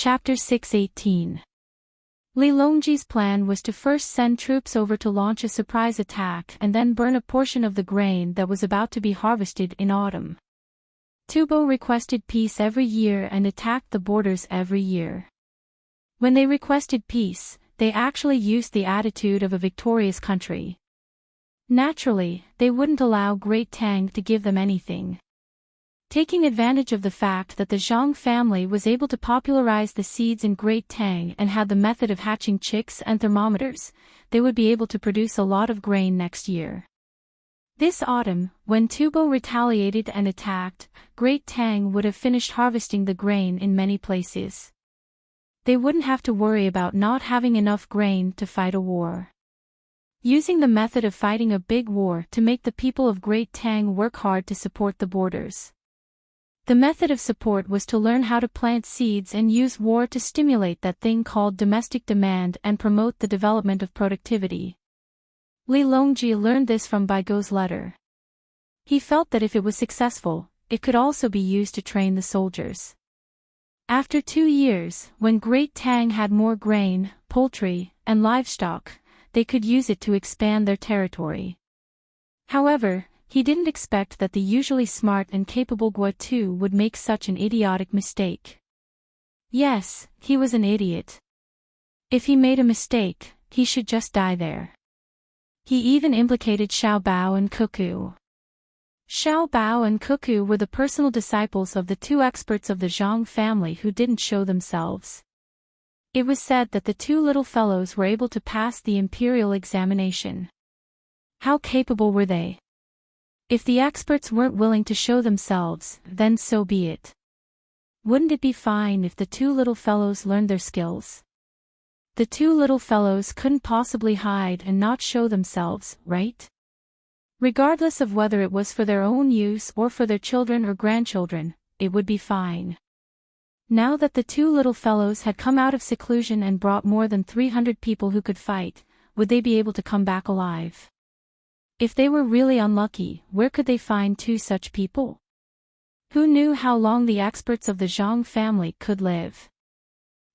Chapter 618. Li Longji's plan was to first send troops over to launch a surprise attack and then burn a portion of the grain that was about to be harvested in autumn. Tubo requested peace every year and attacked the borders every year. When they requested peace, they actually used the attitude of a victorious country. Naturally, they wouldn't allow Great Tang to give them anything. Taking advantage of the fact that the Zhang family was able to popularize the seeds in Great Tang and had the method of hatching chicks and thermometers, they would be able to produce a lot of grain next year. This autumn, when Tubo retaliated and attacked, Great Tang would have finished harvesting the grain in many places. They wouldn't have to worry about not having enough grain to fight a war. Using the method of fighting a big war to make the people of Great Tang work hard to support the borders. The method of support was to learn how to plant seeds and use war to stimulate that thing called domestic demand and promote the development of productivity. Li Longji learned this from Baigo's letter. He felt that if it was successful, it could also be used to train the soldiers. After 2 years, when Great Tang had more grain, poultry, and livestock, they could use it to expand their territory. However, he didn't expect that the usually smart and capable Guo would make such an idiotic mistake. Yes, he was an idiot. If he made a mistake, he should just die there. He even implicated Xiao Bao and Cuckoo. Xiao Bao and Cuckoo were the personal disciples of the 2 experts of the Zhang family who didn't show themselves. It was said that the 2 little fellows were able to pass the imperial examination. How capable were they? If the experts weren't willing to show themselves, then so be it. Wouldn't it be fine if the 2 little fellows learned their skills? The 2 little fellows couldn't possibly hide and not show themselves, right? Regardless of whether it was for their own use or for their children or grandchildren, it would be fine. Now that the 2 little fellows had come out of seclusion and brought more than 300 people who could fight, would they be able to come back alive? If they were really unlucky, where could they find 2 such people? Who knew how long the experts of the Zhang family could live?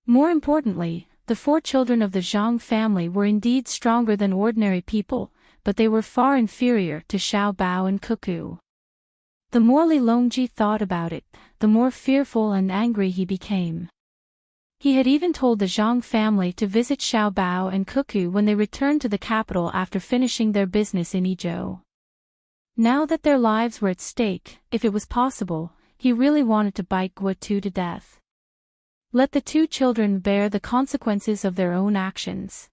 More importantly, the 4 children of the Zhang family were indeed stronger than ordinary people, but they were far inferior to Xiao Bao and Cuckoo. The more Li Longji thought about it, the more fearful and angry he became. He had even told the Zhang family to visit Xiao Bao and Cuckoo when they returned to the capital after finishing their business in Idyll. Now that their lives were at stake, if it was possible, he really wanted to bite Guo to death. Let the 2 children bear the consequences of their own actions.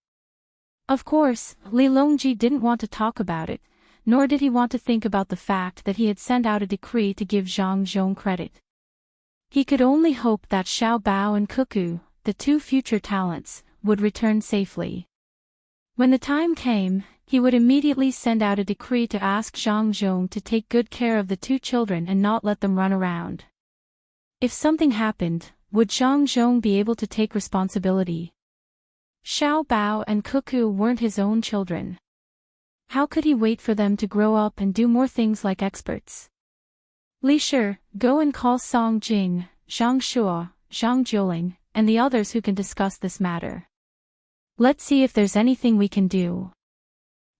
Of course, Li Longji didn't want to talk about it, nor did he want to think about the fact that he had sent out a decree to give Zhang Zhong credit. He could only hope that Xiao Bao and Cuckoo, the 2 future talents, would return safely. When the time came, he would immediately send out a decree to ask Zhang Zhong to take good care of the 2 children and not let them run around. If something happened, would Zhang Zhong be able to take responsibility? Xiao Bao and Cuckoo weren't his own children. How could he wait for them to grow up and do more things like experts? Li Shi, go and call Song Jing, Zhang Shuo, Zhang Jiuling, and the others who can discuss this matter. Let's see if there's anything we can do.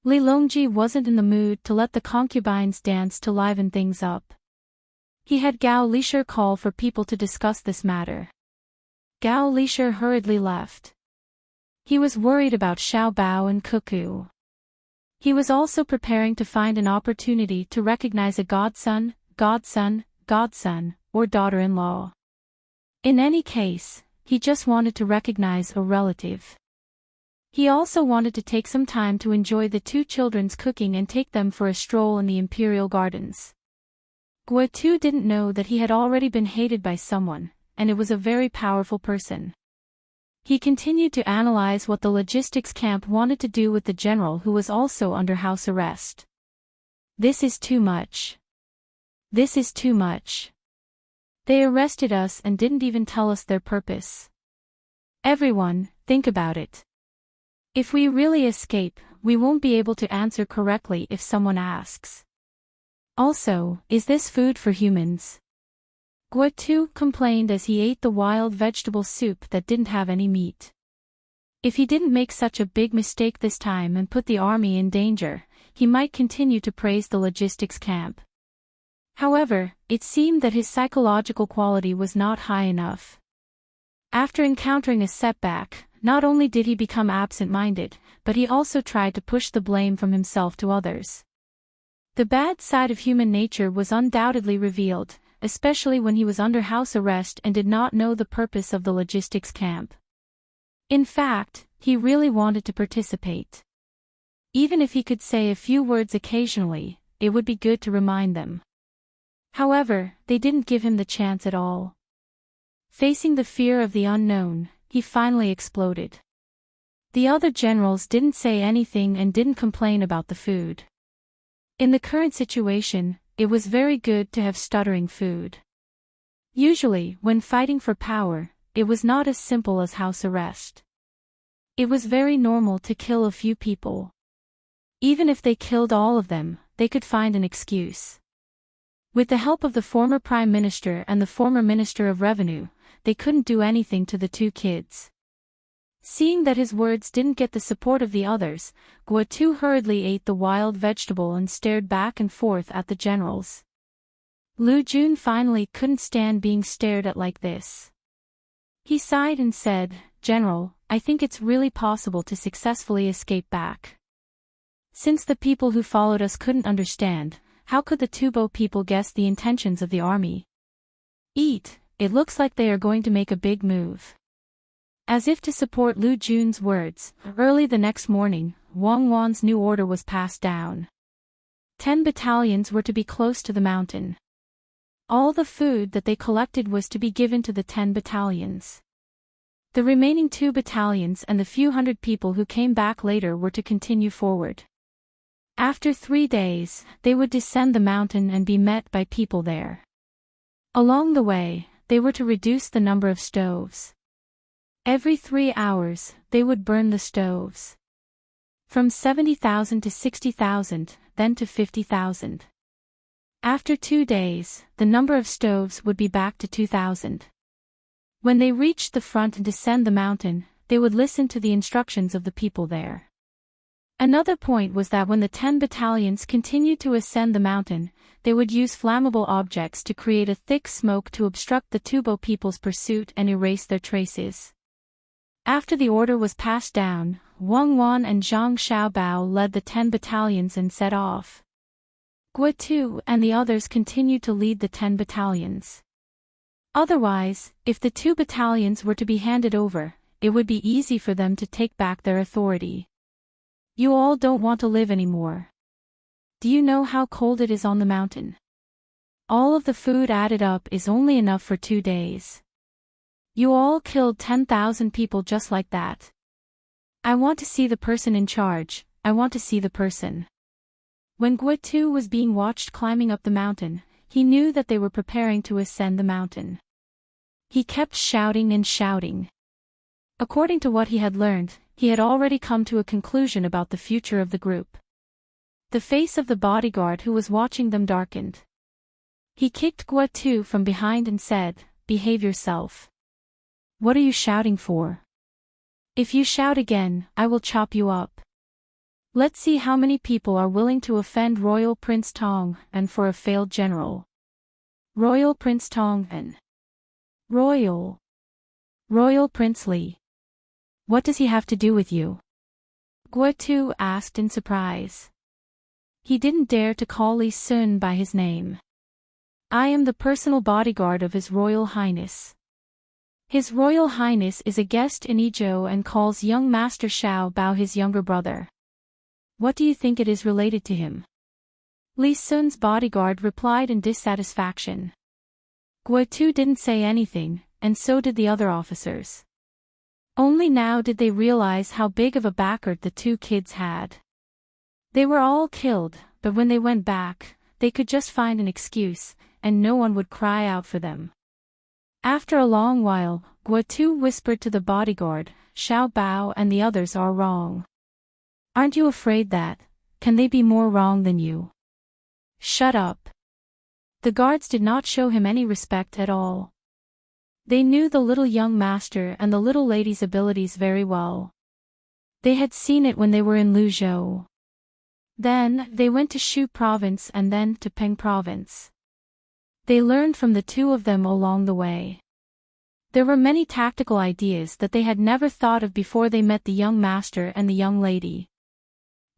Li Longji wasn't in the mood to let the concubines dance to liven things up. He had Gao Li-shi call for people to discuss this matter. Gao Li-shi hurriedly left. He was worried about Xiao Bao and Cuckoo. He was also preparing to find an opportunity to recognize a godson, or daughter-in-law. In any case, he just wanted to recognize a relative. He also wanted to take some time to enjoy the 2 children's cooking and take them for a stroll in the imperial gardens. Guo Tu didn't know that he had already been hated by someone, and it was a very powerful person. He continued to analyze what the logistics camp wanted to do with the general who was also under house arrest. This is too much. This is too much. They arrested us and didn't even tell us their purpose. Everyone, think about it. If we really escape, we won't be able to answer correctly if someone asks. Also, is this food for humans? Guo complained as he ate the wild vegetable soup that didn't have any meat. If he didn't make such a big mistake this time and put the army in danger, he might continue to praise the logistics camp. However, it seemed that his psychological quality was not high enough. After encountering a setback, not only did he become absent-minded, but he also tried to push the blame from himself to others. The bad side of human nature was undoubtedly revealed, especially when he was under house arrest and did not know the purpose of the logistics camp. In fact, he really wanted to participate. Even if he could say a few words occasionally, it would be good to remind them. However, they didn't give him the chance at all. Facing the fear of the unknown, he finally exploded. The other generals didn't say anything and didn't complain about the food. In the current situation, it was very good to have stuttering food. Usually, when fighting for power, it was not as simple as house arrest. It was very normal to kill a few people. Even if they killed all of them, they could find an excuse. With the help of the former Prime Minister and the former Minister of Revenue, they couldn't do anything to the two kids. Seeing that his words didn't get the support of the others, Guo hurriedly ate the wild vegetable and stared back and forth at the generals. Lu Jun finally couldn't stand being stared at like this. He sighed and said, "General, I think it's really possible to successfully escape back. Since the people who followed us couldn't understand, how could the Tubo people guess the intentions of the army? It looks like they are going to make a big move." As if to support Lu Jun's words, early the next morning, Wang Wan's new order was passed down. 10 battalions were to be close to the mountain. All the food that they collected was to be given to the 10 battalions. The remaining 2 battalions and the few hundred people who came back later were to continue forward. After 3 days, they would descend the mountain and be met by people there. Along the way, they were to reduce the number of stoves. Every 3 hours, they would burn the stoves. From 70,000 to 60,000, then to 50,000. After 2 days, the number of stoves would be back to 2,000. When they reached the front and descend the mountain, they would listen to the instructions of the people there. Another point was that when the 10 battalions continued to ascend the mountain, they would use flammable objects to create a thick smoke to obstruct the Tubo people's pursuit and erase their traces. After the order was passed down, Wang Wan and Zhang Xiaobao led the 10 battalions and set off. Guo and the others continued to lead the 10 battalions. Otherwise, if the 2 battalions were to be handed over, it would be easy for them to take back their authority. You all don't want to live anymore. Do you know how cold it is on the mountain? All of the food added up is only enough for 2 days. You all killed 10,000 people just like that. I want to see the person in charge, I want to see the person. When Guo was being watched climbing up the mountain, he knew that they were preparing to ascend the mountain. He kept shouting and shouting. According to what he had learned, he had already come to a conclusion about the future of the group. The face of the bodyguard who was watching them darkened. He kicked Guo from behind and said, "Behave yourself. What are you shouting for? If you shout again, I will chop you up. Let's see how many people are willing to offend Royal Prince Tang and for a failed general." Royal Prince Tang and Royal Prince Li. What does he have to do with you? Guo asked in surprise. He didn't dare to call Li Sun by his name. I am the personal bodyguard of His Royal Highness. His Royal Highness is a guest in Idyll and calls young Master Xiaobao his younger brother. What do you think it is related to him? Li Sun's bodyguard replied in dissatisfaction. Guo didn't say anything, and so did the other officers. Only now did they realize how big of a backer the 2 kids had. They were all killed, but when they went back, they could just find an excuse, and no one would cry out for them. After a long while, Guo whispered to the bodyguard, "Xiaobao and the others are wrong. Aren't you afraid that, can they be more wrong than you?" "Shut up." The guards did not show him any respect at all. They knew the little young master and the little lady's abilities very well. They had seen it when they were in Luzhou. Then, they went to Shu province and then to Peng province. They learned from the two of them along the way. There were many tactical ideas that they had never thought of before they met the young master and the young lady.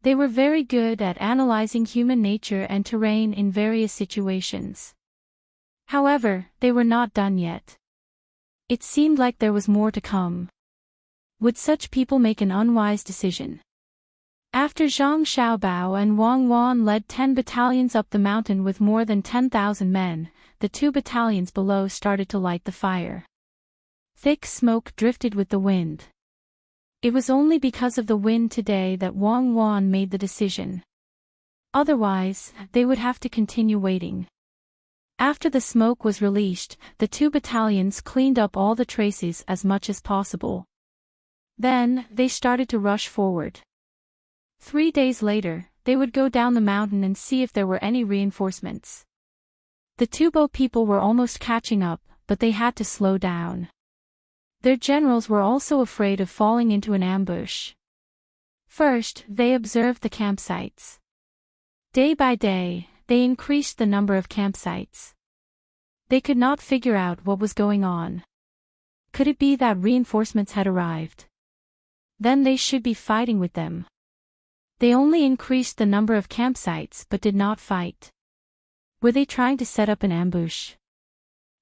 They were very good at analyzing human nature and terrain in various situations. However, they were not done yet. It seemed like there was more to come. Would such people make an unwise decision? After Zhang Xiaobao and Wang Wan led 10 battalions up the mountain with more than 10,000 men, the 2 battalions below started to light the fire. Thick smoke drifted with the wind. It was only because of the wind today that Wang Wan made the decision. Otherwise, they would have to continue waiting. After the smoke was released, the 2 battalions cleaned up all the traces as much as possible. Then, they started to rush forward. 3 days later, they would go down the mountain and see if there were any reinforcements. The Tubo people were almost catching up, but they had to slow down. Their generals were also afraid of falling into an ambush. First, they observed the campsites. Day by day, they increased the number of campsites. They could not figure out what was going on. Could it be that reinforcements had arrived? Then they should be fighting with them. They only increased the number of campsites but did not fight. Were they trying to set up an ambush?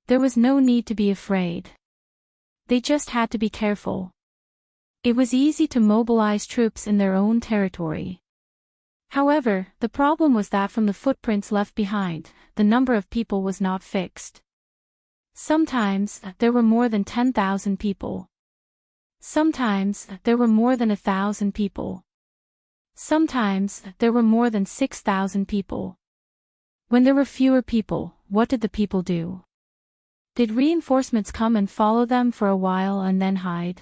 There was no need to be afraid. They just had to be careful. It was easy to mobilize troops in their own territory. However, the problem was that from the footprints left behind, the number of people was not fixed. Sometimes, there were more than 10,000 people. Sometimes, there were more than 1,000 people. Sometimes, there were more than 6,000 people. When there were fewer people, what did the people do? Did reinforcements come and follow them for a while and then hide?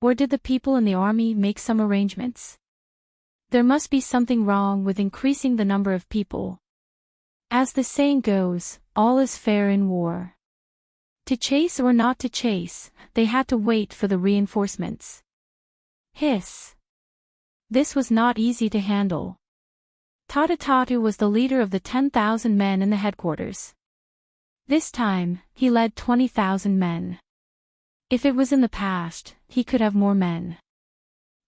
Or did the people in the army make some arrangements? There must be something wrong with increasing the number of people. As the saying goes, all is fair in war. To chase or not to chase, they had to wait for the reinforcements. Hiss. This was not easy to handle. Tatatatu was the leader of the 10,000 men in the headquarters. This time, he led 20,000 men. If it was in the past, he could have more men.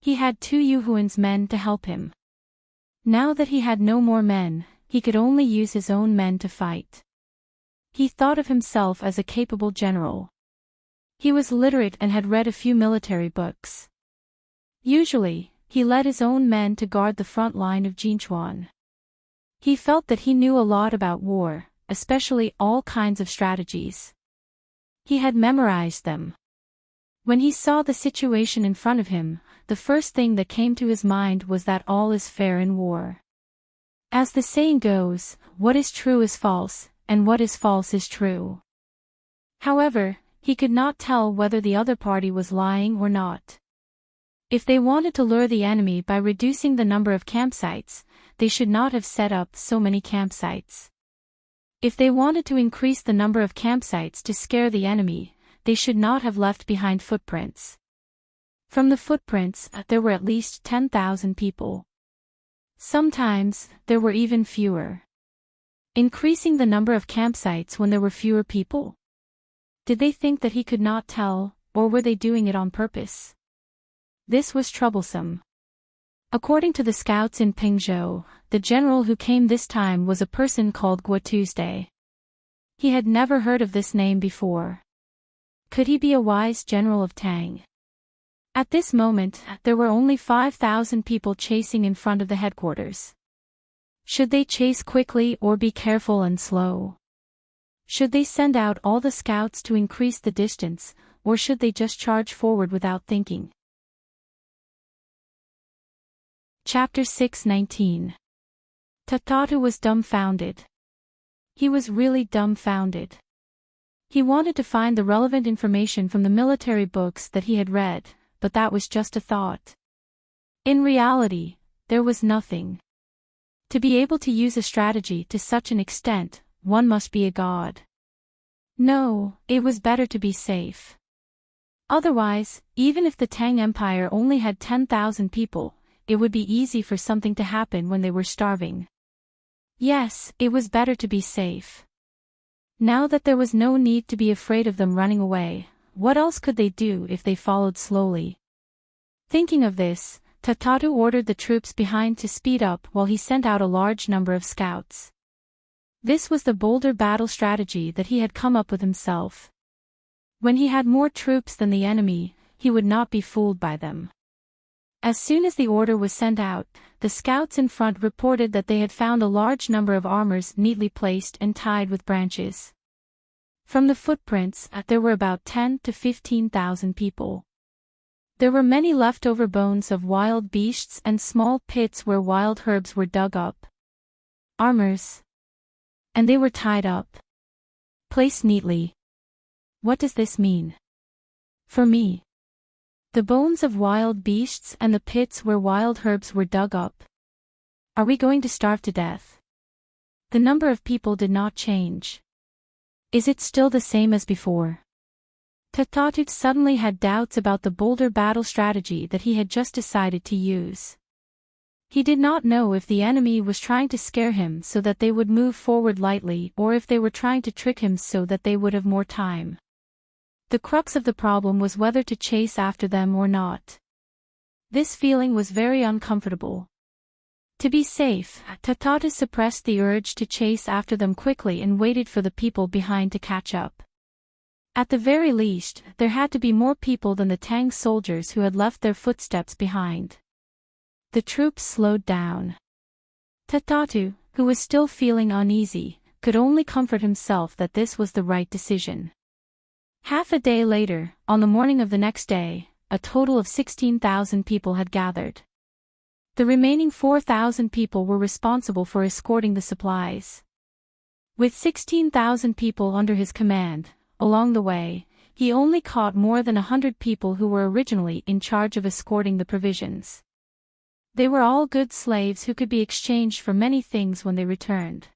He had 2 Yuhuan's men to help him. Now that he had no more men, he could only use his own men to fight. He thought of himself as a capable general. He was literate and had read a few military books. Usually, he led his own men to guard the front line of Jinchuan. He felt that he knew a lot about war, especially all kinds of strategies. He had memorized them. When he saw the situation in front of him, the first thing that came to his mind was that all is fair in war. As the saying goes, what is true is false, and what is false is true. However, he could not tell whether the other party was lying or not. If they wanted to lure the enemy by reducing the number of campsites, they should not have set up so many campsites. If they wanted to increase the number of campsites to scare the enemy, they should not have left behind footprints. From the footprints, there were at least 10,000 people. Sometimes, there were even fewer. Increasing the number of campsites when there were fewer people? Did they think that he could not tell, or were they doing it on purpose? This was troublesome. According to the scouts in Pingzhou, the general who came this time was a person called Guo Tuesday. He had never heard of this name before. Could he be a wise general of Tang? At this moment, there were only 5,000 people chasing in front of the headquarters. Should they chase quickly or be careful and slow? Should they send out all the scouts to increase the distance, or should they just charge forward without thinking? Chapter 6:19. Tatatu was dumbfounded. He was really dumbfounded. He wanted to find the relevant information from the military books that he had read, but that was just a thought. In reality, there was nothing. To be able to use a strategy to such an extent, one must be a god. No, it was better to be safe. Otherwise, even if the Tang Empire only had 10,000 people, it would be easy for something to happen when they were starving. Yes, it was better to be safe. Now that there was no need to be afraid of them running away, what else could they do if they followed slowly? Thinking of this, Tatatu ordered the troops behind to speed up while he sent out a large number of scouts. This was the bolder battle strategy that he had come up with himself. When he had more troops than the enemy, he would not be fooled by them. As soon as the order was sent out, the scouts in front reported that they had found a large number of armors neatly placed and tied with branches. From the footprints, there were about 10 to 15,000 people. There were many leftover bones of wild beasts and small pits where wild herbs were dug up. Armors. And they were tied up. Placed neatly. What does this mean? For me. The bones of wild beasts and the pits where wild herbs were dug up. Are we going to starve to death? The number of people did not change. Is it still the same as before? Tatatu suddenly had doubts about the bolder battle strategy that he had just decided to use. He did not know if the enemy was trying to scare him so that they would move forward lightly or if they were trying to trick him so that they would have more time. The crux of the problem was whether to chase after them or not. This feeling was very uncomfortable. To be safe, Tatatu suppressed the urge to chase after them quickly and waited for the people behind to catch up. At the very least, there had to be more people than the Tang soldiers who had left their footsteps behind. The troops slowed down. Tatatu, who was still feeling uneasy, could only comfort himself that this was the right decision. Half a day later, on the morning of the next day, a total of 16,000 people had gathered. The remaining 4,000 people were responsible for escorting the supplies. With 16,000 people under his command, along the way, he only caught more than 100 people who were originally in charge of escorting the provisions. They were all good slaves who could be exchanged for many things when they returned.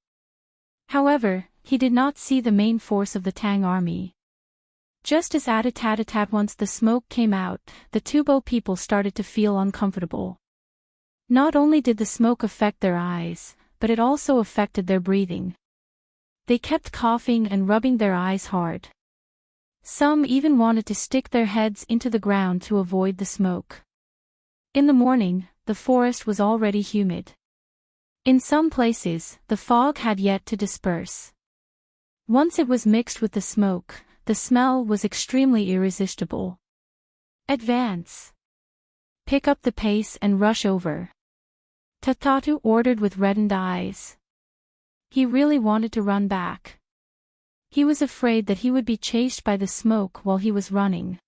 However, he did not see the main force of the Tang army. Just as at once the smoke came out, the Tubo people started to feel uncomfortable. Not only did the smoke affect their eyes, but it also affected their breathing. They kept coughing and rubbing their eyes hard. Some even wanted to stick their heads into the ground to avoid the smoke. In the morning, the forest was already humid. In some places, the fog had yet to disperse. Once it was mixed with the smoke, the smell was extremely irresistible. Advance. Pick up the pace and rush over. Tatatu ordered with reddened eyes. He really wanted to run back. He was afraid that he would be chased by the smoke while he was running.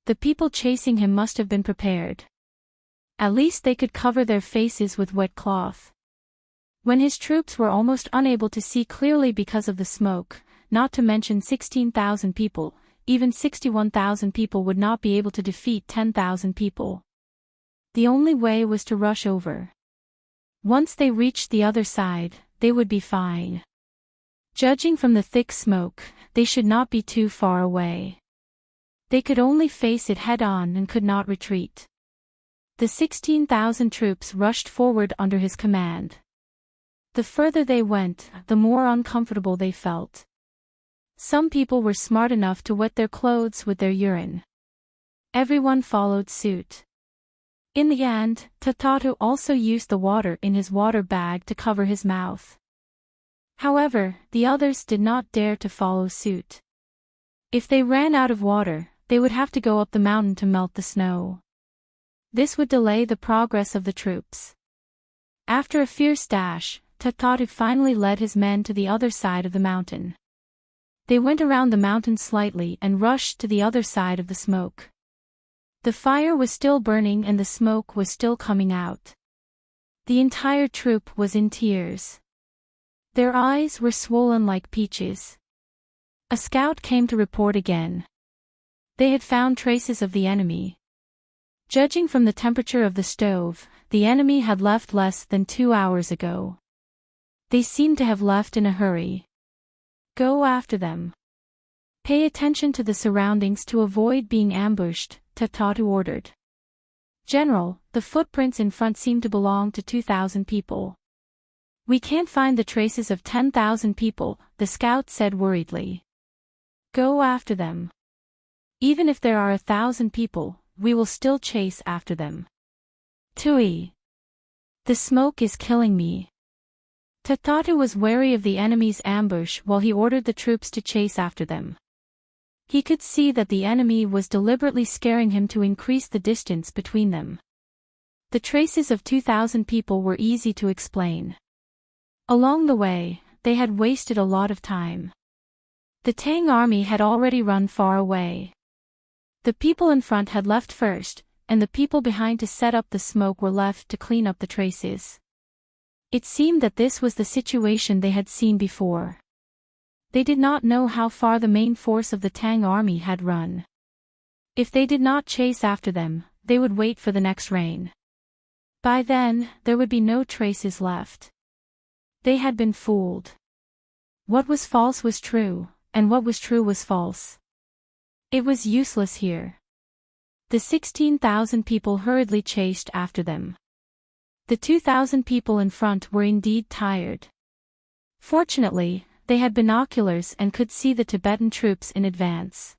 The people chasing him must have been prepared. At least they could cover their faces with wet cloth. When his troops were almost unable to see clearly because of the smoke, not to mention 16,000 people, even 61,000 people would not be able to defeat 10,000 people. The only way was to rush over. Once they reached the other side, they would be fine. Judging from the thick smoke, they should not be too far away. They could only face it head-on and could not retreat. The 16,000 troops rushed forward under his command. The further they went, the more uncomfortable they felt. Some people were smart enough to wet their clothes with their urine. Everyone followed suit. In the end, Tatatu also used the water in his water bag to cover his mouth. However, the others did not dare to follow suit. If they ran out of water, they would have to go up the mountain to melt the snow. This would delay the progress of the troops. After a fierce dash, Tatatu finally led his men to the other side of the mountain. They went around the mountain slightly and rushed to the other side of the smoke. The fire was still burning and the smoke was still coming out. The entire troop was in tears. Their eyes were swollen like peaches. A scout came to report again. They had found traces of the enemy. Judging from the temperature of the stove, the enemy had left less than 2 hours ago. They seemed to have left in a hurry. Go after them. Pay attention to the surroundings to avoid being ambushed, Tatatu ordered. General, the footprints in front seem to belong to 2,000 people. We can't find the traces of 10,000 people, the scout said worriedly. Go after them. Even if there are 1,000 people, we will still chase after them. Tui. The smoke is killing me. Tatatu was wary of the enemy's ambush while he ordered the troops to chase after them. He could see that the enemy was deliberately scaring him to increase the distance between them. The traces of 2,000 people were easy to explain. Along the way, they had wasted a lot of time. The Tang army had already run far away. The people in front had left first, and the people behind to set up the smoke were left to clean up the traces. It seemed that this was the situation they had seen before. They did not know how far the main force of the Tang army had run. If they did not chase after them, they would wait for the next rain. By then, there would be no traces left. They had been fooled. What was false was true, and what was true was false. It was useless here. The 16,000 people hurriedly chased after them. The 2,000 people in front were indeed tired. Fortunately, they had binoculars and could see the Tibetan troops in advance.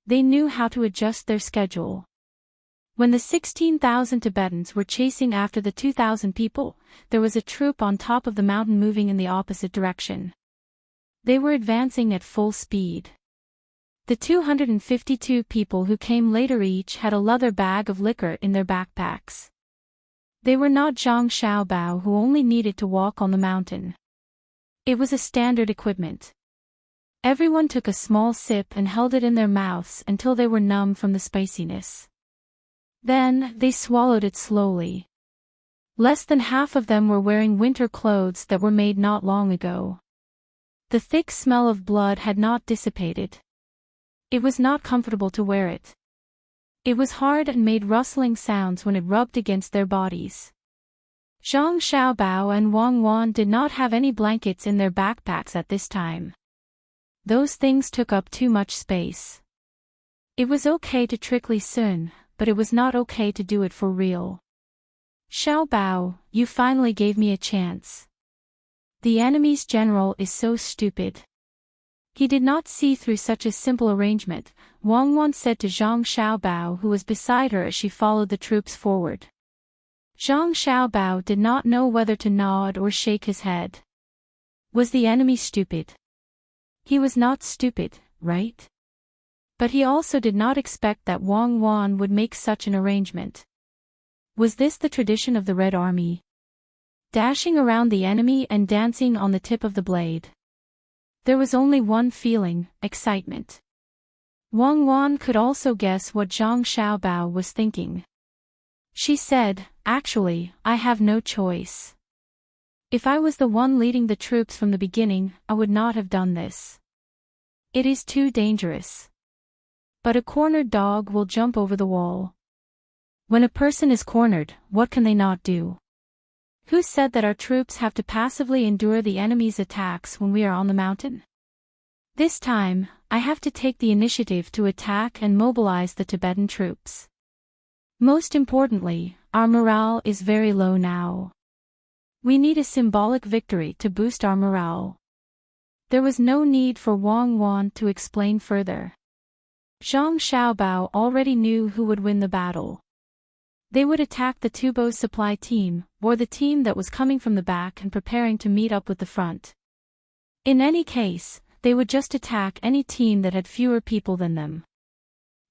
They knew how to adjust their schedule. When the 16,000 Tibetans were chasing after the 2,000 people, there was a troop on top of the mountain moving in the opposite direction. They were advancing at full speed. The 252 people who came later each had a leather bag of liquor in their backpacks. They were not Zhang Xiaobao who only needed to walk on the mountain. It was a standard equipment. Everyone took a small sip and held it in their mouths until they were numb from the spiciness. Then, they swallowed it slowly. Less than half of them were wearing winter clothes that were made not long ago. The thick smell of blood had not dissipated. It was not comfortable to wear it. It was hard and made rustling sounds when it rubbed against their bodies. Zhang Xiaobao and Wang Wan did not have any blankets in their backpacks at this time. Those things took up too much space. It was okay to trick Li Sun, but it was not okay to do it for real. Xiaobao, you finally gave me a chance. The enemy's general is so stupid. He did not see through such a simple arrangement, Wang Wan said to Zhang Xiaobao who was beside her as she followed the troops forward. Zhang Xiaobao did not know whether to nod or shake his head. Was the enemy stupid? He was not stupid, right? But he also did not expect that Wang Wan would make such an arrangement. Was this the tradition of the Red Army? Dashing around the enemy and dancing on the tip of the blade. There was only one feeling, excitement. Wang Wan could also guess what Zhang Xiaobao was thinking. She said, actually, I have no choice. If I was the one leading the troops from the beginning, I would not have done this. It is too dangerous. But a cornered dog will jump over the wall. When a person is cornered, what can they not do? Who said that our troops have to passively endure the enemy's attacks when we are on the mountain? This time, I have to take the initiative to attack and mobilize the Tibetan troops. Most importantly, our morale is very low now. We need a symbolic victory to boost our morale. There was no need for Wang Wan to explain further. Zhang Xiaobao already knew who would win the battle. They would attack the Tubo's supply team, or the team that was coming from the back and preparing to meet up with the front. In any case, they would just attack any team that had fewer people than them.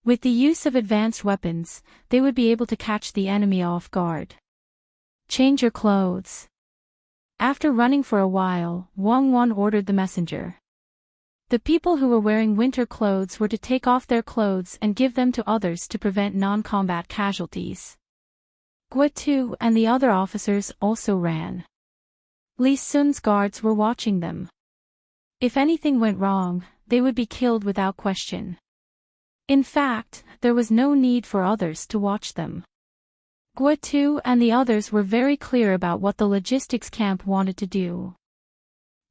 With the use of advanced weapons, they would be able to catch the enemy off guard. Change your clothes. After running for a while, Wang Wan ordered the messenger. The people who were wearing winter clothes were to take off their clothes and give them to others to prevent non-combat casualties. Guotu and the other officers also ran. Li Sun's guards were watching them. If anything went wrong, they would be killed without question. In fact, there was no need for others to watch them. Guotu and the others were very clear about what the logistics camp wanted to do.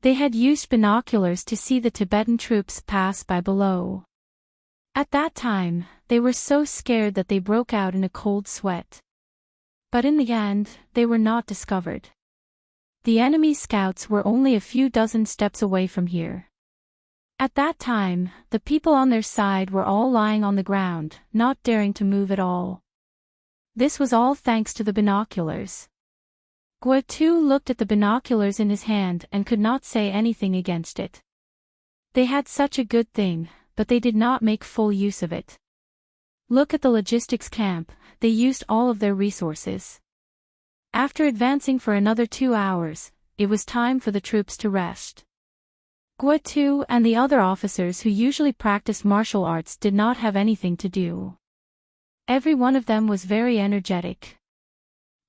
They had used binoculars to see the Tibetan troops pass by below. At that time, they were so scared that they broke out in a cold sweat. But in the end, they were not discovered. The enemy scouts were only a few dozen steps away from here. At that time, the people on their side were all lying on the ground, not daring to move at all. This was all thanks to the binoculars. Guo looked at the binoculars in his hand and could not say anything against it. They had such a good thing, but they did not make full use of it. Look at the logistics camp, they used all of their resources. After advancing for another 2 hours, it was time for the troops to rest. Guo and the other officers who usually practiced martial arts did not have anything to do. Every one of them was very energetic.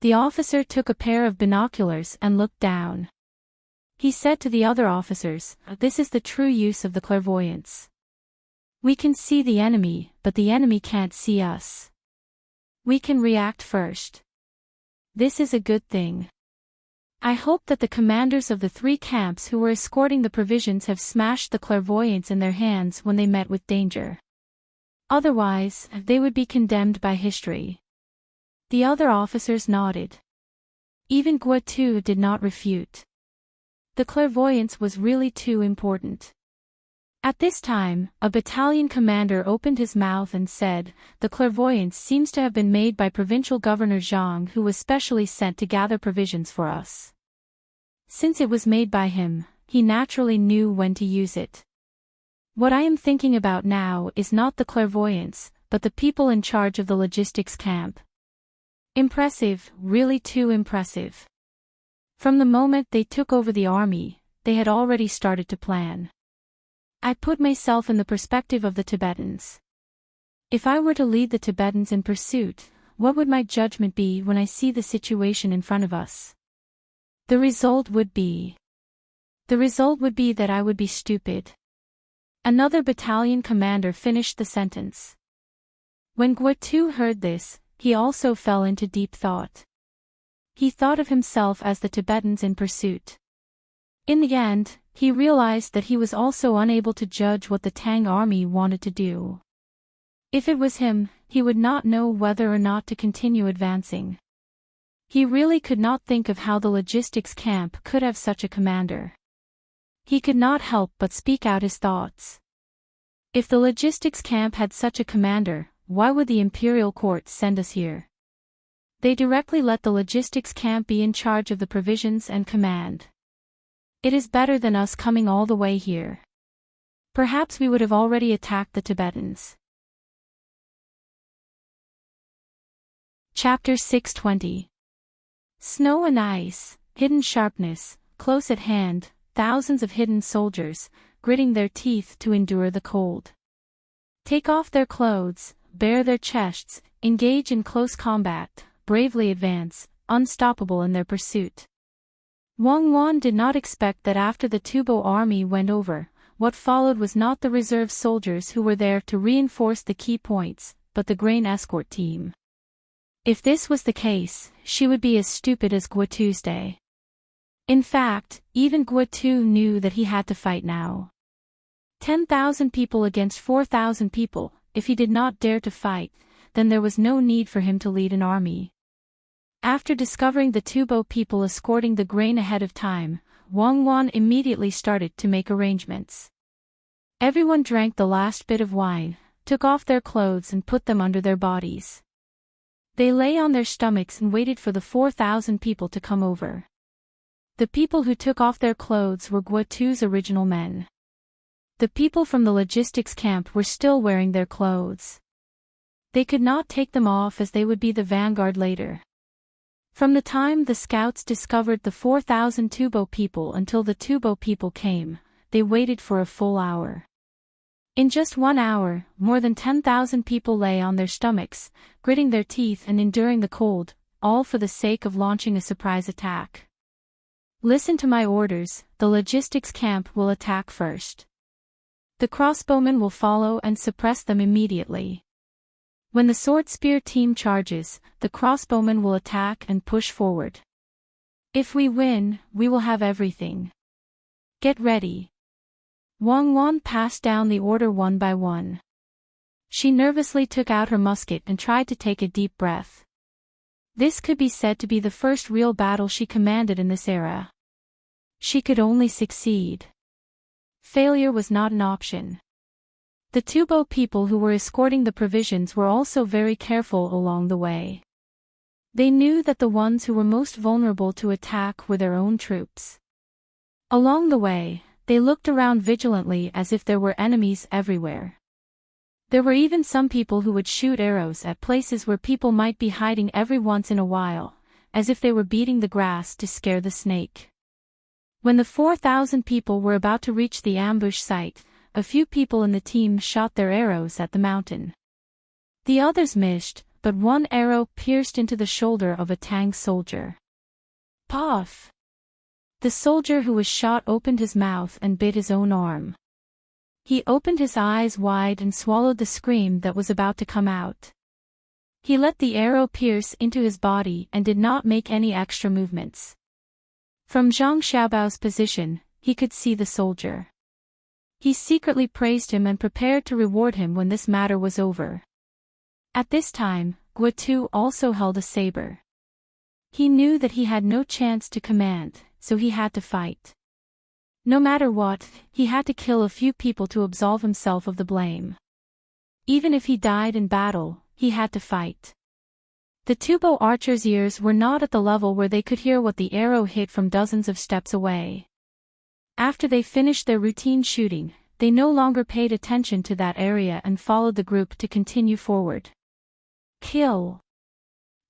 The officer took a pair of binoculars and looked down. He said to the other officers, "This is the true use of the clairvoyance. We can see the enemy, but the enemy can't see us. We can react first. This is a good thing. I hope that the commanders of the 3 camps who were escorting the provisions have smashed the clairvoyance in their hands when they met with danger. Otherwise, they would be condemned by history." The other officers nodded. Even Guo did not refute. The clairvoyance was really too important. At this time, a battalion commander opened his mouth and said, "The clairvoyance seems to have been made by Provincial Governor Zhang, who was specially sent to gather provisions for us. Since it was made by him, he naturally knew when to use it. What I am thinking about now is not the clairvoyance, but the people in charge of the logistics camp. Impressive, really too impressive. From the moment they took over the army, they had already started to plan. I put myself in the perspective of the Tibetans. If I were to lead the Tibetans in pursuit, what would my judgment be when I see the situation in front of us? The result would be that I would be stupid." Another battalion commander finished the sentence. When Guo heard this, he also fell into deep thought. He thought of himself as the Tibetans in pursuit. In the end, he realized that he was also unable to judge what the Tang army wanted to do. If it was him, he would not know whether or not to continue advancing. He really could not think of how the logistics camp could have such a commander. He could not help but speak out his thoughts. If the logistics camp had such a commander, why would the imperial court send us here? They directly let the logistics camp be in charge of the provisions and command. It is better than us coming all the way here. Perhaps we would have already attacked the Tibetans. Chapter 620. Snow and ice, hidden sharpness, close at hand, thousands of hidden soldiers, gritting their teeth to endure the cold. Take off their clothes, bare their chests, engage in close combat, bravely advance, unstoppable in their pursuit. Wang Wan did not expect that after the Tubo army went over, what followed was not the reserve soldiers who were there to reinforce the key points, but the grain escort team. If this was the case, she would be as stupid as Guo Tuesday. In fact, even Guo knew that he had to fight now. 10,000 people against 4,000 people, if he did not dare to fight, then there was no need for him to lead an army. After discovering the Tubo people escorting the grain ahead of time, Wang Wan immediately started to make arrangements. Everyone drank the last bit of wine, took off their clothes and put them under their bodies. They lay on their stomachs and waited for the 4,000 people to come over. The people who took off their clothes were Guotu's original men. The people from the logistics camp were still wearing their clothes. They could not take them off as they would be the vanguard later. From the time the scouts discovered the 4,000 Tubo people until the Tubo people came, they waited for a full hour. In just 1 hour, more than 10,000 people lay on their stomachs, gritting their teeth and enduring the cold, all for the sake of launching a surprise attack. Listen to my orders, the logistics camp will attack first. The crossbowmen will follow and suppress them immediately. When the sword-spear team charges, the crossbowmen will attack and push forward. If we win, we will have everything. Get ready. Wang Wan passed down the order one by one. She nervously took out her musket and tried to take a deep breath. This could be said to be the first real battle she commanded in this era. She could only succeed. Failure was not an option. The Tubo people who were escorting the provisions were also very careful along the way. They knew that the ones who were most vulnerable to attack were their own troops. Along the way, they looked around vigilantly as if there were enemies everywhere. There were even some people who would shoot arrows at places where people might be hiding every once in a while, as if they were beating the grass to scare the snake. When the 4,000 people were about to reach the ambush site, a few people in the team shot their arrows at the mountain. The others missed, but one arrow pierced into the shoulder of a Tang soldier. Puff! The soldier who was shot opened his mouth and bit his own arm. He opened his eyes wide and swallowed the scream that was about to come out. He let the arrow pierce into his body and did not make any extra movements. From Zhang Xiaobao's position, he could see the soldier. He secretly praised him and prepared to reward him when this matter was over. At this time, Guotu also held a saber. He knew that he had no chance to command, so he had to fight. No matter what, he had to kill a few people to absolve himself of the blame. Even if he died in battle, he had to fight. The Tubo archers' ears were not at the level where they could hear what the arrow hit from dozens of steps away. After they finished their routine shooting, they no longer paid attention to that area and followed the group to continue forward. Kill!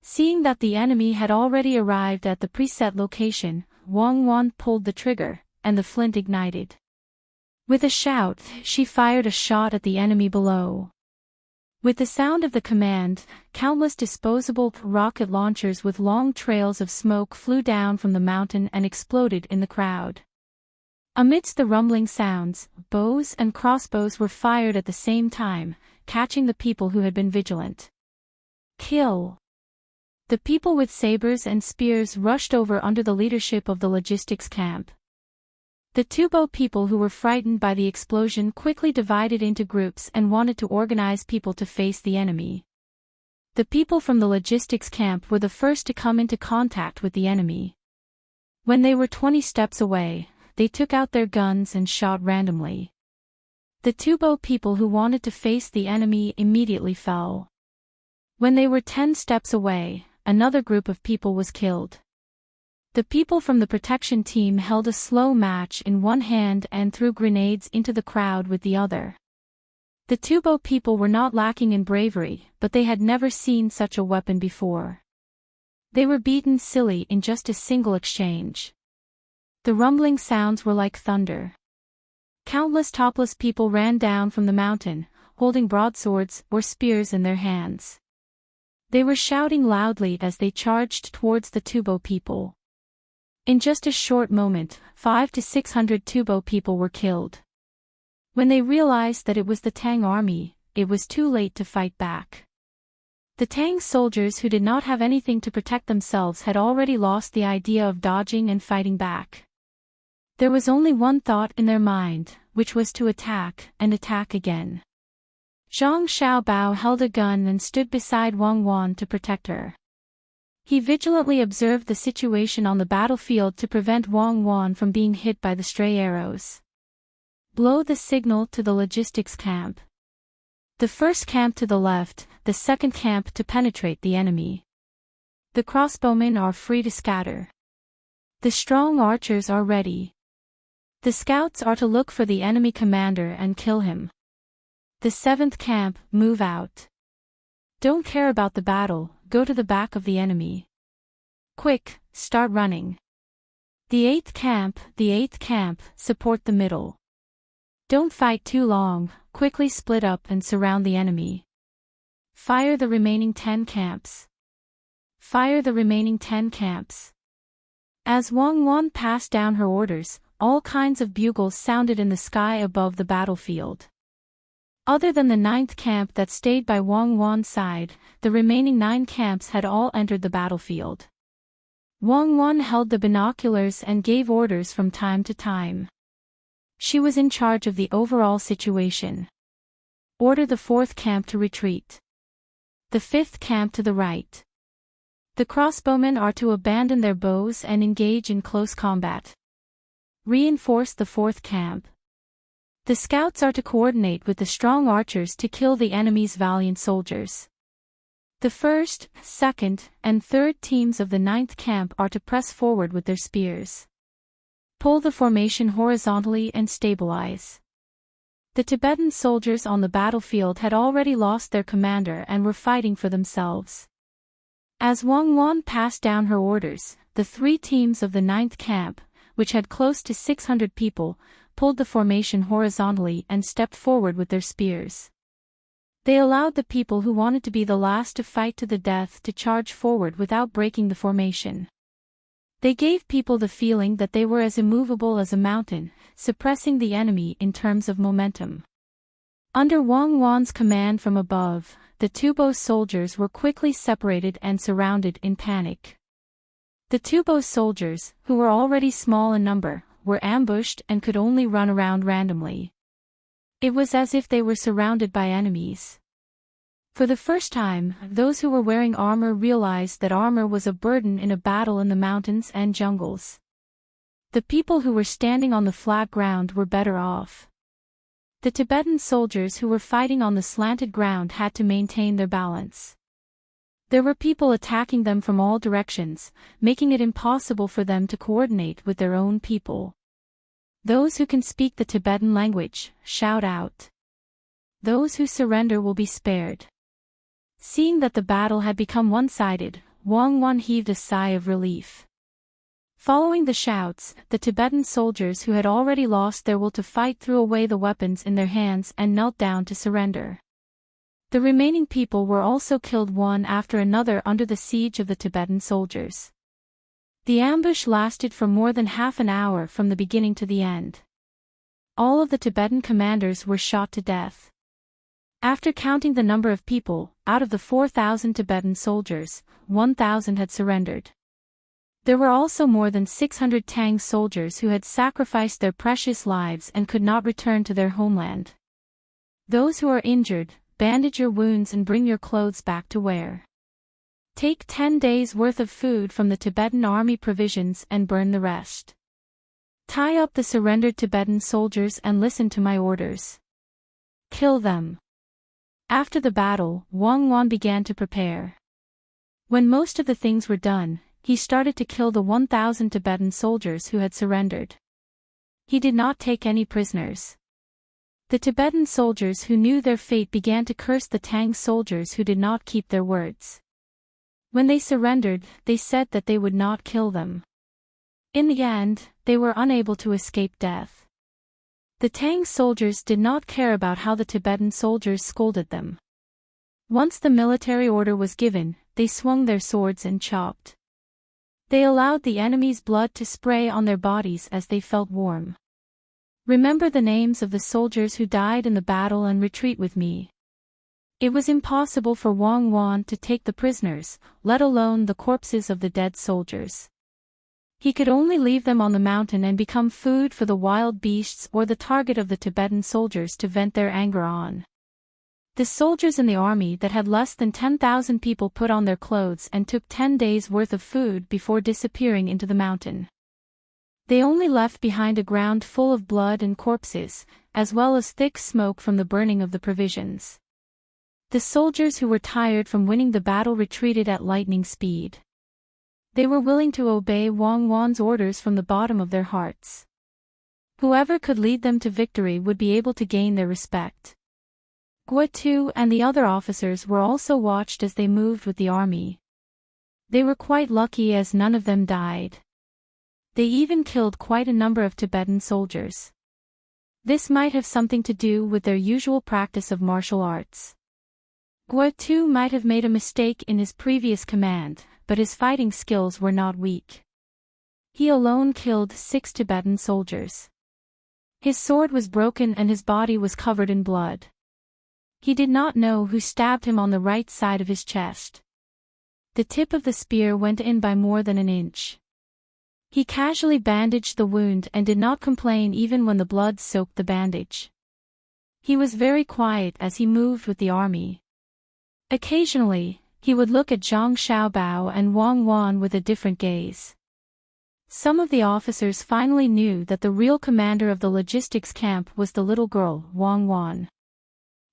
Seeing that the enemy had already arrived at the preset location, Wang Wan pulled the trigger, and the flint ignited. With a shout, she fired a shot at the enemy below. With the sound of the command, countless disposable rocket launchers with long trails of smoke flew down from the mountain and exploded in the crowd. Amidst the rumbling sounds, bows and crossbows were fired at the same time, catching the people who had been vigilant. Kill! The people with sabers and spears rushed over under the leadership of the logistics camp. The Tubo people who were frightened by the explosion quickly divided into groups and wanted to organize people to face the enemy. The people from the logistics camp were the first to come into contact with the enemy. When they were 20 steps away, they took out their guns and shot randomly. The Tubo people who wanted to face the enemy immediately fell. When they were 10 steps away, another group of people was killed. The people from the protection team held a slow match in one hand and threw grenades into the crowd with the other. The Tubo people were not lacking in bravery, but they had never seen such a weapon before. They were beaten silly in just a single exchange. The rumbling sounds were like thunder. Countless topless people ran down from the mountain, holding broadswords or spears in their hands. They were shouting loudly as they charged towards the Tubo people. In just a short moment, 500 to 600 Tubo people were killed. When they realized that it was the Tang army, it was too late to fight back. The Tang soldiers who did not have anything to protect themselves had already lost the idea of dodging and fighting back. There was only one thought in their mind, which was to attack and attack again. Zhang Xiaobao held a gun and stood beside Wang Wan to protect her. He vigilantly observed the situation on the battlefield to prevent Wang Wan from being hit by the stray arrows. Blow the signal to the logistics camp. The first camp to the left, the second camp to penetrate the enemy. The crossbowmen are free to scatter. The strong archers are ready. The scouts are to look for the enemy commander and kill him. The seventh camp, move out. Don't care about the battle, go to the back of the enemy. Quick, start running. The eighth camp, support the middle. Don't fight too long, quickly split up and surround the enemy. Fire the remaining 10 camps. Fire the remaining 10 camps. As Wang Wan passed down her orders, all kinds of bugles sounded in the sky above the battlefield. Other than the 9th camp that stayed by Wang Wan's side, the remaining 9 camps had all entered the battlefield. Wang Wan held the binoculars and gave orders from time to time. She was in charge of the overall situation. Order the 4th camp to retreat. The 5th camp to the right. The crossbowmen are to abandon their bows and engage in close combat. Reinforce the 4th camp. The scouts are to coordinate with the strong archers to kill the enemy's valiant soldiers. The 1st, 2nd, and 3rd teams of the 9th camp are to press forward with their spears. Pull the formation horizontally and stabilize. The Tibetan soldiers on the battlefield had already lost their commander and were fighting for themselves. As Wang Wan passed down her orders, the 3 teams of the 9th camp, which had close to 600 people, pulled the formation horizontally and stepped forward with their spears. They allowed the people who wanted to be the last to fight to the death to charge forward without breaking the formation. They gave people the feeling that they were as immovable as a mountain, suppressing the enemy in terms of momentum. Under Wang Wan's command from above, the Tubo soldiers were quickly separated and surrounded in panic. The Tubo soldiers, who were already small in number, were ambushed and could only run around randomly. It was as if they were surrounded by enemies. For the first time, those who were wearing armor realized that armor was a burden in a battle in the mountains and jungles. The people who were standing on the flat ground were better off. The Tibetan soldiers who were fighting on the slanted ground had to maintain their balance. There were people attacking them from all directions, making it impossible for them to coordinate with their own people. Those who can speak the Tibetan language, shout out. Those who surrender will be spared. Seeing that the battle had become one-sided, Wang Wan heaved a sigh of relief. Following the shouts, the Tibetan soldiers who had already lost their will to fight threw away the weapons in their hands and knelt down to surrender. The remaining people were also killed one after another under the siege of the Tibetan soldiers. The ambush lasted for more than half an hour from the beginning to the end. All of the Tibetan commanders were shot to death. After counting the number of people, out of the 4,000 Tibetan soldiers, 1,000 had surrendered. There were also more than 600 Tang soldiers who had sacrificed their precious lives and could not return to their homeland. Those who are injured, bandage your wounds and bring your clothes back to wear. Take 10 days' worth of food from the Tibetan army provisions and burn the rest. Tie up the surrendered Tibetan soldiers and listen to my orders. Kill them. After the battle, Wang Wan began to prepare. When most of the things were done, he started to kill the 1,000 Tibetan soldiers who had surrendered. He did not take any prisoners. The Tibetan soldiers who knew their fate began to curse the Tang soldiers who did not keep their words. When they surrendered, they said that they would not kill them. In the end, they were unable to escape death. The Tang soldiers did not care about how the Tibetan soldiers scolded them. Once the military order was given, they swung their swords and chopped. They allowed the enemy's blood to spray on their bodies as they felt warm. Remember the names of the soldiers who died in the battle and retreat with me. It was impossible for Wang Wan to take the prisoners, let alone the corpses of the dead soldiers. He could only leave them on the mountain and become food for the wild beasts or the target of the Tibetan soldiers to vent their anger on. The soldiers in the army that had less than 10,000 people put on their clothes and took 10 days' worth of food before disappearing into the mountain. They only left behind a ground full of blood and corpses, as well as thick smoke from the burning of the provisions. The soldiers who were tired from winning the battle retreated at lightning speed. They were willing to obey Wang Wan's orders from the bottom of their hearts. Whoever could lead them to victory would be able to gain their respect. Guo and the other officers were also watched as they moved with the army. They were quite lucky as none of them died. They even killed quite a number of Tibetan soldiers. This might have something to do with their usual practice of martial arts. Guo might have made a mistake in his previous command, but his fighting skills were not weak. He alone killed 6 Tibetan soldiers. His sword was broken and his body was covered in blood. He did not know who stabbed him on the right side of his chest. The tip of the spear went in by more than an inch. He casually bandaged the wound and did not complain even when the blood soaked the bandage. He was very quiet as he moved with the army. Occasionally, he would look at Zhang Xiaobao and Wang Wan with a different gaze. Some of the officers finally knew that the real commander of the logistics camp was the little girl, Wang Wan.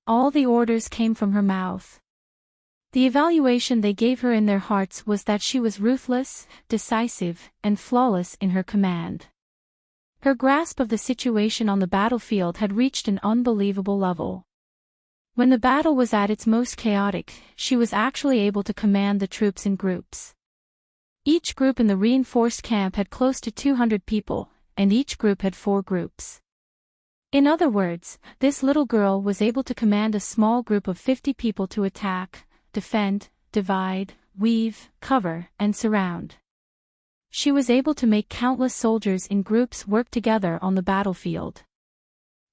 All the orders came from her mouth. The evaluation they gave her in their hearts was that she was ruthless, decisive, and flawless in her command. Her grasp of the situation on the battlefield had reached an unbelievable level. When the battle was at its most chaotic, she was actually able to command the troops in groups. Each group in the reinforced camp had close to 200 people, and each group had 4 groups. In other words, this little girl was able to command a small group of 50 people to attack, defend, divide, weave, cover, and surround. She was able to make countless soldiers in groups work together on the battlefield.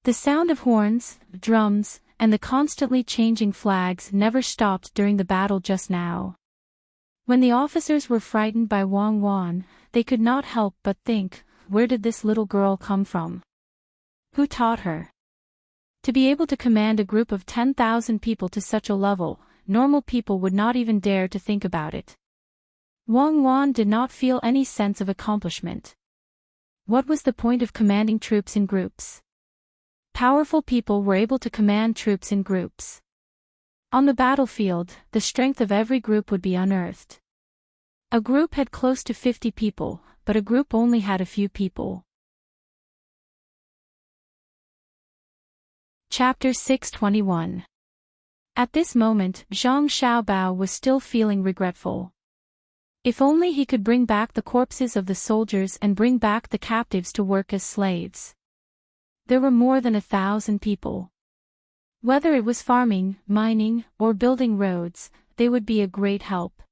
The sound of horns, drums, and the constantly changing flags never stopped during the battle just now. When the officers were frightened by Wang Wan, they could not help but think, where did this little girl come from? Who taught her? To be able to command a group of 10,000 people to such a level, normal people would not even dare to think about it. Wang Wan did not feel any sense of accomplishment. What was the point of commanding troops in groups? Powerful people were able to command troops in groups. On the battlefield, the strength of every group would be unearthed. A group had close to 50 people, but a group only had a few people. Chapter 621. At this moment, Zhang Xiaobao was still feeling regretful. If only he could bring back the corpses of the soldiers and bring back the captives to work as slaves. There were more than 1,000 people. Whether it was farming, mining, or building roads, they would be a great help.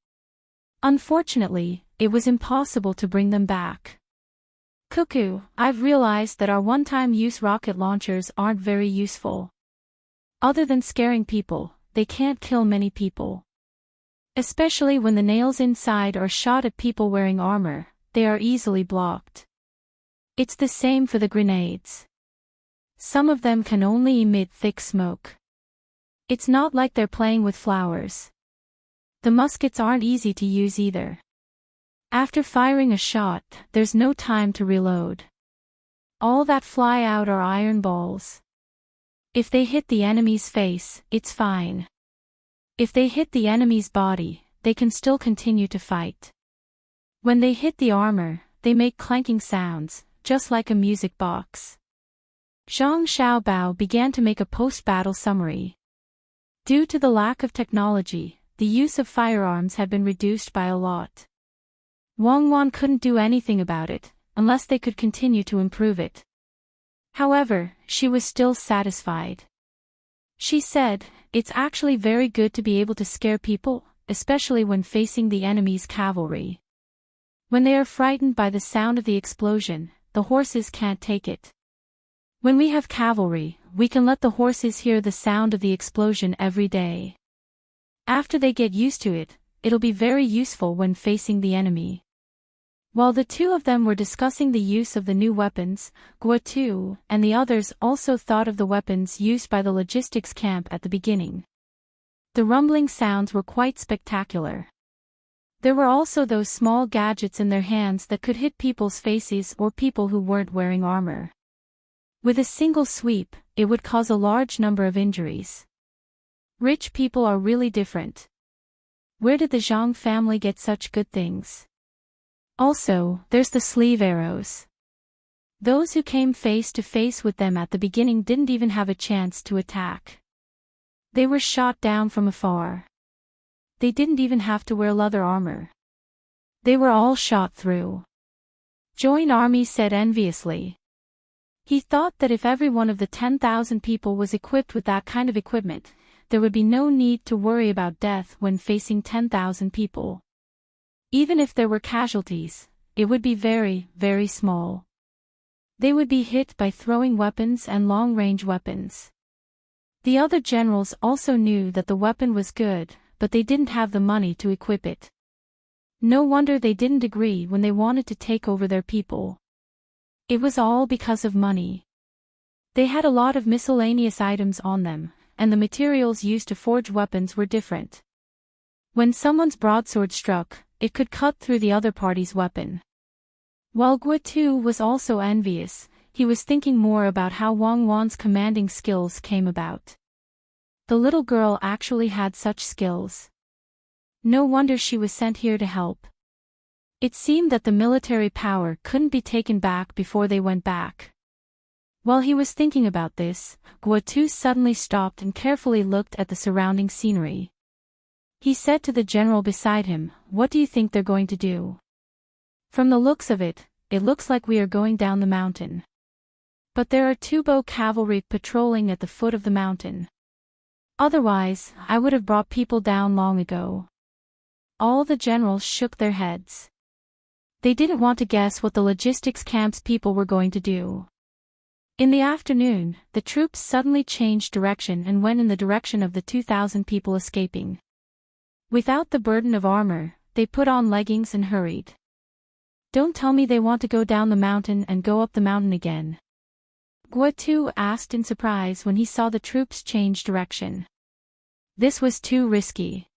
Unfortunately, it was impossible to bring them back. Cuckoo, I've realized that our one-time-use rocket launchers aren't very useful. Other than scaring people, they can't kill many people. Especially when the nails inside are shot at people wearing armor, they are easily blocked. It's the same for the grenades. Some of them can only emit thick smoke. It's not like they're playing with flowers. The muskets aren't easy to use either. After firing a shot, there's no time to reload. All that fly out are iron balls. If they hit the enemy's face, it's fine. If they hit the enemy's body, they can still continue to fight. When they hit the armor, they make clanking sounds, just like a music box. Zhang Xiaobao began to make a post-battle summary. Due to the lack of technology, the use of firearms had been reduced by a lot. Wang Wan couldn't do anything about it, unless they could continue to improve it. However, she was still satisfied. She said, "It's actually very good to be able to scare people, especially when facing the enemy's cavalry. When they are frightened by the sound of the explosion, the horses can't take it. When we have cavalry, we can let the horses hear the sound of the explosion every day. After they get used to it, it'll be very useful when facing the enemy." While the two of them were discussing the use of the new weapons, Guo and the others also thought of the weapons used by the logistics camp at the beginning. The rumbling sounds were quite spectacular. There were also those small gadgets in their hands that could hit people's faces or people who weren't wearing armor. With a single sweep, it would cause a large number of injuries. Rich people are really different. Where did the Zhang family get such good things? Also, there's the sleeve arrows. Those who came face to face with them at the beginning didn't even have a chance to attack. They were shot down from afar. They didn't even have to wear leather armor. They were all shot through. Join Army said enviously. He thought that if every one of the 10,000 people was equipped with that kind of equipment, there would be no need to worry about death when facing 10,000 people. Even if there were casualties, it would be very, very small. They would be hit by throwing weapons and long-range weapons. The other generals also knew that the weapon was good, but they didn't have the money to equip it. No wonder they didn't agree when they wanted to take over their people. It was all because of money. They had a lot of miscellaneous items on them, and the materials used to forge weapons were different. When someone's broadsword struck, it could cut through the other party's weapon. While Guo was also envious, he was thinking more about how Wang Wan's commanding skills came about. The little girl actually had such skills. No wonder she was sent here to help. It seemed that the military power couldn't be taken back before they went back. While he was thinking about this, Guo suddenly stopped and carefully looked at the surrounding scenery. He said to the general beside him, "What do you think they're going to do? From the looks of it, it looks like we are going down the mountain. But there are Tubo cavalry patrolling at the foot of the mountain. Otherwise, I would have brought people down long ago." All the generals shook their heads. They didn't want to guess what the logistics camp's people were going to do. In the afternoon, the troops suddenly changed direction and went in the direction of the 2,000 people escaping. Without the burden of armor, they put on leggings and hurried. "Don't tell me they want to go down the mountain and go up the mountain again?" Guo asked in surprise when he saw the troops change direction. This was too risky.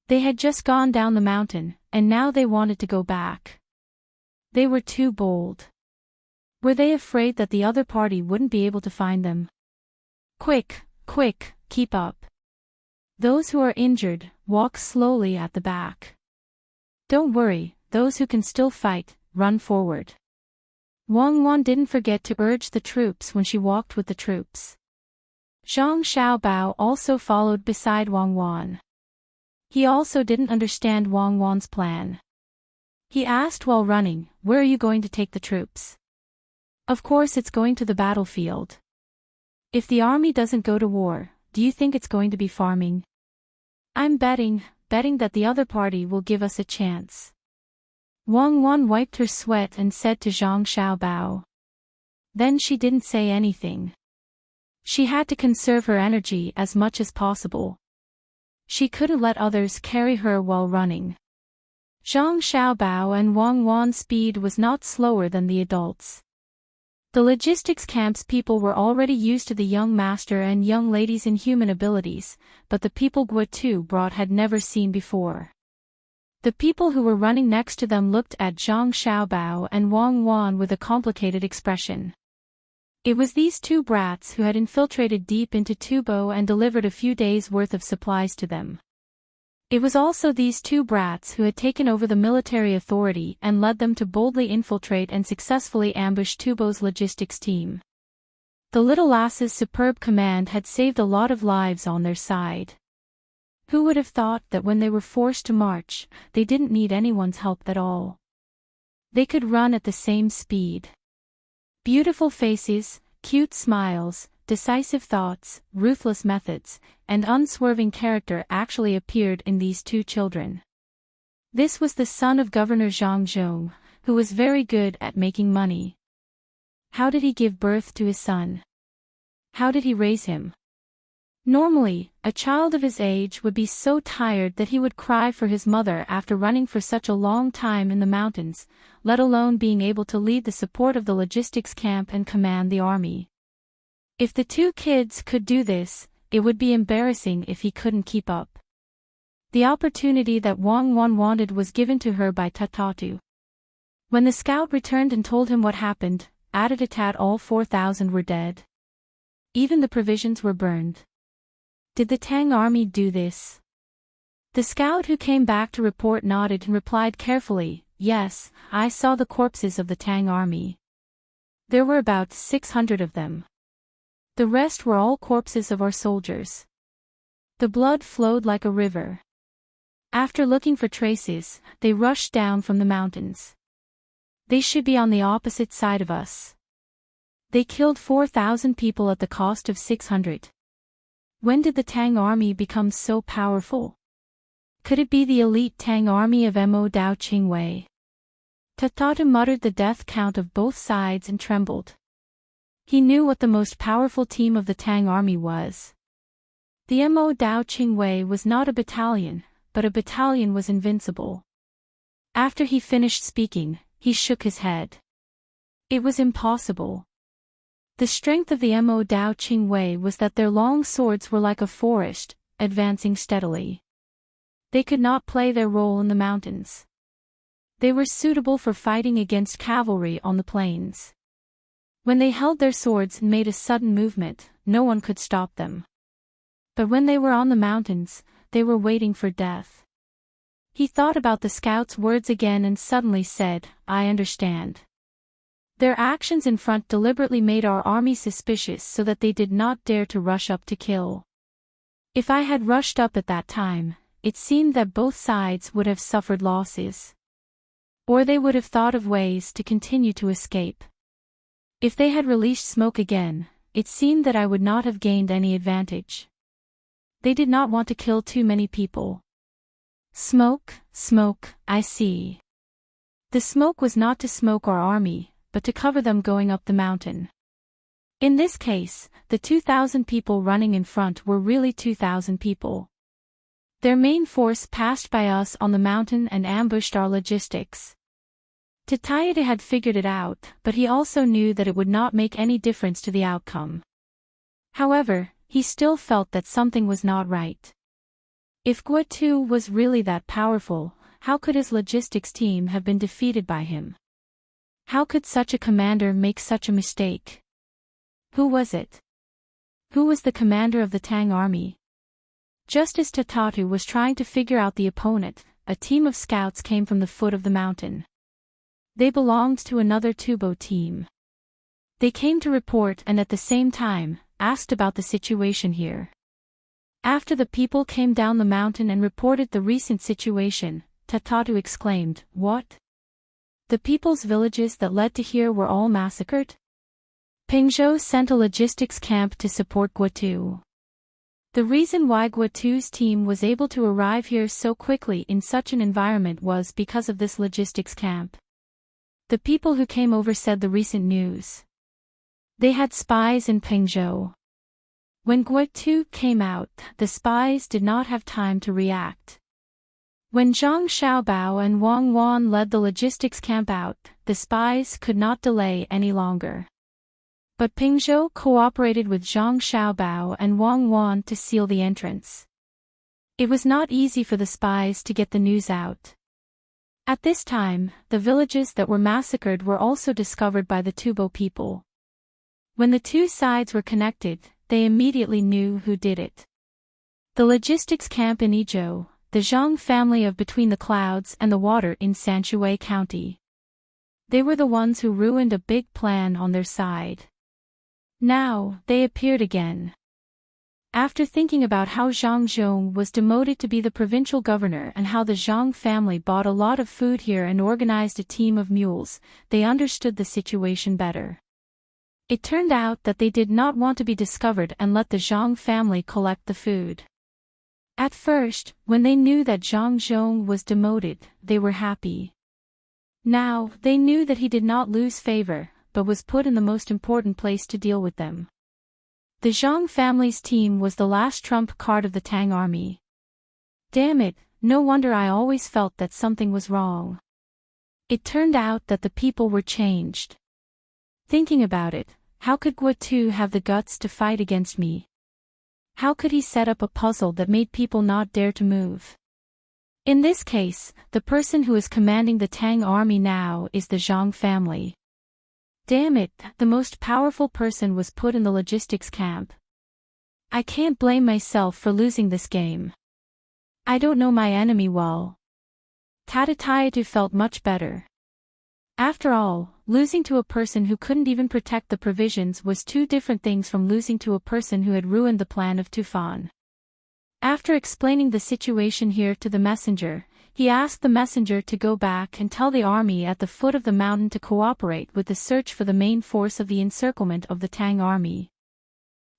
They had just gone down the mountain, and now they wanted to go back. They were too bold. Were they afraid that the other party wouldn't be able to find them? "Quick, quick, keep up. Those who are injured, walk slowly at the back. Don't worry, those who can still fight, run forward." Wang Wan didn't forget to urge the troops when she walked with the troops. Zhang Xiaobao also followed beside Wang Wan. He also didn't understand Wang Wan's plan. He asked while running, "Where are you going to take the troops?" "Of course it's going to the battlefield. If the army doesn't go to war, do you think it's going to be farming? I'm betting that the other party will give us a chance." Wang Wan wiped her sweat and said to Zhang Xiaobao. Then she didn't say anything. She had to conserve her energy as much as possible. She couldn't let others carry her while running. Zhang Xiaobao and Wang Wan's speed was not slower than the adults. The logistics camp's people were already used to the young master and young lady's inhuman abilities, but the people Guo brought had never seen before. The people who were running next to them looked at Zhang Xiaobao and Wang Wan with a complicated expression. It was these two brats who had infiltrated deep into Tubo and delivered a few days' worth of supplies to them. It was also these two brats who had taken over the military authority and led them to boldly infiltrate and successfully ambush Tubo's logistics team. The little lass's superb command had saved a lot of lives on their side. Who would have thought that when they were forced to march, they didn't need anyone's help at all? They could run at the same speed. Beautiful faces, cute smiles, decisive thoughts, ruthless methods, and unswerving character actually appeared in these two children. This was the son of Governor Zhang Zhong, who was very good at making money. How did he give birth to his son? How did he raise him? Normally, a child of his age would be so tired that he would cry for his mother after running for such a long time in the mountains, let alone being able to lead the support of the logistics camp and command the army. If the two kids could do this, it would be embarrassing if he couldn't keep up. The opportunity that Wang Wan wanted was given to her by Tatatu. When the scout returned and told him what happened, at all 4,000 were dead. Even the provisions were burned. Did the Tang army do this? The scout who came back to report nodded and replied carefully, "Yes, I saw the corpses of the Tang army. There were about 600 of them. The rest were all corpses of our soldiers. The blood flowed like a river. After looking for traces, they rushed down from the mountains. They should be on the opposite side of us. They killed 4,000 people at the cost of 600. When did the Tang army become so powerful? Could it be the elite Tang army of Mo Dao Qingwei? Tatatu muttered the death count of both sides and trembled. He knew what the most powerful team of the Tang army was. The Mo Dao Qingwei was not a battalion, but a battalion was invincible. After he finished speaking, he shook his head. It was impossible. The strength of the Mo Dao Qing Wei was that their long swords were like a forest, advancing steadily. They could not play their role in the mountains. They were suitable for fighting against cavalry on the plains. When they held their swords and made a sudden movement, no one could stop them. But when they were on the mountains, they were waiting for death. He thought about the scouts' words again and suddenly said, I understand. Their actions in front deliberately made our army suspicious so that they did not dare to rush up to kill. If I had rushed up at that time, it seemed that both sides would have suffered losses. Or they would have thought of ways to continue to escape. If they had released smoke again, it seemed that I would not have gained any advantage. They did not want to kill too many people. Smoke, smoke, I see. The smoke was not to smoke our army, but to cover them going up the mountain. In this case, the 2,000 people running in front were really 2,000 people. Their main force passed by us on the mountain and ambushed our logistics. Titayade had figured it out, but he also knew that it would not make any difference to the outcome. However, he still felt that something was not right. If Guotu was really that powerful, how could his logistics team have been defeated by him? How could such a commander make such a mistake? Who was it? Who was the commander of the Tang army? Just as Tatatu was trying to figure out the opponent, a team of scouts came from the foot of the mountain. They belonged to another Tubo team. They came to report and at the same time, asked about the situation here. After the people came down the mountain and reported the recent situation, Tatatu exclaimed, What? The people's villages that led to here were all massacred? Pingzhou sent a logistics camp to support Guotu. The reason why Guotu's team was able to arrive here so quickly in such an environment was because of this logistics camp. The people who came over said the recent news. They had spies in Pingzhou. When Guotu came out, the spies did not have time to react. When Zhang Xiaobao and Wang Wan led the logistics camp out, the spies could not delay any longer. But Pingzhou cooperated with Zhang Xiaobao and Wang Wan to seal the entrance. It was not easy for the spies to get the news out. At this time, the villages that were massacred were also discovered by the Tubo people. When the two sides were connected, they immediately knew who did it. The logistics camp in Idyll, the Zhang family of Between the Clouds and the Water in Sanshui County. They were the ones who ruined a big plan on their side. Now, they appeared again. After thinking about how Zhang Zhong was demoted to be the provincial governor and how the Zhang family bought a lot of food here and organized a team of mules, they understood the situation better. It turned out that they did not want to be discovered and let the Zhang family collect the food. At first, when they knew that Zhang Zhong was demoted, they were happy. Now, they knew that he did not lose favor, but was put in the most important place to deal with them. The Zhang family's team was the last trump card of the Tang army. Damn it, no wonder I always felt that something was wrong. It turned out that the people were changed. Thinking about it, how could Guotu have the guts to fight against me? How could he set up a puzzle that made people not dare to move? In this case, the person who is commanding the Tang army now is the Zhang family. Damn it, the most powerful person was put in the logistics camp. I can't blame myself for losing this game. I don't know my enemy well. Tatatayatu felt much better. After all, losing to a person who couldn't even protect the provisions was two different things from losing to a person who had ruined the plan of Tufan. After explaining the situation here to the messenger, he asked the messenger to go back and tell the army at the foot of the mountain to cooperate with the search for the main force of the encirclement of the Tang army.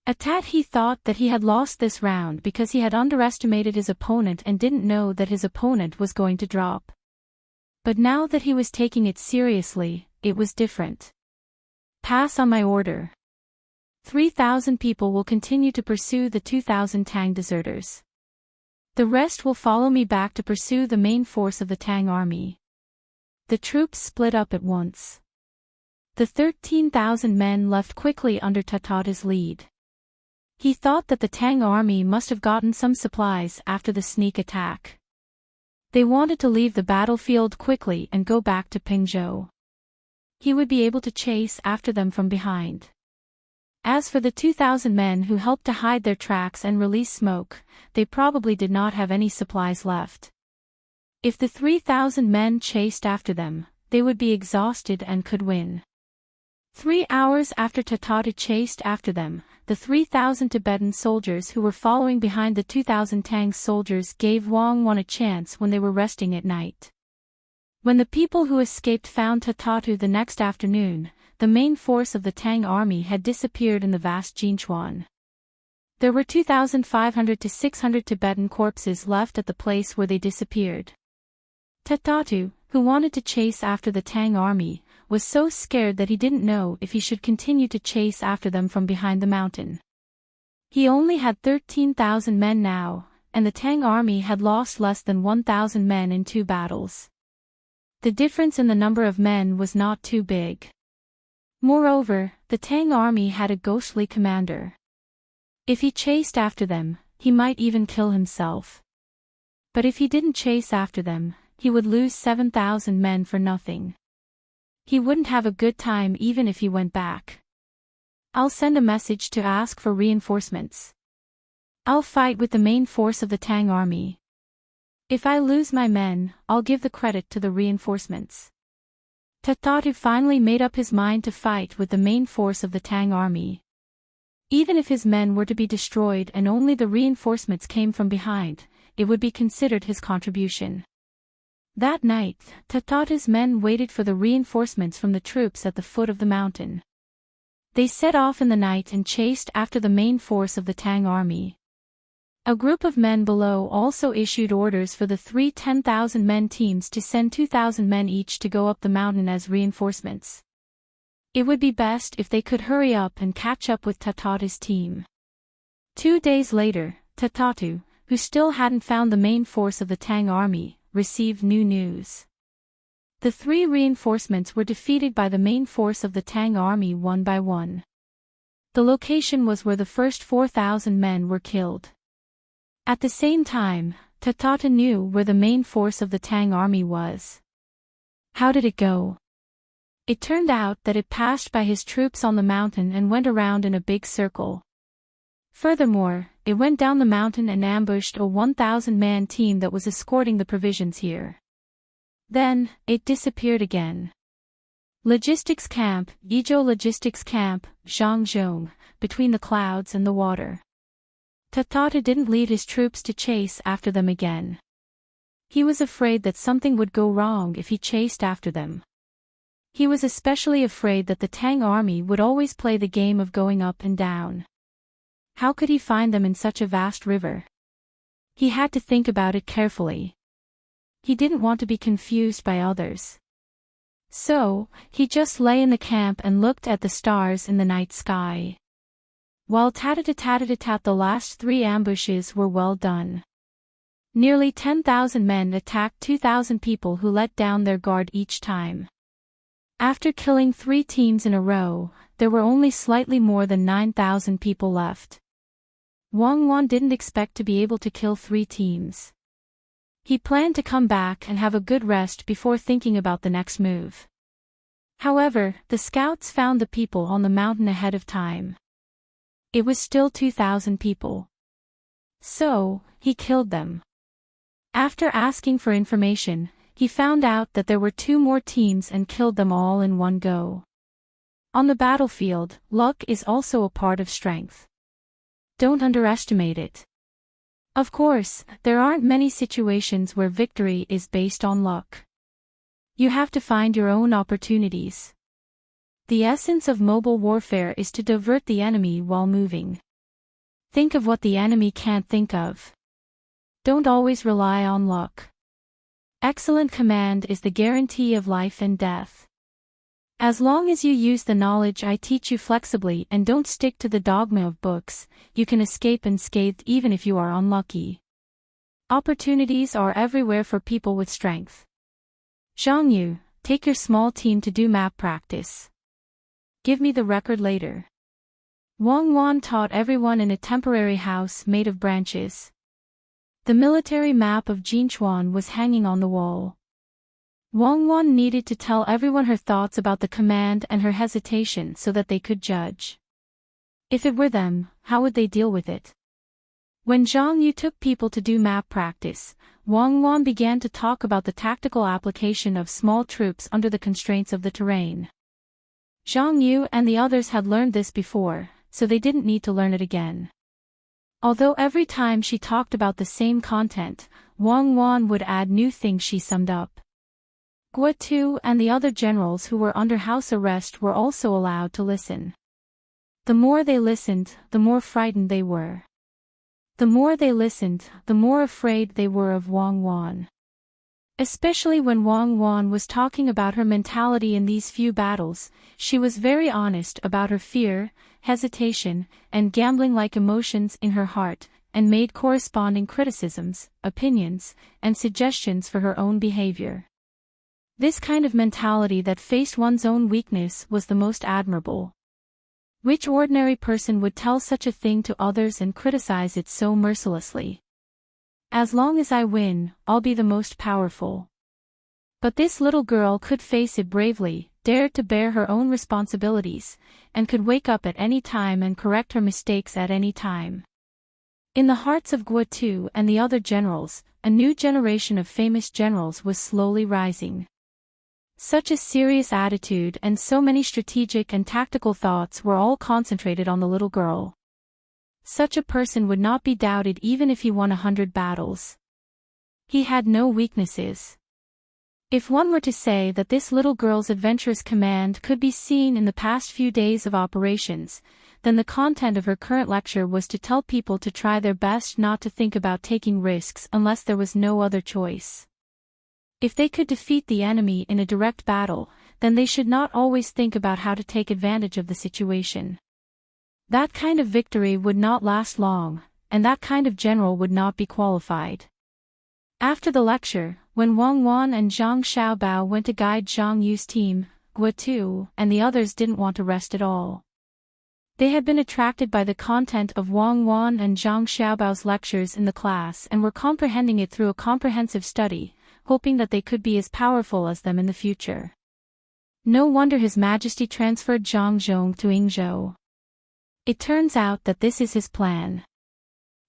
At that he thought that he had lost this round because he had underestimated his opponent and didn't know that his opponent was going to drop. But now that he was taking it seriously, it was different. Pass on my order. 3,000 people will continue to pursue the 2,000 Tang deserters. The rest will follow me back to pursue the main force of the Tang army. The troops split up at once. The 13,000 men left quickly under Tatata's lead. He thought that the Tang army must have gotten some supplies after the sneak attack. They wanted to leave the battlefield quickly and go back to Pingzhou. He would be able to chase after them from behind. As for the 2,000 men who helped to hide their tracks and release smoke, they probably did not have any supplies left. If the 3,000 men chased after them, they would be exhausted and could win. 3 hours after Tatata chased after them, the 3,000 Tibetan soldiers who were following behind the 2,000 Tang soldiers gave Wang Wan a chance when they were resting at night. When the people who escaped found Tatatu the next afternoon, the main force of the Tang army had disappeared in the vast Jinchuan. There were 2,500 to 600 Tibetan corpses left at the place where they disappeared. Tatatu, who wanted to chase after the Tang army, was so scared that he didn't know if he should continue to chase after them from behind the mountain. He only had 13,000 men now, and the Tang army had lost less than 1,000 men in 2 battles. The difference in the number of men was not too big. Moreover, the Tang army had a ghostly commander. If he chased after them, he might even kill himself. But if he didn't chase after them, he would lose 7,000 men for nothing. He wouldn't have a good time even if he went back. I'll send a message to ask for reinforcements. I'll fight with the main force of the Tang army. If I lose my men, I'll give the credit to the reinforcements. Tatatu finally made up his mind to fight with the main force of the Tang army. Even if his men were to be destroyed and only the reinforcements came from behind, it would be considered his contribution. That night, Tatatu's men waited for the reinforcements from the troops at the foot of the mountain. They set off in the night and chased after the main force of the Tang army. A group of men below also issued orders for the 3 10,000-men teams to send 2,000 men each to go up the mountain as reinforcements. It would be best if they could hurry up and catch up with Tatatu's team. 2 days later, Tatatu, who still hadn't found the main force of the Tang army, received new news. The 3 reinforcements were defeated by the main force of the Tang army one by one. The location was where the first 4,000 men were killed. At the same time, Tatata knew where the main force of the Tang army was. How did it go? It turned out that it passed by his troops on the mountain and went around in a big circle. Furthermore, it went down the mountain and ambushed a 1,000-man team that was escorting the provisions here. Then, it disappeared again. Logistics Camp, Idyll Logistics Camp, Zhangzhong, between the clouds and the water. Tatata didn't lead his troops to chase after them again. He was afraid that something would go wrong if he chased after them. He was especially afraid that the Tang army would always play the game of going up and down. How could he find them in such a vast river? He had to think about it carefully. He didn't want to be confused by others. So, he just lay in the camp and looked at the stars in the night sky. While tat-a-tat-tat-a-tat, the last 3 ambushes were well done. Nearly 10,000 men attacked 2,000 people who let down their guard each time. After killing 3 teams in a row, there were only slightly more than 9,000 people left. Wang Wan didn't expect to be able to kill 3 teams. He planned to come back and have a good rest before thinking about the next move. However, the scouts found the people on the mountain ahead of time. It was still 2,000 people. So, he killed them. After asking for information, he found out that there were 2 more teams and killed them all in one go. On the battlefield, luck is also a part of strength. Don't underestimate it. Of course, there aren't many situations where victory is based on luck. You have to find your own opportunities. The essence of mobile warfare is to divert the enemy while moving. Think of what the enemy can't think of. Don't always rely on luck. Excellent command is the guarantee of life and death. As long as you use the knowledge I teach you flexibly and don't stick to the dogma of books, you can escape unscathed even if you are unlucky. Opportunities are everywhere for people with strength. Zhang Yu, take your small team to do map practice. Give me the record later. Wang Wan taught everyone in a temporary house made of branches. The military map of Jinchuan was hanging on the wall. Wang Wan needed to tell everyone her thoughts about the command and her hesitation so that they could judge. If it were them, how would they deal with it? When Zhang Yu took people to do map practice, Wang Wan began to talk about the tactical application of small troops under the constraints of the terrain. Zhang Yu and the others had learned this before, so they didn't need to learn it again. Although every time she talked about the same content, Wang Wan would add new things she summed up. Guo Tu and the other generals who were under house arrest were also allowed to listen. The more they listened, the more frightened they were. The more they listened, the more afraid they were of Wang Wan. Especially when Wang Wan was talking about her mentality in these few battles, she was very honest about her fear, hesitation, and gambling-like emotions in her heart, and made corresponding criticisms, opinions, and suggestions for her own behavior. This kind of mentality that faced one's own weakness was the most admirable. Which ordinary person would tell such a thing to others and criticize it so mercilessly? As long as I win, I'll be the most powerful. But this little girl could face it bravely, dared to bear her own responsibilities, and could wake up at any time and correct her mistakes at any time. In the hearts of Guo Tu and the other generals, a new generation of famous generals was slowly rising. Such a serious attitude and so many strategic and tactical thoughts were all concentrated on the little girl. Such a person would not be doubted even if he won 100 battles. He had no weaknesses. If one were to say that this little girl's adventurous command could be seen in the past few days of operations, then the content of her current lecture was to tell people to try their best not to think about taking risks unless there was no other choice. If they could defeat the enemy in a direct battle, then they should not always think about how to take advantage of the situation. That kind of victory would not last long, and that kind of general would not be qualified. After the lecture, when Wang Wan and Zhang Xiaobao went to guide Zhang Yu's team, Guo Tu and the others didn't want to rest at all. They had been attracted by the content of Wang Wan and Zhang Xiaobao's lectures in the class and were comprehending it through a comprehensive study, hoping that they could be as powerful as them in the future. No wonder His Majesty transferred Zhang Zhong to Yingzhou. It turns out that this is his plan.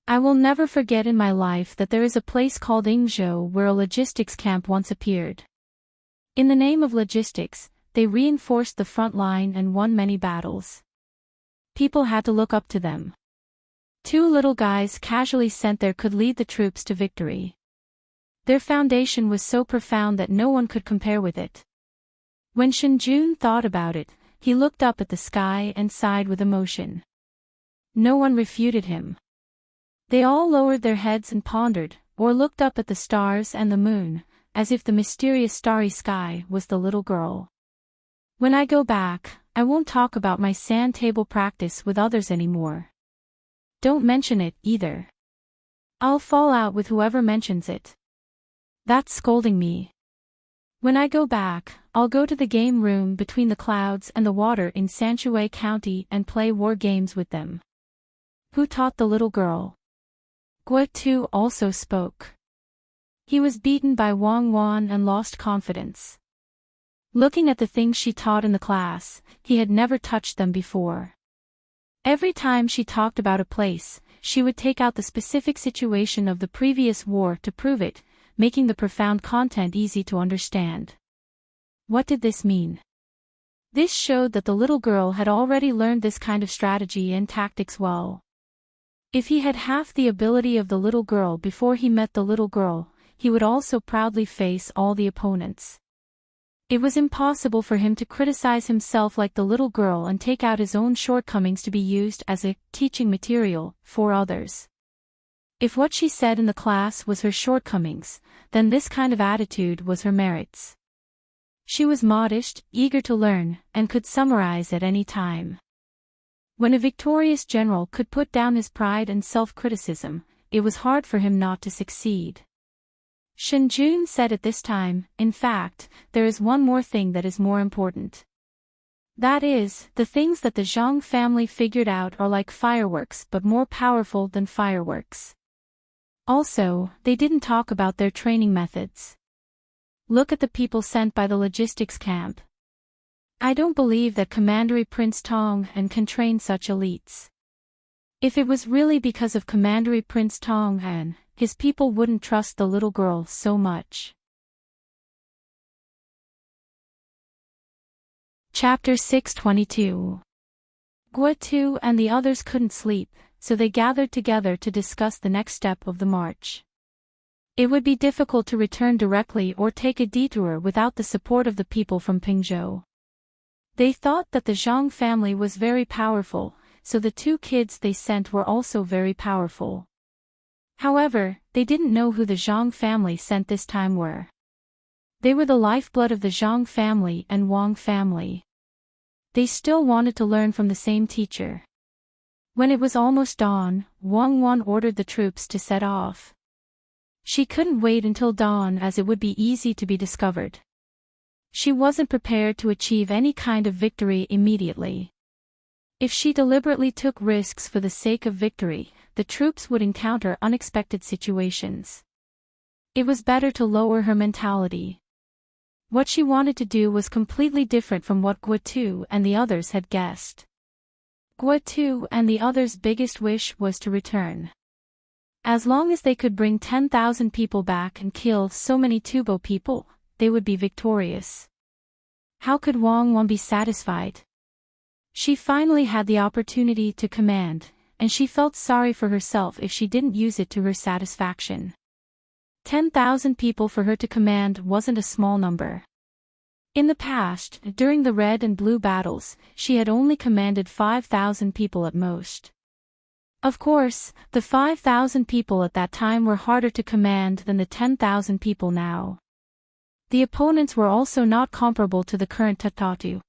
I will never forget in my life that there is a place called Yingzhou where a logistics camp once appeared. In the name of logistics, they reinforced the front line and won many battles. People had to look up to them. Two little guys casually sent there could lead the troops to victory. Their foundation was so profound that no one could compare with it. When Shenjun thought about it, he looked up at the sky and sighed with emotion. No one refuted him. They all lowered their heads and pondered, or looked up at the stars and the moon, as if the mysterious starry sky was the little girl. When I go back, I won't talk about my sand table practice with others anymore. Don't mention it, either. I'll fall out with whoever mentions it. That's scolding me. When I go back, I'll go to the game room between the clouds and the water in Sanshui County and play war games with them. Who taught the little girl? Guo Tu also spoke. He was beaten by Wang Wan and lost confidence. Looking at the things she taught in the class, he had never touched them before. Every time she talked about a place, she would take out the specific situation of the previous war to prove it, making the profound content easy to understand. What did this mean? This showed that the little girl had already learned this kind of strategy and tactics well. If he had half the ability of the little girl before he met the little girl, he would also proudly face all the opponents. It was impossible for him to criticize himself like the little girl and take out his own shortcomings to be used as a teaching material for others. If what she said in the class was her shortcomings, then this kind of attitude was her merits. She was modest, eager to learn, and could summarize at any time. When a victorious general could put down his pride and self-criticism, it was hard for him not to succeed. Shenjun said at this time, in fact, there is one more thing that is more important. That is, the things that the Zhang family figured out are like fireworks but more powerful than fireworks. Also, they didn't talk about their training methods. Look at the people sent by the logistics camp. I don't believe that Commandery Prince Tang can train such elites. If it was really because of Commandery Prince Tang, his people wouldn't trust the little girl so much. Chapter 622. Guotu and the others couldn't sleep, so they gathered together to discuss the next step of the march. It would be difficult to return directly or take a detour without the support of the people from Pingzhou. They thought that the Zhang family was very powerful, so the two kids they sent were also very powerful. However, they didn't know who the Zhang family sent this time were. They were the lifeblood of the Zhang family and Wang family. They still wanted to learn from the same teacher. When it was almost dawn, Wang Wan ordered the troops to set off. She couldn't wait until dawn as it would be easy to be discovered. She wasn't prepared to achieve any kind of victory immediately. If she deliberately took risks for the sake of victory, the troops would encounter unexpected situations. It was better to lower her mentality. What she wanted to do was completely different from what Guotu and the others had guessed. Guotu and the others' biggest wish was to return. As long as they could bring 10,000 people back and kill so many Tubo people, they would be victorious. How could Wang Wan be satisfied? She finally had the opportunity to command, and she felt sorry for herself if she didn't use it to her satisfaction. 10,000 people for her to command wasn't a small number. In the past, during the red and blue battles, she had only commanded 5,000 people at most. Of course, the 5,000 people at that time were harder to command than the 10,000 people now. The opponents were also not comparable to the current Tatatu.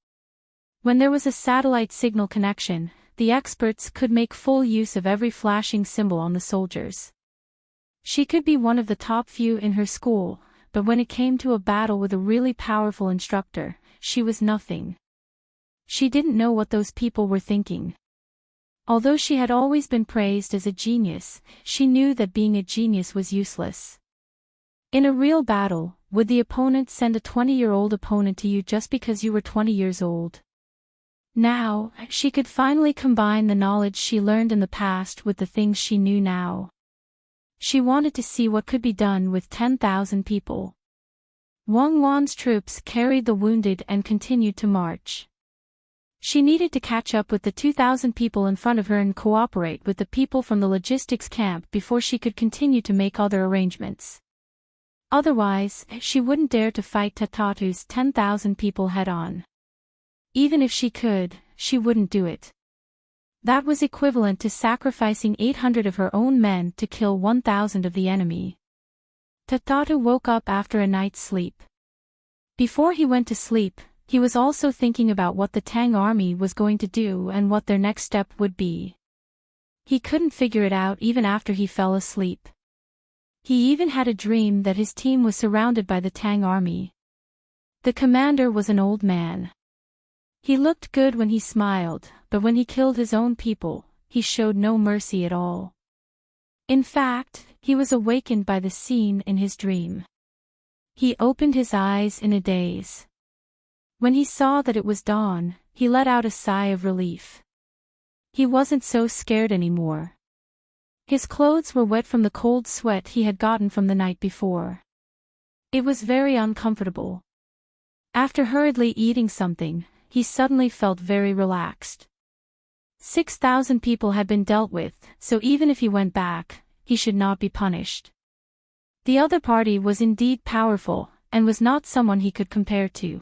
When there was a satellite signal connection, the experts could make full use of every flashing symbol on the soldiers. She could be one of the top few in her school, but when it came to a battle with a really powerful instructor, she was nothing. She didn't know what those people were thinking. Although she had always been praised as a genius, she knew that being a genius was useless. In a real battle, would the opponent send a 20-year-old opponent to you just because you were 20 years old? Now, she could finally combine the knowledge she learned in the past with the things she knew now. She wanted to see what could be done with 10,000 people. Wang Wan's troops carried the wounded and continued to march. She needed to catch up with the 2,000 people in front of her and cooperate with the people from the logistics camp before she could continue to make other arrangements. Otherwise, she wouldn't dare to fight Tatatu's 10,000 people head-on. Even if she could, she wouldn't do it. That was equivalent to sacrificing 800 of her own men to kill 1,000 of the enemy. Tatatu woke up after a night's sleep. Before he went to sleep, he was also thinking about what the Tang army was going to do and what their next step would be. He couldn't figure it out even after he fell asleep. He even had a dream that his team was surrounded by the Tang army. The commander was an old man. He looked good when he smiled, but when he killed his own people, he showed no mercy at all. In fact, he was awakened by the scene in his dream. He opened his eyes in a daze. When he saw that it was dawn, he let out a sigh of relief. He wasn't so scared anymore. His clothes were wet from the cold sweat he had gotten from the night before. It was very uncomfortable. After hurriedly eating something, he suddenly felt very relaxed. 6,000 people had been dealt with, so even if he went back, he should not be punished. The other party was indeed powerful, and was not someone he could compare to.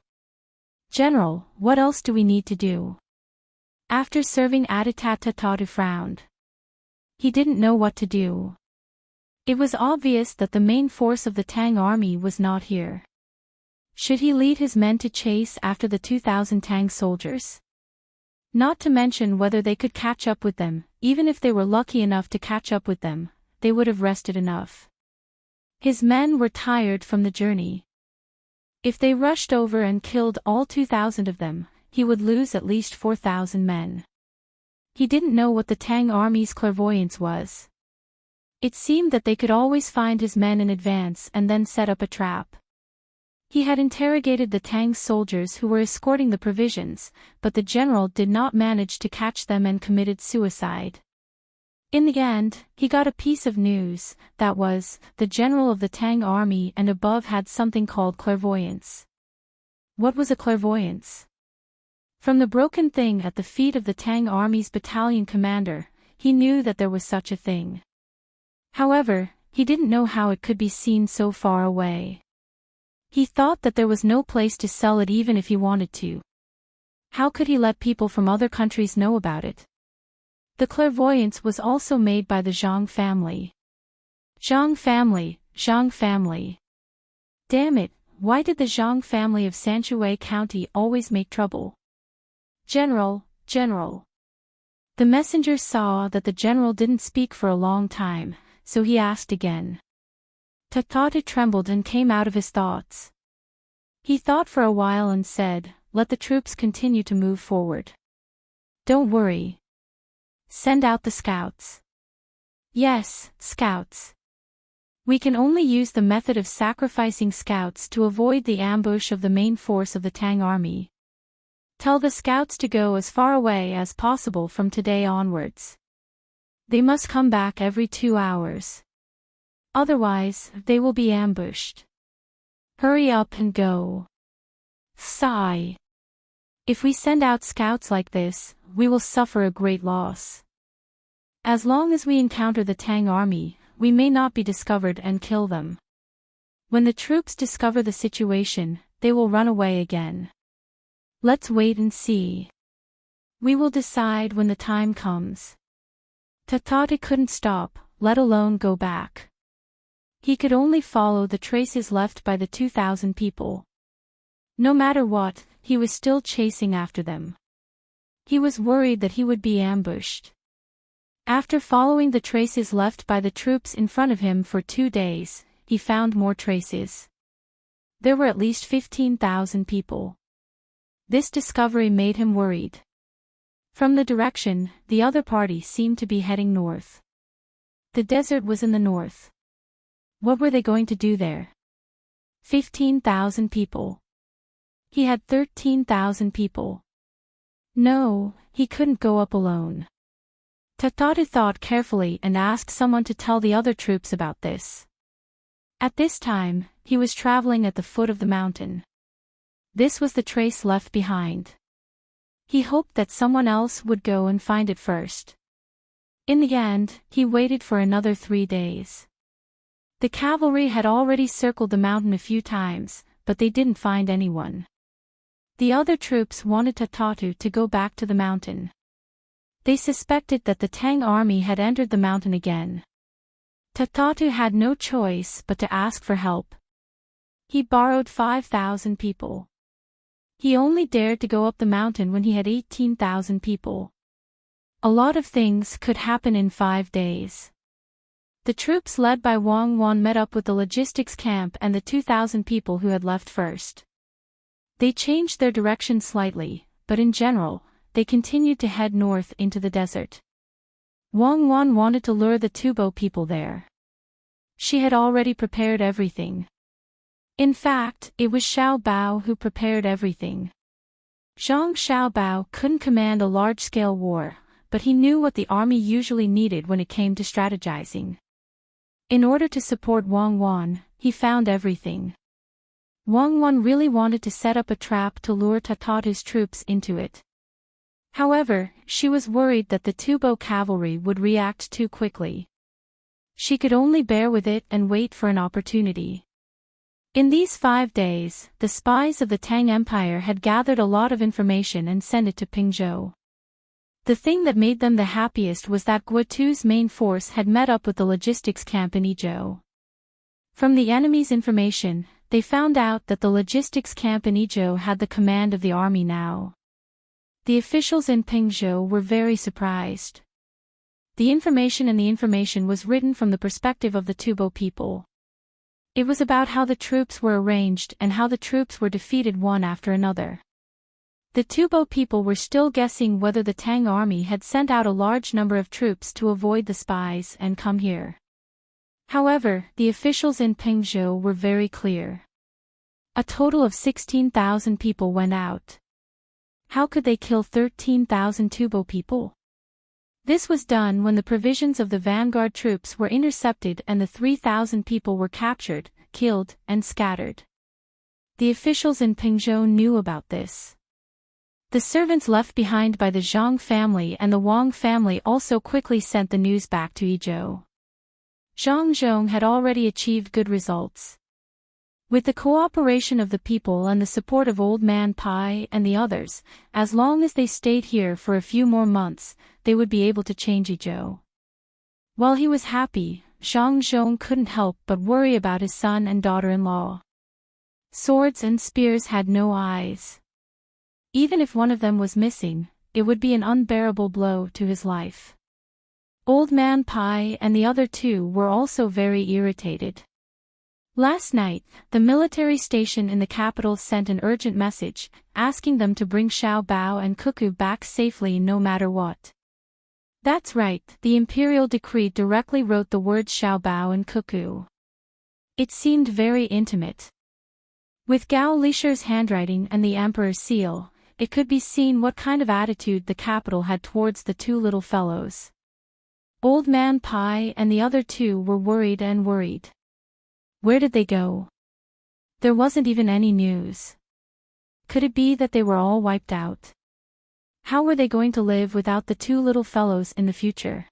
General, what else do we need to do? After serving Tatatu frowned. He didn't know what to do. It was obvious that the main force of the Tang army was not here. Should he lead his men to chase after the 2,000 Tang soldiers? Not to mention whether they could catch up with them, even if they were lucky enough to catch up with them, they would have rested enough. His men were tired from the journey. If they rushed over and killed all 2,000 of them, he would lose at least 4,000 men. He didn't know what the Tang army's clairvoyance was. It seemed that they could always find his men in advance and then set up a trap. He had interrogated the Tang soldiers who were escorting the provisions, but the general did not manage to catch them and committed suicide. In the end, he got a piece of news, that was, the general of the Tang army and above had something called clairvoyance. What was a clairvoyance? From the broken thing at the feet of the Tang army's battalion commander, he knew that there was such a thing. However, he didn't know how it could be seen so far away. He thought that there was no place to sell it even if he wanted to. How could he let people from other countries know about it? The clairvoyance was also made by the Zhang family. Zhang family, Zhang family. Damn it, why did the Zhang family of Sanshui County always make trouble? General. The messenger saw that the general didn't speak for a long time, so he asked again. Tatatu trembled and came out of his thoughts. He thought for a while and said, "Let the troops continue to move forward. Don't worry. Send out the scouts." Yes, scouts. We can only use the method of sacrificing scouts to avoid the ambush of the main force of the Tang army. Tell the scouts to go as far away as possible from today onwards. They must come back every 2 hours. Otherwise, they will be ambushed. Hurry up and go. Sigh. If we send out scouts like this, we will suffer a great loss. As long as we encounter the Tang army, we may not be discovered and kill them. When the troops discover the situation, they will run away again. Let's wait and see. We will decide when the time comes. Tatatu couldn't stop, let alone go back. He could only follow the traces left by the 2,000 people. No matter what, he was still chasing after them. He was worried that he would be ambushed. After following the traces left by the troops in front of him for 2 days, he found more traces. There were at least 15,000 people. This discovery made him worried. From the direction, the other party seemed to be heading north. The desert was in the north. What were they going to do there? 15,000 people. He had 13,000 people. No, he couldn't go up alone. Tatatu thought carefully and asked someone to tell the other troops about this. At this time, he was traveling at the foot of the mountain. This was the trace left behind. He hoped that someone else would go and find it first. In the end, he waited for another 3 days. The cavalry had already circled the mountain a few times, but they didn't find anyone. The other troops wanted Tatatu to go back to the mountain. They suspected that the Tang army had entered the mountain again. Tatatu had no choice but to ask for help. He borrowed 5,000 people. He only dared to go up the mountain when he had 18,000 people. A lot of things could happen in 5 days. The troops led by Wang Wan met up with the logistics camp and the 2,000 people who had left first. They changed their direction slightly, but in general, they continued to head north into the desert. Wang Wan wanted to lure the Tubo people there. She had already prepared everything. In fact, it was Xiao Bao who prepared everything. Zhang Xiaobao couldn't command a large-scale war, but he knew what the army usually needed when it came to strategizing. In order to support Wang Wan, he found everything. Wang Wan really wanted to set up a trap to lure Tatatu's troops into it. However, she was worried that the Tubo cavalry would react too quickly. She could only bear with it and wait for an opportunity. In these 5 days, the spies of the Tang Empire had gathered a lot of information and sent it to Pingzhou. The thing that made them the happiest was that Guotu's main force had met up with the logistics camp in Idyll. From the enemy's information, they found out that the logistics camp in Idyll had the command of the army now. The officials in Pingzhou were very surprised. The information was written from the perspective of the Tubo people. It was about how the troops were arranged and how the troops were defeated one after another. The Tubo people were still guessing whether the Tang army had sent out a large number of troops to avoid the spies and come here. However, the officials in Pengzhou were very clear. A total of 16,000 people went out. How could they kill 13,000 Tubo people? This was done when the provisions of the vanguard troops were intercepted and the 3,000 people were captured, killed, and scattered. The officials in Pengzhou knew about this. The servants left behind by the Zhang family and the Wang family also quickly sent the news back to Idyll. Zhang Zhong had already achieved good results. With the cooperation of the people and the support of Old Man Pai and the others, as long as they stayed here for a few more months, they would be able to change Idyll. While he was happy, Zhang Zhong couldn't help but worry about his son and daughter-in-law. Swords and spears had no eyes. Even if one of them was missing, it would be an unbearable blow to his life. Old Man Pai and the other two were also very irritated. Last night, the military station in the capital sent an urgent message, asking them to bring Xiao Bao and Cuckoo back safely no matter what. That's right, the imperial decree directly wrote the words Xiao Bao and Cuckoo. It seemed very intimate. With Gao Lisher's handwriting and the emperor's seal, it could be seen what kind of attitude the capital had towards the two little fellows. Old Man Pai and the other two were worried and worried. Where did they go? There wasn't even any news. Could it be that they were all wiped out? How were they going to live without the two little fellows in the future?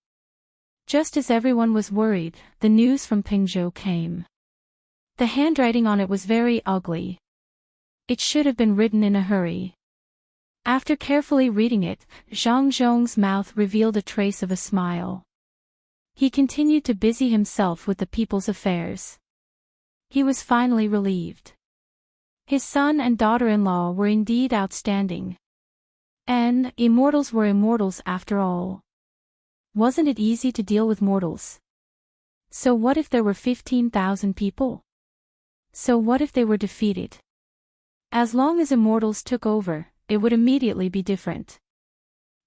Just as everyone was worried, the news from Pengzhou came. The handwriting on it was very ugly. It should have been written in a hurry. After carefully reading it, Zhang Zhong's mouth revealed a trace of a smile. He continued to busy himself with the people's affairs. He was finally relieved. His son and daughter-in-law were indeed outstanding. And immortals were immortals after all. Wasn't it easy to deal with mortals? So what if there were 15,000 people? So what if they were defeated? As long as immortals took over, it would immediately be different.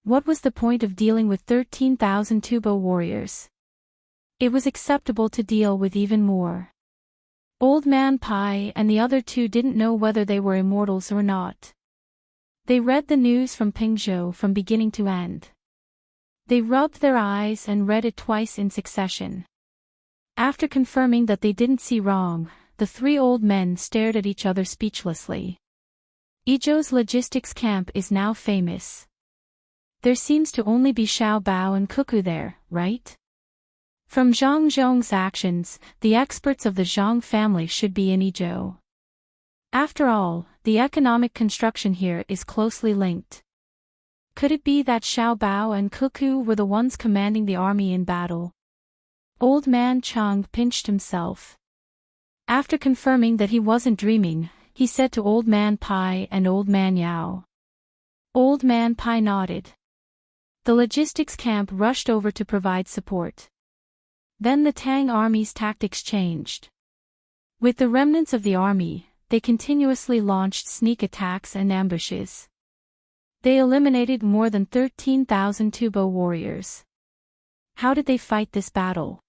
What was the point of dealing with 13,000 Tubo warriors? It was acceptable to deal with even more. Old Man Pai and the other two didn't know whether they were immortals or not. They read the news from Pengzhou from beginning to end. They rubbed their eyes and read it twice in succession. After confirming that they didn't see wrong, the three old men stared at each other speechlessly. Idyll's logistics camp is now famous. There seems to only be Xiao Bao and Cuckoo there, right? From Zhang Zhong's actions, the experts of the Zhang family should be in Idyll. After all, the economic construction here is closely linked. Could it be that Xiao Bao and Cuckoo were the ones commanding the army in battle? Old Man Chang pinched himself. After confirming that he wasn't dreaming, he said to Old Man Pai and Old Man Yao. Old Man Pai nodded. The logistics camp rushed over to provide support. Then the Tang army's tactics changed. With the remnants of the army, they continuously launched sneak attacks and ambushes. They eliminated more than 13,000 Tubo warriors. How did they fight this battle?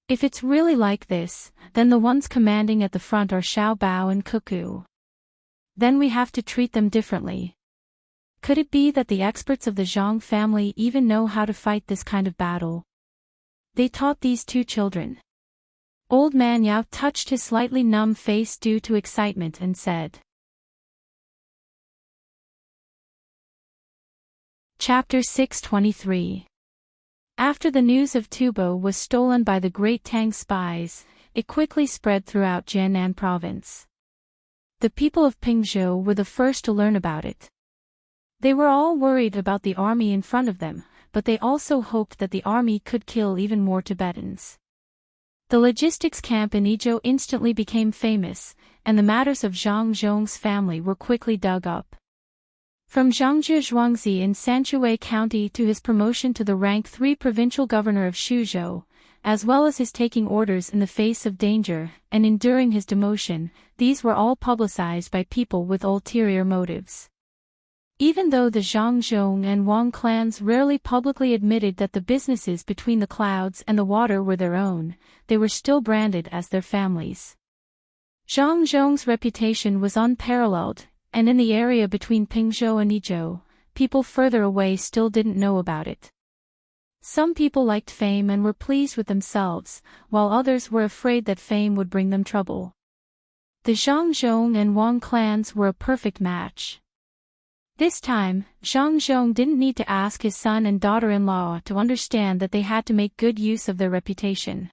If it's really like this, then the ones commanding at the front are Xiao Bao and Cuckoo. Then we have to treat them differently. Could it be that the experts of the Zhang family even know how to fight this kind of battle? They taught these two children. Old Man Yao touched his slightly numb face due to excitement and said. Chapter 623. After the news of Tubo was stolen by the great Tang spies, it quickly spread throughout Jiannan province. The people of Pengzhou were the first to learn about it. They were all worried about the army in front of them, but they also hoped that the army could kill even more Tibetans. The logistics camp in Idyll instantly became famous, and the matters of Zhang Zhong's family were quickly dug up. From Zhangzhi Zhuangzi in Sanshui County to his promotion to the rank 3 provincial governor of Shuzhou, as well as his taking orders in the face of danger and enduring his demotion, these were all publicized by people with ulterior motives. Even though the Zhangzhong and Wang clans rarely publicly admitted that the businesses between the clouds and the water were their own, they were still branded as their families. Zhangzhong's reputation was unparalleled, and in the area between Pingzhou and Idyll, people further away still didn't know about it. Some people liked fame and were pleased with themselves, while others were afraid that fame would bring them trouble. The Zhangzhong and Wang clans were a perfect match. This time, Zhangzhong didn't need to ask his son and daughter-in-law to understand that they had to make good use of their reputation.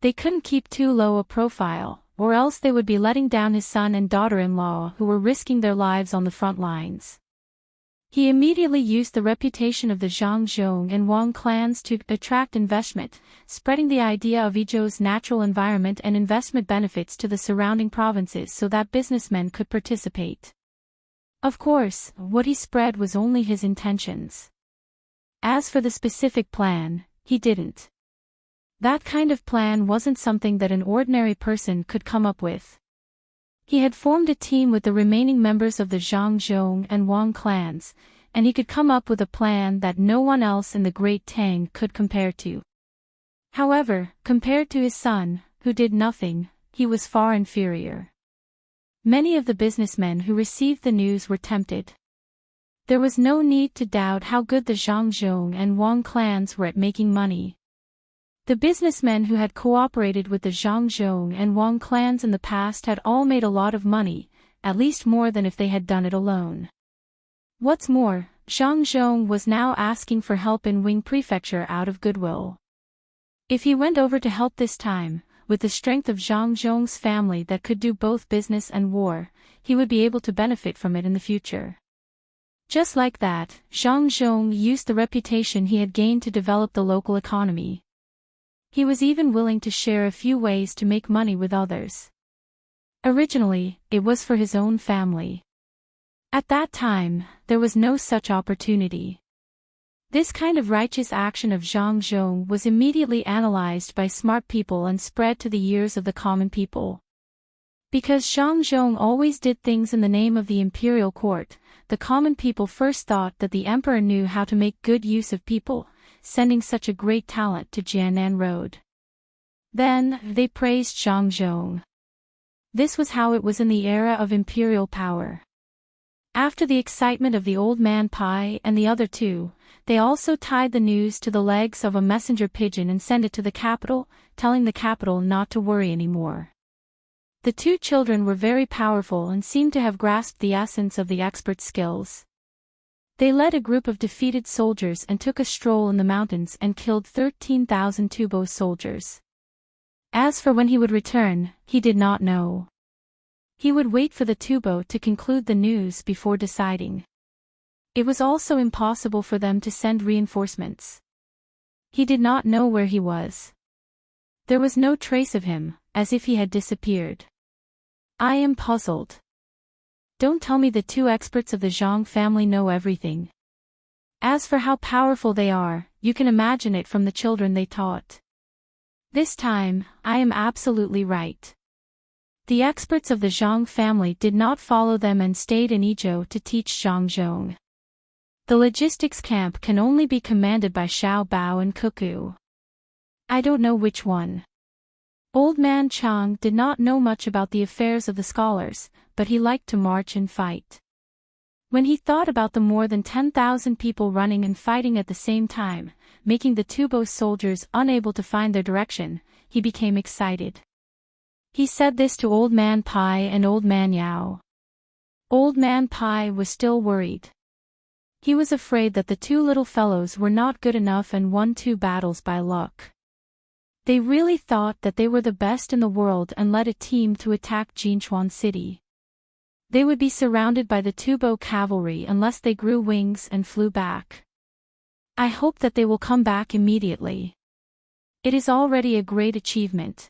They couldn't keep too low a profile, or else they would be letting down his son and daughter-in-law who were risking their lives on the front lines. He immediately used the reputation of the Zhangzhong and Wang clans to attract investment, spreading the idea of Idyll's natural environment and investment benefits to the surrounding provinces so that businessmen could participate. Of course, what he spread was only his intentions. As for the specific plan, he didn't. That kind of plan wasn't something that an ordinary person could come up with. He had formed a team with the remaining members of the Zhangzhong and Wang clans, and he could come up with a plan that no one else in the Great Tang could compare to. However, compared to his son, who did nothing, he was far inferior. Many of the businessmen who received the news were tempted. There was no need to doubt how good the Zhangzhong and Wang clans were at making money. The businessmen who had cooperated with the Zhangzhong and Wang clans in the past had all made a lot of money, at least more than if they had done it alone. What's more, Zhangzhong was now asking for help in Wing Prefecture out of goodwill. If he went over to help this time, with the strength of Zhangzhong's family that could do both business and war, he would be able to benefit from it in the future. Just like that, Zhangzhong used the reputation he had gained to develop the local economy. He was even willing to share a few ways to make money with others. Originally, it was for his own family. At that time, there was no such opportunity. This kind of righteous action of Zhangzhong was immediately analyzed by smart people and spread to the ears of the common people. Because Zhangzhong always did things in the name of the imperial court, the common people first thought that the emperor knew how to make good use of people, sending such a great talent to Jianan Road. Then, they praised Zhangzhong. This was how it was in the era of imperial power. After the excitement of the old man Pai and the other two, they also tied the news to the legs of a messenger pigeon and sent it to the capital, telling the capital not to worry anymore. The two children were very powerful and seemed to have grasped the essence of the expert's skills. They led a group of defeated soldiers and took a stroll in the mountains and killed 13,000 Tubo soldiers. As for when he would return, he did not know. He would wait for the Tubo to conclude the news before deciding. It was also impossible for them to send reinforcements. He did not know where he was. There was no trace of him, as if he had disappeared. I am puzzled. Don't tell me the two experts of the Zhang family know everything. As for how powerful they are, you can imagine it from the children they taught. This time, I am absolutely right. The experts of the Zhang family did not follow them and stayed in Idyll to teach Zhangzhong. The logistics camp can only be commanded by Xiao Bao and Cuckoo. I don't know which one. Old man Chang did not know much about the affairs of the scholars, but he liked to march and fight. When he thought about the more than 10,000 people running and fighting at the same time, making the Tubo soldiers unable to find their direction, he became excited. He said this to Old Man Pai and Old Man Yao. Old Man Pai was still worried. He was afraid that the two little fellows were not good enough and won 2 battles by luck. They really thought that they were the best in the world and led a team to attack Jinchuan City. They would be surrounded by the Tubo cavalry unless they grew wings and flew back. I hope that they will come back immediately. It is already a great achievement.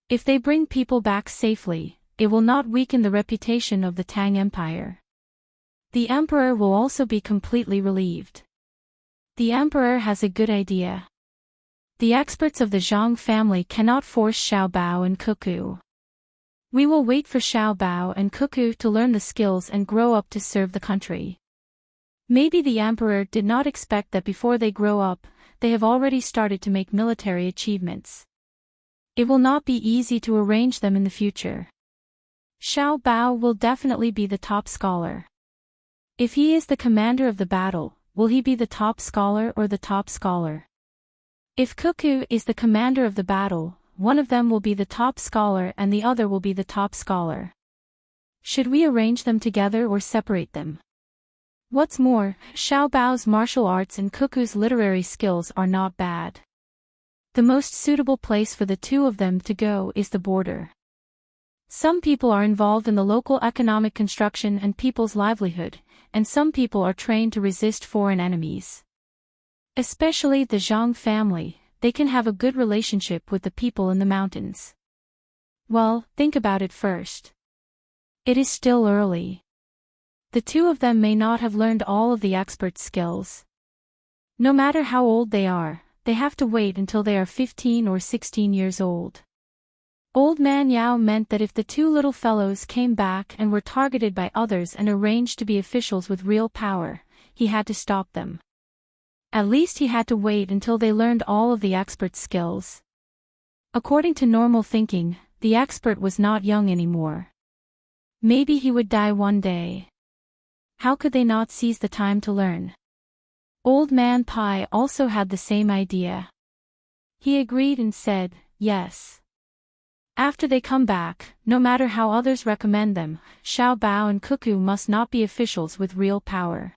If they bring people back safely, it will not weaken the reputation of the Tang Empire. The emperor will also be completely relieved. The emperor has a good idea. The experts of the Zhang family cannot force Xiaobao and Cuckoo. We will wait for Xiaobao and Cuckoo to learn the skills and grow up to serve the country. Maybe the emperor did not expect that before they grow up, they have already started to make military achievements. It will not be easy to arrange them in the future. Xiaobao will definitely be the top scholar. If he is the commander of the battle, will he be the top scholar or the top scholar? If Cuckoo is the commander of the battle, one of them will be the top scholar and the other will be the top scholar. Should we arrange them together or separate them? What's more, Xiaobao's martial arts and Cuckoo's literary skills are not bad. The most suitable place for the two of them to go is the border. Some people are involved in the local economic construction and people's livelihood, and some people are trained to resist foreign enemies. Especially the Zhang family, they can have a good relationship with the people in the mountains. Well, think about it first. It is still early. The two of them may not have learned all of the expert skills. No matter how old they are, they have to wait until they are 15 or 16 years old. Old Man Yao meant that if the two little fellows came back and were targeted by others and arranged to be officials with real power, he had to stop them. At least he had to wait until they learned all of the expert skills. According to normal thinking, the expert was not young anymore. Maybe he would die one day. How could they not seize the time to learn? Old Man Pai also had the same idea. He agreed and said, yes. After they come back, no matter how others recommend them, Xiaobao and Cuckoo must not be officials with real power.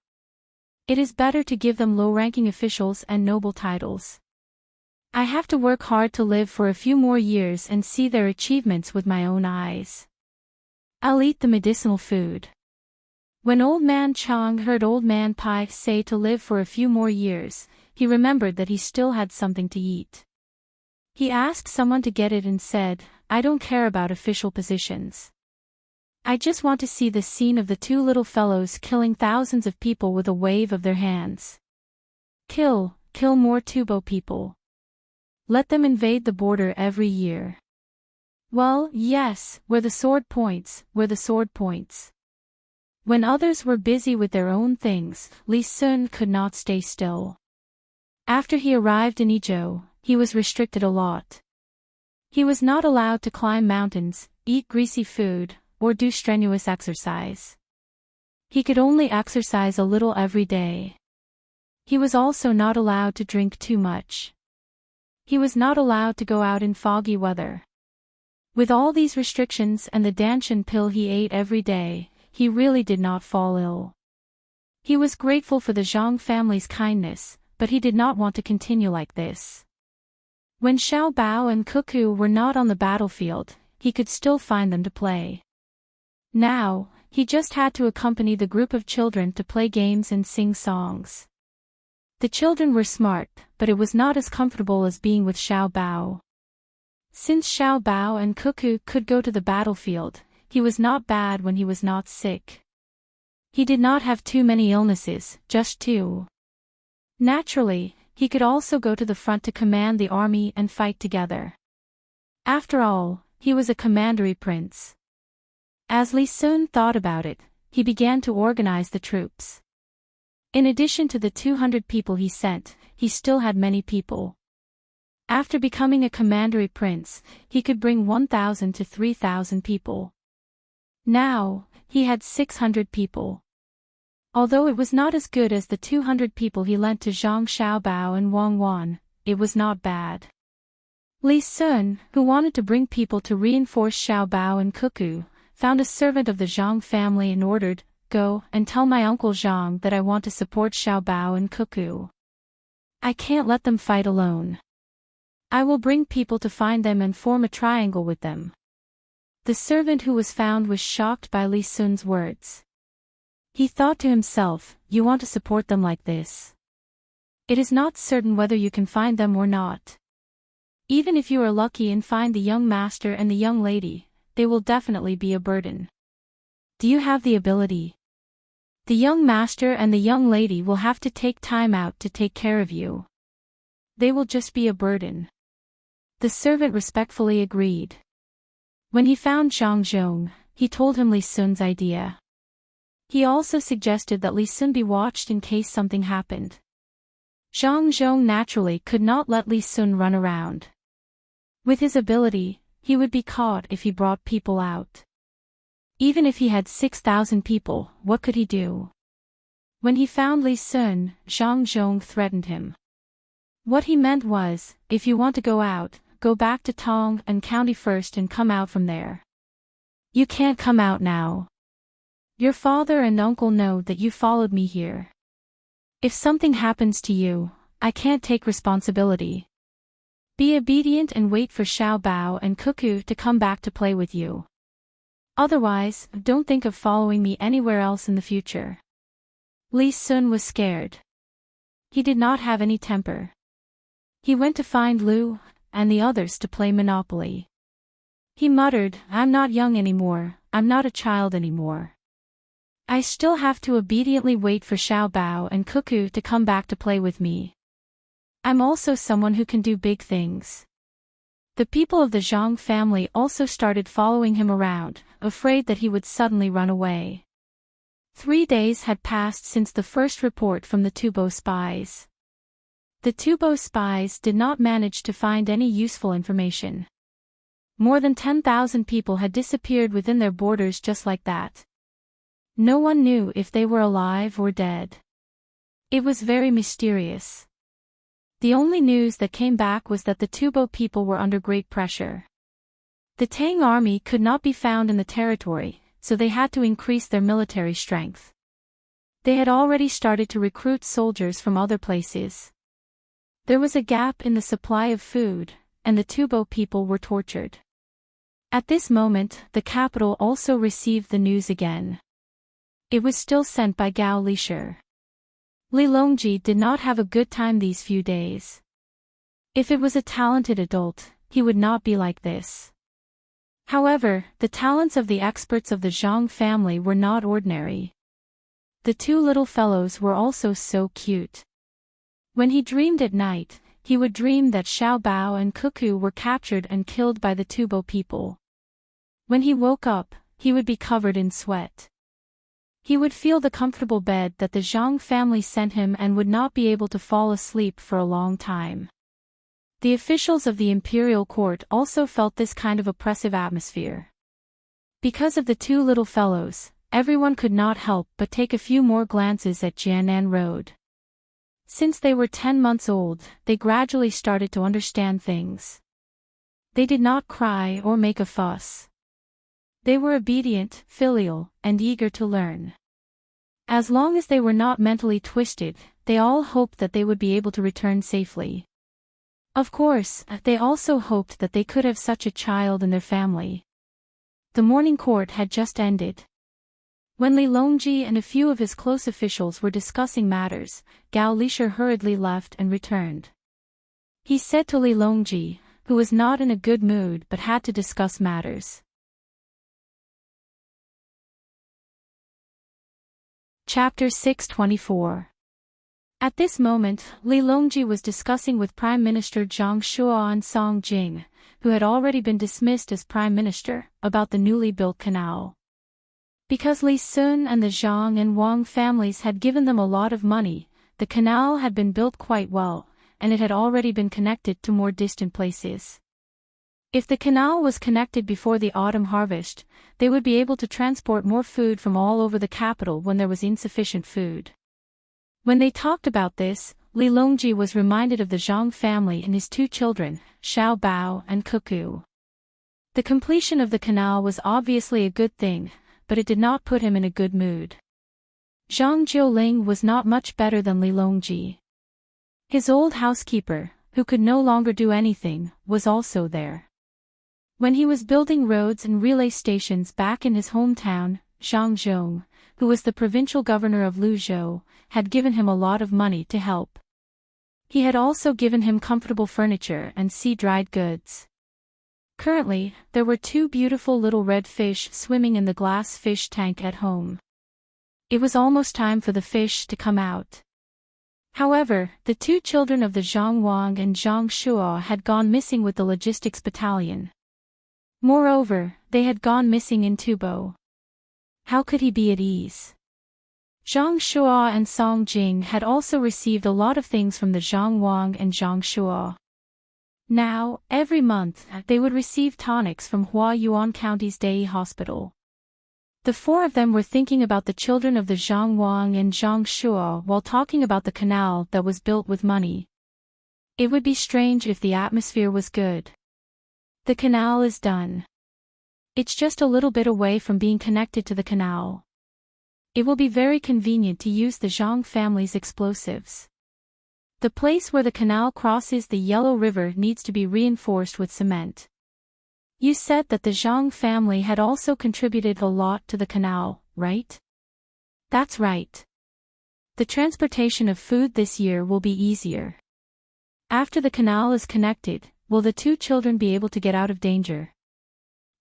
It is better to give them low-ranking officials and noble titles. I have to work hard to live for a few more years and see their achievements with my own eyes. I'll eat the medicinal food. When Old Man Chang heard Old Man Pai say to live for a few more years, he remembered that he still had something to eat. He asked someone to get it and said, I don't care about official positions. I just want to see the scene of the two little fellows killing thousands of people with a wave of their hands. Kill more Tubo people. Let them invade the border every year. Well, yes, where the sword points. When others were busy with their own things, Li Sun could not stay still. After he arrived in Idyll, he was restricted a lot. He was not allowed to climb mountains, eat greasy food, or do strenuous exercise. He could only exercise a little every day. He was also not allowed to drink too much. He was not allowed to go out in foggy weather. With all these restrictions and the danshan pill he ate every day, he really did not fall ill. He was grateful for the Zhang family's kindness, but he did not want to continue like this. When Xiaobao and Cuckoo were not on the battlefield, he could still find them to play. Now, he just had to accompany the group of children to play games and sing songs. The children were smart, but it was not as comfortable as being with Xiaobao. Since Xiaobao and Cuckoo could go to the battlefield, he was not bad when he was not sick. He did not have too many illnesses, just 2. Naturally, he could also go to the front to command the army and fight together. After all, he was a commandery prince. As Li Sun thought about it, he began to organize the troops. In addition to the 200 people he sent, he still had many people. After becoming a commandery prince, he could bring 1,000 to 3,000 people. Now, he had 600 people. Although it was not as good as the 200 people he lent to Zhang Xiaobao and Wang Wan, it was not bad. Li Sun, who wanted to bring people to reinforce Xiaobao and Cuckoo, found a servant of the Zhang family and ordered, "Go and tell my uncle Zhang that I want to support Xiaobao and Cuckoo. I can't let them fight alone. I will bring people to find them and form a triangle with them." The servant who was found was shocked by Li Sun's words. He thought to himself, "You want to support them like this? It is not certain whether you can find them or not. Even if you are lucky and find the young master and the young lady, they will definitely be a burden. Do you have the ability? The young master and the young lady will have to take time out to take care of you. They will just be a burden. The servant respectfully agreed. When he found Zhang Zhong, he told him Li Sun's idea. He also suggested that Li Sun be watched in case something happened. Zhang Zhong naturally could not let Li Sun run around. With his ability, he would be caught if he brought people out. Even if he had 6,000 people, what could he do? When he found Li Sun, Zhang Zhong threatened him. What he meant was, if you want to go out, go back to Tang and County first and come out from there. You can't come out now. Your father and uncle know that you followed me here. If something happens to you, I can't take responsibility. Be obedient and wait for Xiao Bao and Cuckoo to come back to play with you. Otherwise, don't think of following me anywhere else in the future. Li Sun was scared. He did not have any temper. He went to find Lu and the others to play Monopoly. He muttered, I'm not young anymore, I'm not a child anymore. I still have to obediently wait for Xiao Bao and Cuckoo to come back to play with me. I'm also someone who can do big things. The people of the Zhang family also started following him around, afraid that he would suddenly run away. 3 days had passed since the first report from the Tubo spies. The Tubo spies did not manage to find any useful information. More than 10,000 people had disappeared within their borders just like that. No one knew if they were alive or dead. It was very mysterious. The only news that came back was that the Tubo people were under great pressure. The Tang army could not be found in the territory, so they had to increase their military strength. They had already started to recruit soldiers from other places. There was a gap in the supply of food, and the Tubo people were tortured. At this moment, the capital also received the news again. It was still sent by Gao Lishir. Li Longji did not have a good time these few days. If it was a talented adult, he would not be like this. However, the talents of the experts of the Zhang family were not ordinary. The two little fellows were also so cute. When he dreamed at night, he would dream that Xiao Bao and Cuckoo were captured and killed by the Tubo people. When he woke up, he would be covered in sweat. He would feel the comfortable bed that the Zhang family sent him and would not be able to fall asleep for a long time. The officials of the imperial court also felt this kind of oppressive atmosphere. Because of the two little fellows, everyone could not help but take a few more glances at Jianan Road. Since they were 10 months old, they gradually started to understand things. They did not cry or make a fuss. They were obedient, filial, and eager to learn. As long as they were not mentally twisted, they all hoped that they would be able to return safely. Of course, they also hoped that they could have such a child in their family. The morning court had just ended. When Li Longji and a few of his close officials were discussing matters, Gao Lishir hurriedly left and returned. He said to Li Longji, who was not in a good mood but had to discuss matters. Chapter 624. At this moment, Li Longji was discussing with Prime Minister Zhang Shuan Song Jing, who had already been dismissed as Prime Minister, about the newly built canal. Because Li Sun and the Zhang and Wang families had given them a lot of money, the canal had been built quite well, and it had already been connected to more distant places. If the canal was connected before the autumn harvest, they would be able to transport more food from all over the capital when there was insufficient food. When they talked about this, Li Longji was reminded of the Zhang family and his two children, Xiao Bao and Cuckoo. The completion of the canal was obviously a good thing, but it did not put him in a good mood. Zhang Jiuling was not much better than Li Longji. His old housekeeper, who could no longer do anything, was also there. When he was building roads and relay stations back in his hometown, Zhang Zhong, who was the provincial governor of Luzhou, had given him a lot of money to help. He had also given him comfortable furniture and sea-dried goods. Currently, there were 2 beautiful little red fish swimming in the glass fish tank at home. It was almost time for the fish to come out. However, the two children of the Zhang Wang and Zhang Shuo had gone missing with the logistics battalion. Moreover, they had gone missing in Tubo. How could he be at ease? Zhang Shuo and Song Jing had also received a lot of things from the Zhang Wang and Zhang Shuo. Now, every month, they would receive tonics from Huayuan County's Dai Hospital. The four of them were thinking about the children of the Zhang Wang and Zhang Shuo while talking about the canal that was built with money. It would be strange if the atmosphere was good. The canal is done. It's just a little bit away from being connected to the canal. It will be very convenient to use the Zhang family's explosives. The place where the canal crosses the Yellow River needs to be reinforced with cement. You said that the Zhang family had also contributed a lot to the canal, right? That's right. The transportation of food this year will be easier. After the canal is connected, will the two children be able to get out of danger?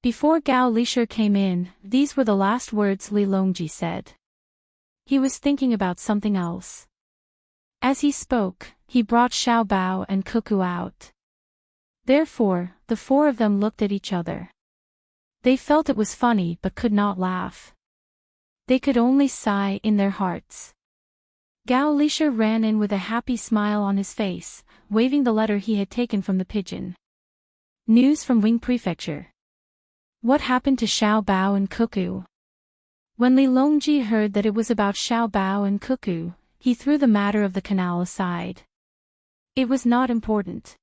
Before Gao Lisher came in, these were the last words Li Longji said. He was thinking about something else. As he spoke, he brought Xiao Bao and Cuckoo out. Therefore, the four of them looked at each other. They felt it was funny but could not laugh. They could only sigh in their hearts. Gao Lisher ran in with a happy smile on his face, waving the letter he had taken from the pigeon. News from Wing Prefecture. What happened to Xiao Bao and Cuckoo? When Li Longji heard that it was about Xiao Bao and Cuckoo, he threw the matter of the canal aside. It was not important.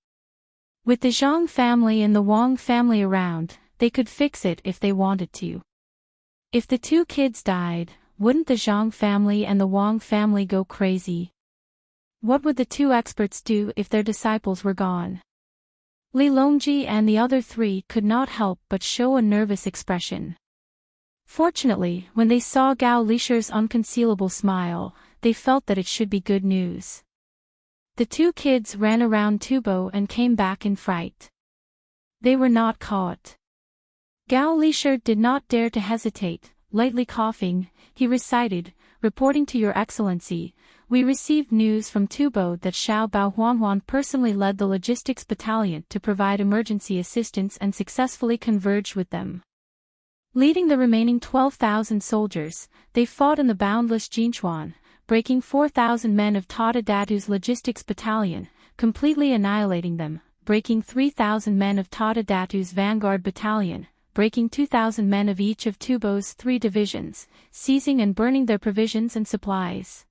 With the Zhang family and the Wang family around, they could fix it if they wanted to. If the two kids died, wouldn't the Zhang family and the Wang family go crazy? What would the two experts do if their disciples were gone? Li Longji and the other three could not help but show a nervous expression. Fortunately, when they saw Gao Lisher's unconcealable smile, they felt that it should be good news. The two kids ran around Tubo and came back in fright. They were not caught. Gao Lisher did not dare to hesitate. Lightly coughing, he recited, "Reporting to Your Excellency, we received news from Tubo that Xiao Bao Huanhuan personally led the logistics battalion to provide emergency assistance and successfully converged with them. Leading the remaining 12,000 soldiers, they fought in the boundless Jinchuan, breaking 4,000 men of Tata Datu's logistics battalion, completely annihilating them, breaking 3,000 men of Tata Datu's vanguard battalion, breaking 2,000 men of each of Tubo's 3 divisions, seizing and burning their provisions and supplies.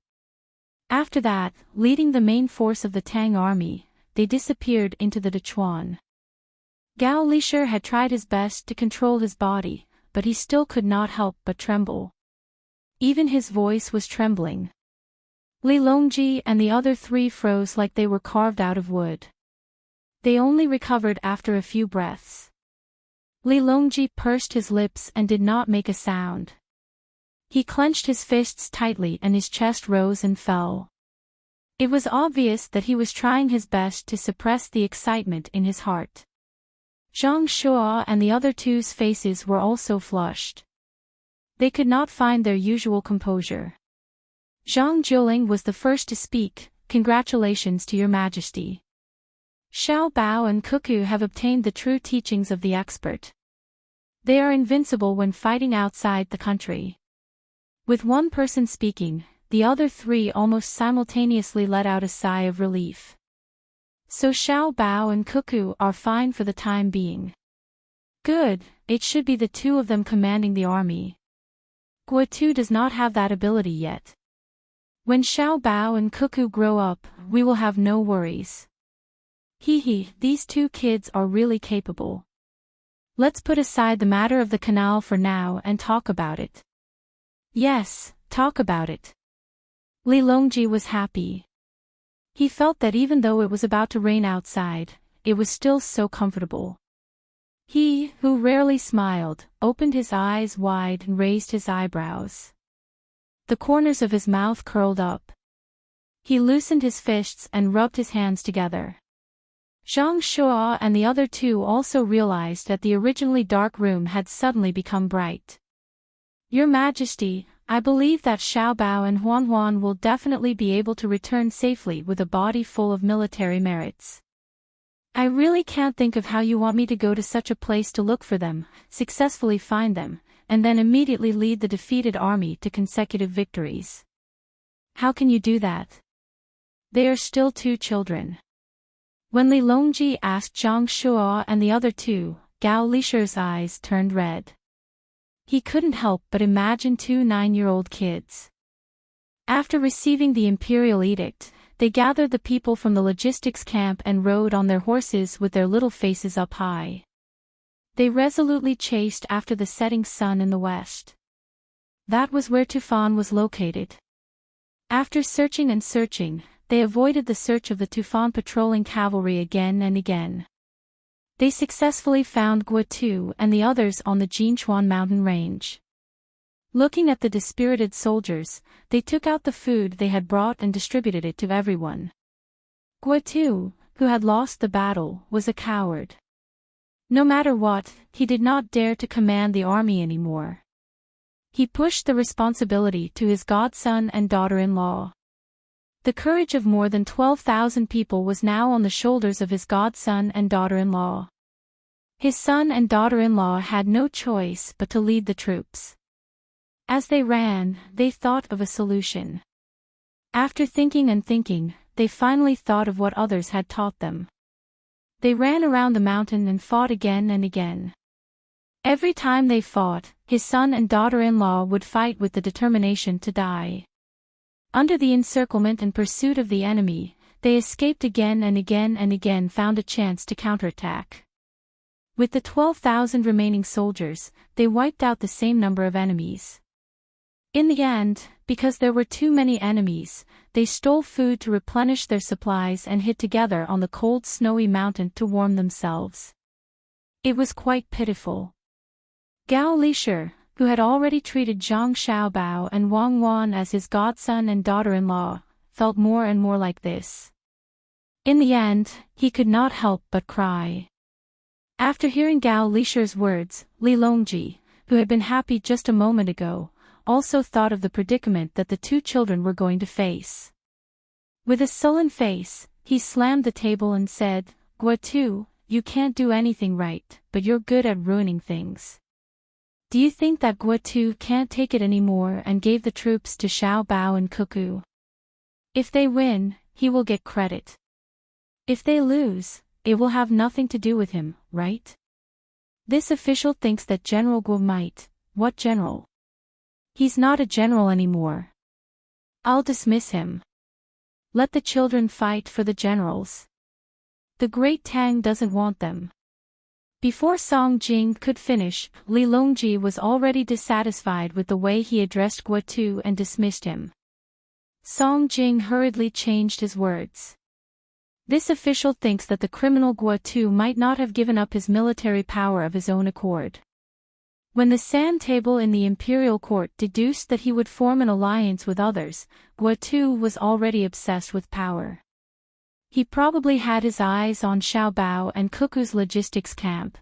After that, leading the main force of the Tang army, they disappeared into the Dechuan." Gao Lisher had tried his best to control his body, but he still could not help but tremble. Even his voice was trembling. Li Longji and the other three froze like they were carved out of wood. They only recovered after a few breaths. Li Longji pursed his lips and did not make a sound. He clenched his fists tightly and his chest rose and fell. It was obvious that he was trying his best to suppress the excitement in his heart. Zhang Shuo and the other two's faces were also flushed. They could not find their usual composure. Zhang Jiuling was the first to speak. "Congratulations to Your Majesty. Xiao Bao and Cuckoo have obtained the true teachings of the expert. They are invincible when fighting outside the country." With one person speaking, the other three almost simultaneously let out a sigh of relief. So Xiao Bao and Cuckoo are fine for the time being. Good, it should be the two of them commanding the army. Guotu does not have that ability yet. When Xiao Bao and Cuckoo grow up, we will have no worries. These two kids are really capable. Let's put aside the matter of the canal for now and talk about it. Yes, talk about it. Li Longji was happy. He felt that even though it was about to rain outside, it was still so comfortable. He, who rarely smiled, opened his eyes wide and raised his eyebrows. The corners of his mouth curled up. He loosened his fists and rubbed his hands together. Zhang Shuo and the other two also realized that the originally dark room had suddenly become bright. "Your Majesty, I believe that Xiao Bao and Huan Huan will definitely be able to return safely with a body full of military merits. I really can't think of how you want me to go to such a place to look for them, successfully find them, and then immediately lead the defeated army to consecutive victories. How can you do that? They are still 2 children. When Li Longji asked Zhang Shuo and the other 2, Gao Lisher's eyes turned red. He couldn't help but imagine 2 9-year-old kids. After receiving the imperial edict, they gathered the people from the logistics camp and rode on their horses with their little faces up high. They resolutely chased after the setting sun in the west. That was where Tufan was located. After searching and searching, they avoided the search of the Tufan patrolling cavalry again and again. They successfully found Guotu and the others on the Jinchuan mountain range. Looking at the dispirited soldiers, they took out the food they had brought and distributed it to everyone. Guotu, who had lost the battle, was a coward. No matter what, he did not dare to command the army anymore. He pushed the responsibility to his godson and daughter-in-law. The courage of more than 12,000 people was now on the shoulders of his godson and daughter-in-law. His son and daughter-in-law had no choice but to lead the troops. As they ran, they thought of a solution. After thinking and thinking, they finally thought of what others had taught them. They ran around the mountain and fought again and again. Every time they fought, his son and daughter-in-law would fight with the determination to die. Under the encirclement and pursuit of the enemy, they escaped again and again and again, found a chance to counterattack. With the 12,000 remaining soldiers, they wiped out the same number of enemies. In the end, because there were too many enemies, they stole food to replenish their supplies and hid together on the cold snowy mountain to warm themselves. It was quite pitiful. Gao Lisher, who had already treated Zhang Xiaobao and Wang Wan as his godson and daughter-in-law, felt more and more like this. In the end, he could not help but cry. After hearing Gao Lisher's words, Li Longji, who had been happy just a moment ago, also thought of the predicament that the 2 children were going to face. With a sullen face, he slammed the table and said, "Guotu, you can't do anything right, but you're good at ruining things. Do you think that Guotu can't take it anymore?" and gave the troops to Xiao Bao and Cuckoo. If they win, he will get credit. If they lose, it will have nothing to do with him, right? This official thinks that General Guo might. What general? He's not a general anymore. I'll dismiss him. Let the children fight for the generals. The great Tang doesn't want them. Before Song Jing could finish, Li Longji was already dissatisfied with the way he addressed Guotu and dismissed him. Song Jing hurriedly changed his words. This official thinks that the criminal Guotu might not have given up his military power of his own accord. When the sand table in the imperial court deduced that he would form an alliance with others, Guotu was already obsessed with power. He probably had his eyes on Xiao Bao and Cuckoo's logistics camp.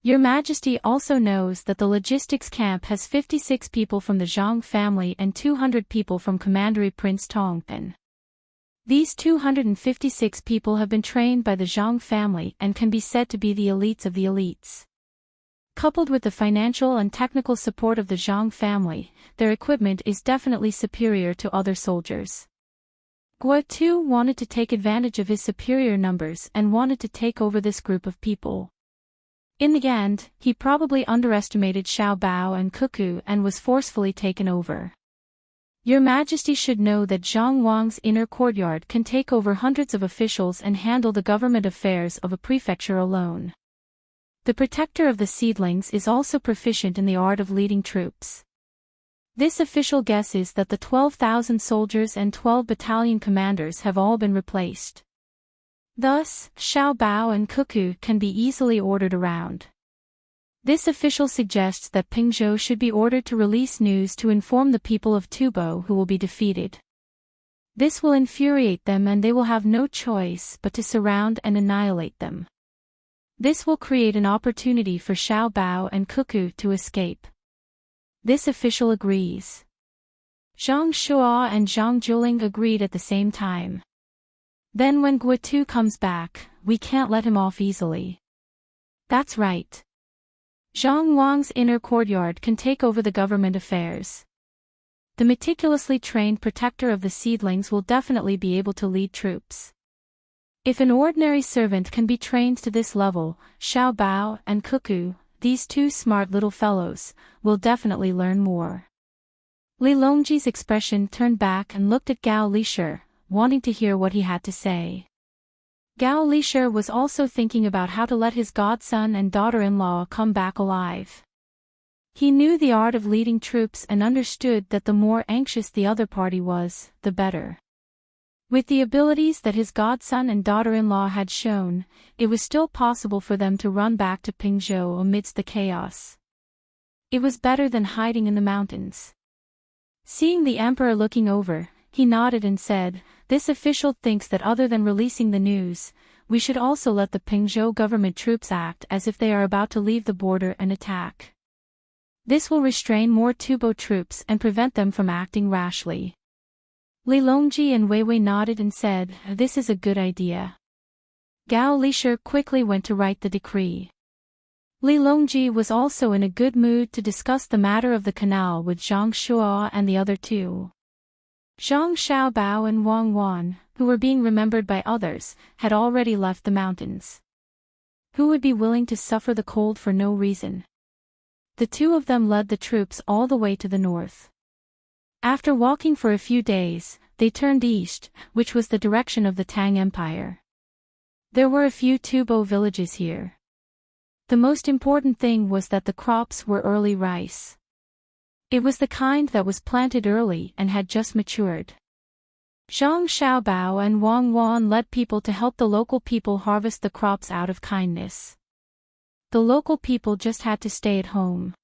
Your Majesty also knows that the logistics camp has 56 people from the Zhang family and 200 people from Commandery Prince Tongpan. These 256 people have been trained by the Zhang family and can be said to be the elites of the elites. Coupled with the financial and technical support of the Zhang family, their equipment is definitely superior to other soldiers. Guotu wanted to take advantage of his superior numbers and wanted to take over this group of people. In the end, he probably underestimated Xiao Bao and Cuckoo and was forcefully taken over. Your Majesty should know that Zhang Wang's inner courtyard can take over hundreds of officials and handle the government affairs of a prefecture alone. The protector of the seedlings is also proficient in the art of leading troops. This official guesses that the 12,000 soldiers and 12 battalion commanders have all been replaced. Thus, Xiao Bao and Cuckoo can be easily ordered around. This official suggests that Pingzhou should be ordered to release news to inform the people of Tubo who will be defeated. This will infuriate them and they will have no choice but to surround and annihilate them. This will create an opportunity for Xiao Bao and Cuckoo to escape. This official agrees. Zhang Shuo and Zhang Juling agreed at the same time. Then when Guotu comes back, we can't let him off easily. That's right. Zhang Wang's inner courtyard can take over the government affairs. The meticulously trained protector of the seedlings will definitely be able to lead troops. If an ordinary servant can be trained to this level, Xiao Bao and Cuckoo, these two smart little fellows, will definitely learn more. Li Longji's expression turned back and looked at Gao Lisher, wanting to hear what he had to say. Gao Lisher was also thinking about how to let his godson and daughter-in-law come back alive. He knew the art of leading troops and understood that the more anxious the other party was, the better. With the abilities that his godson and daughter-in-law had shown, it was still possible for them to run back to Pingzhou amidst the chaos. It was better than hiding in the mountains. Seeing the emperor looking over, he nodded and said, "This official thinks that other than releasing the news, we should also let the Pingzhou government troops act as if they are about to leave the border and attack. This will restrain more Tubo troops and prevent them from acting rashly." Li Longji and Wei Wei nodded and said, "This is a good idea." Gao Lisher quickly went to write the decree. Li Longji was also in a good mood to discuss the matter of the canal with Zhang Shuo and the other two. Zhang Xiaobao and Wang Wan, who were being remembered by others, had already left the mountains. Who would be willing to suffer the cold for no reason? The two of them led the troops all the way to the north. After walking for a few days, they turned east, which was the direction of the Tang Empire. There were a few Tubo villages here. The most important thing was that the crops were early rice. It was the kind that was planted early and had just matured. Zhang Xiaobao and Wang Wan led people to help the local people harvest the crops out of kindness. The local people just had to stay at home.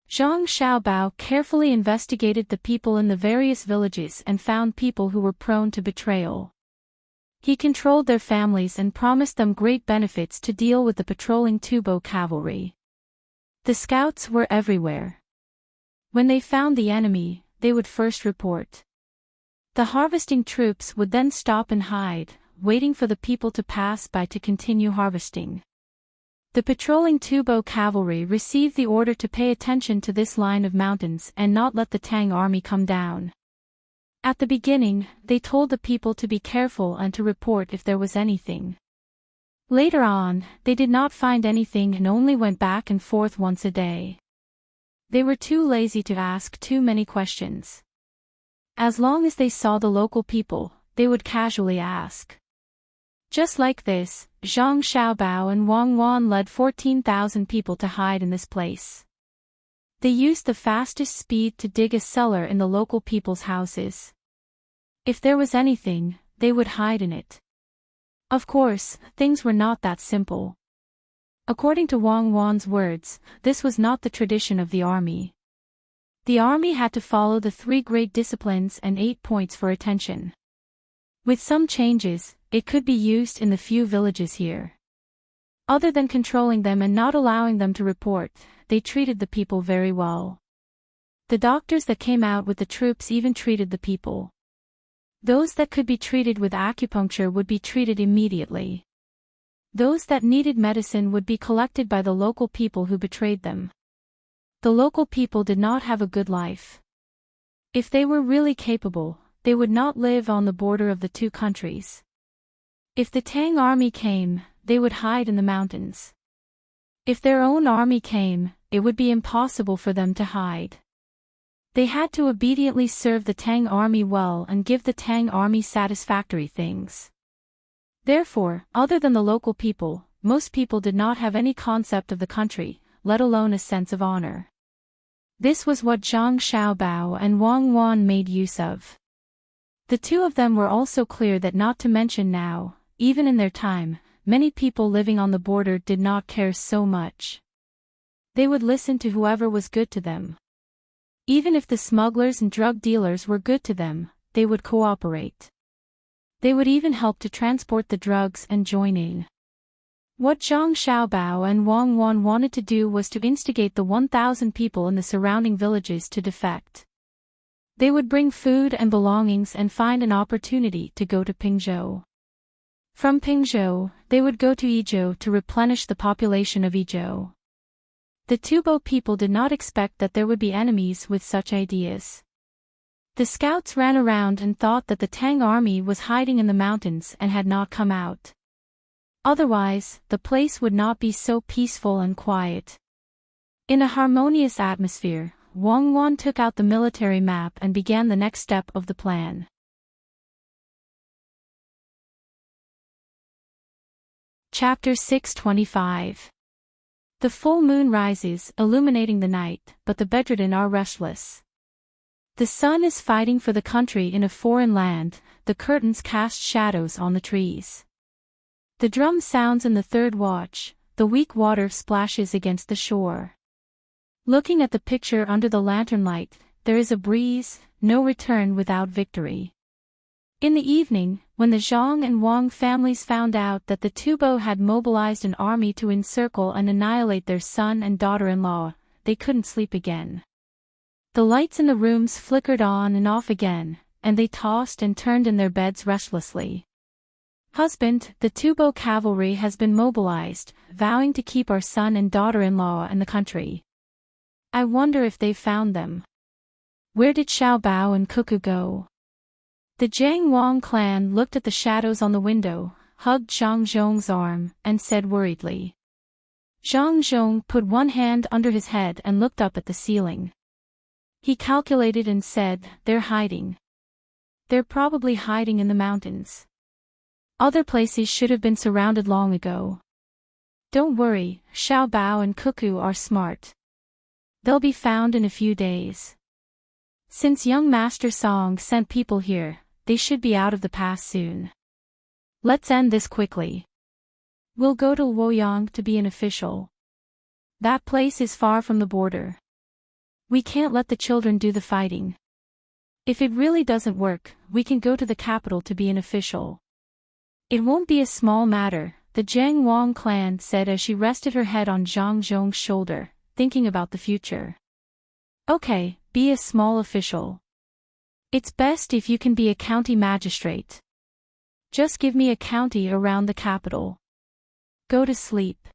Zhang Xiaobao carefully investigated the people in the various villages and found people who were prone to betrayal. He controlled their families and promised them great benefits to deal with the patrolling Tubo cavalry. The scouts were everywhere. When they found the enemy, they would first report. The harvesting troops would then stop and hide, waiting for the people to pass by to continue harvesting. The patrolling Tubo cavalry received the order to pay attention to this line of mountains and not let the Tang army come down. At the beginning, they told the people to be careful and to report if there was anything. Later on, they did not find anything and only went back and forth once a day. They were too lazy to ask too many questions. As long as they saw the local people, they would casually ask. Just like this, Zhang Xiaobao and Wang Wan led 14,000 people to hide in this place. They used the fastest speed to dig a cellar in the local people's houses. If there was anything, they would hide in it. Of course, things were not that simple. According to Wang Wan's words, this was not the tradition of the army. The army had to follow the 3 great disciplines and 8 points for attention. With some changes, it could be used in the few villages here. Other than controlling them and not allowing them to report, they treated the people very well. The doctors that came out with the troops even treated the people. Those that could be treated with acupuncture would be treated immediately. Those that needed medicine would be collected by the local people who betrayed them. The local people did not have a good life. If they were really capable, they would not live on the border of the two countries. If the Tang army came, they would hide in the mountains. If their own army came, it would be impossible for them to hide. They had to obediently serve the Tang army well and give the Tang army satisfactory things. Therefore, other than the local people, most people did not have any concept of the country, let alone a sense of honor. This was what Zhang Xiaobao and Wang Wan made use of. The two of them were also clear that not to mention now, even in their time, many people living on the border did not care so much. They would listen to whoever was good to them. Even if the smugglers and drug dealers were good to them, they would cooperate. They would even help to transport the drugs and join in. What Zhang Xiaobao and Wang Wan wanted to do was to instigate the 1,000 people in the surrounding villages to defect. They would bring food and belongings and find an opportunity to go to Pingzhou. From Pingzhou, they would go to Idyll to replenish the population of Idyll. The Tubo people did not expect that there would be enemies with such ideas. The scouts ran around and thought that the Tang army was hiding in the mountains and had not come out. Otherwise, the place would not be so peaceful and quiet. In a harmonious atmosphere, Wang Wan took out the military map and began the next step of the plan. Chapter 625. The full moon rises, illuminating the night, but the bedridden are restless. The sun is fighting for the country in a foreign land, the curtains cast shadows on the trees. The drum sounds in the third watch, the weak water splashes against the shore. Looking at the picture under the lantern light, there is a breeze, no return without victory. In the evening, when the Zhang and Wang families found out that the Tubo had mobilized an army to encircle and annihilate their son and daughter-in-law, they couldn't sleep again. The lights in the rooms flickered on and off again, and they tossed and turned in their beds restlessly. Husband, the Tubo cavalry has been mobilized, vowing to keep our son and daughter-in-law in the country. I wonder if they've found them. Where did Xiaobao and Cuckoo go? The Jiang Wang clan looked at the shadows on the window, hugged Zhang Zhong's arm, and said worriedly. Zhang Zhong put one hand under his head and looked up at the ceiling. He calculated and said, "They're hiding. They're probably hiding in the mountains. Other places should have been surrounded long ago. Don't worry, Xiaobao and Cuckoo are smart. They'll be found in a few days. Since young Master Song sent people here, they should be out of the pass soon. Let's end this quickly. We'll go to Luoyang to be an official. That place is far from the border. We can't let the children do the fighting. If it really doesn't work, we can go to the capital to be an official. It won't be a small matter," the Jiang Wang clan said as she rested her head on Zhang Zhong's shoulder, thinking about the future. Okay, be a small official. It's best if you can be a county magistrate. Just give me a county around the capital. Go to sleep.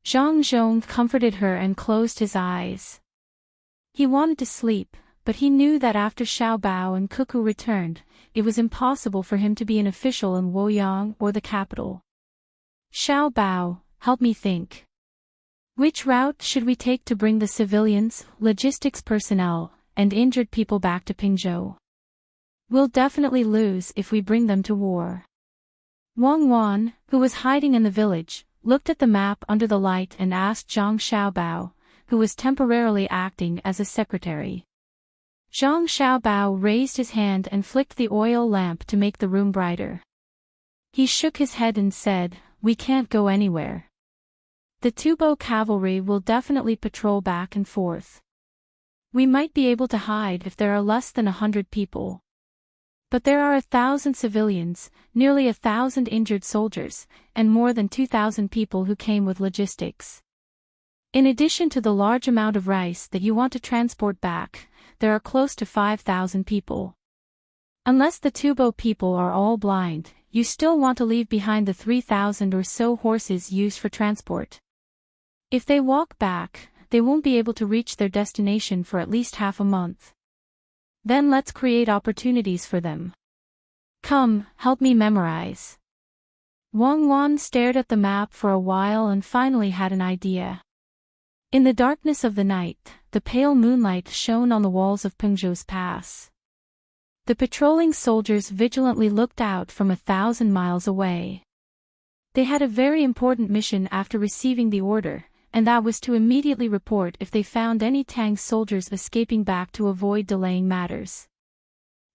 Zhang Zhong comforted her and closed his eyes. He wanted to sleep, but he knew that after Xiaobao and Cuckoo returned, it was impossible for him to be an official in Luoyang or the capital. Xiaobao, help me think. Which route should we take to bring the civilians, logistics personnel, and injured people back to Pingzhou? We'll definitely lose if we bring them to war. Wang Wan, who was hiding in the village, looked at the map under the light and asked Zhang Xiaobao, who was temporarily acting as a secretary. Zhang Xiaobao raised his hand and flicked the oil lamp to make the room brighter. He shook his head and said, "We can't go anywhere. The Tubo cavalry will definitely patrol back and forth. We might be able to hide if there are less than 100 people. But there are 1,000 civilians, nearly 1,000 injured soldiers, and more than 2,000 people who came with logistics. In addition to the large amount of rice that you want to transport back, there are close to 5,000 people. Unless the Tubo people are all blind, you still want to leave behind the 3,000 or so horses used for transport. If they walk back, they won't be able to reach their destination for at least half a month. Then let's create opportunities for them. Come, help me memorize." Wang Wan stared at the map for a while and finally had an idea. In the darkness of the night, the pale moonlight shone on the walls of Pingzhou's pass. The patrolling soldiers vigilantly looked out from 1,000 miles away. They had a very important mission after receiving the order, and that was to immediately report if they found any Tang soldiers escaping back to avoid delaying matters.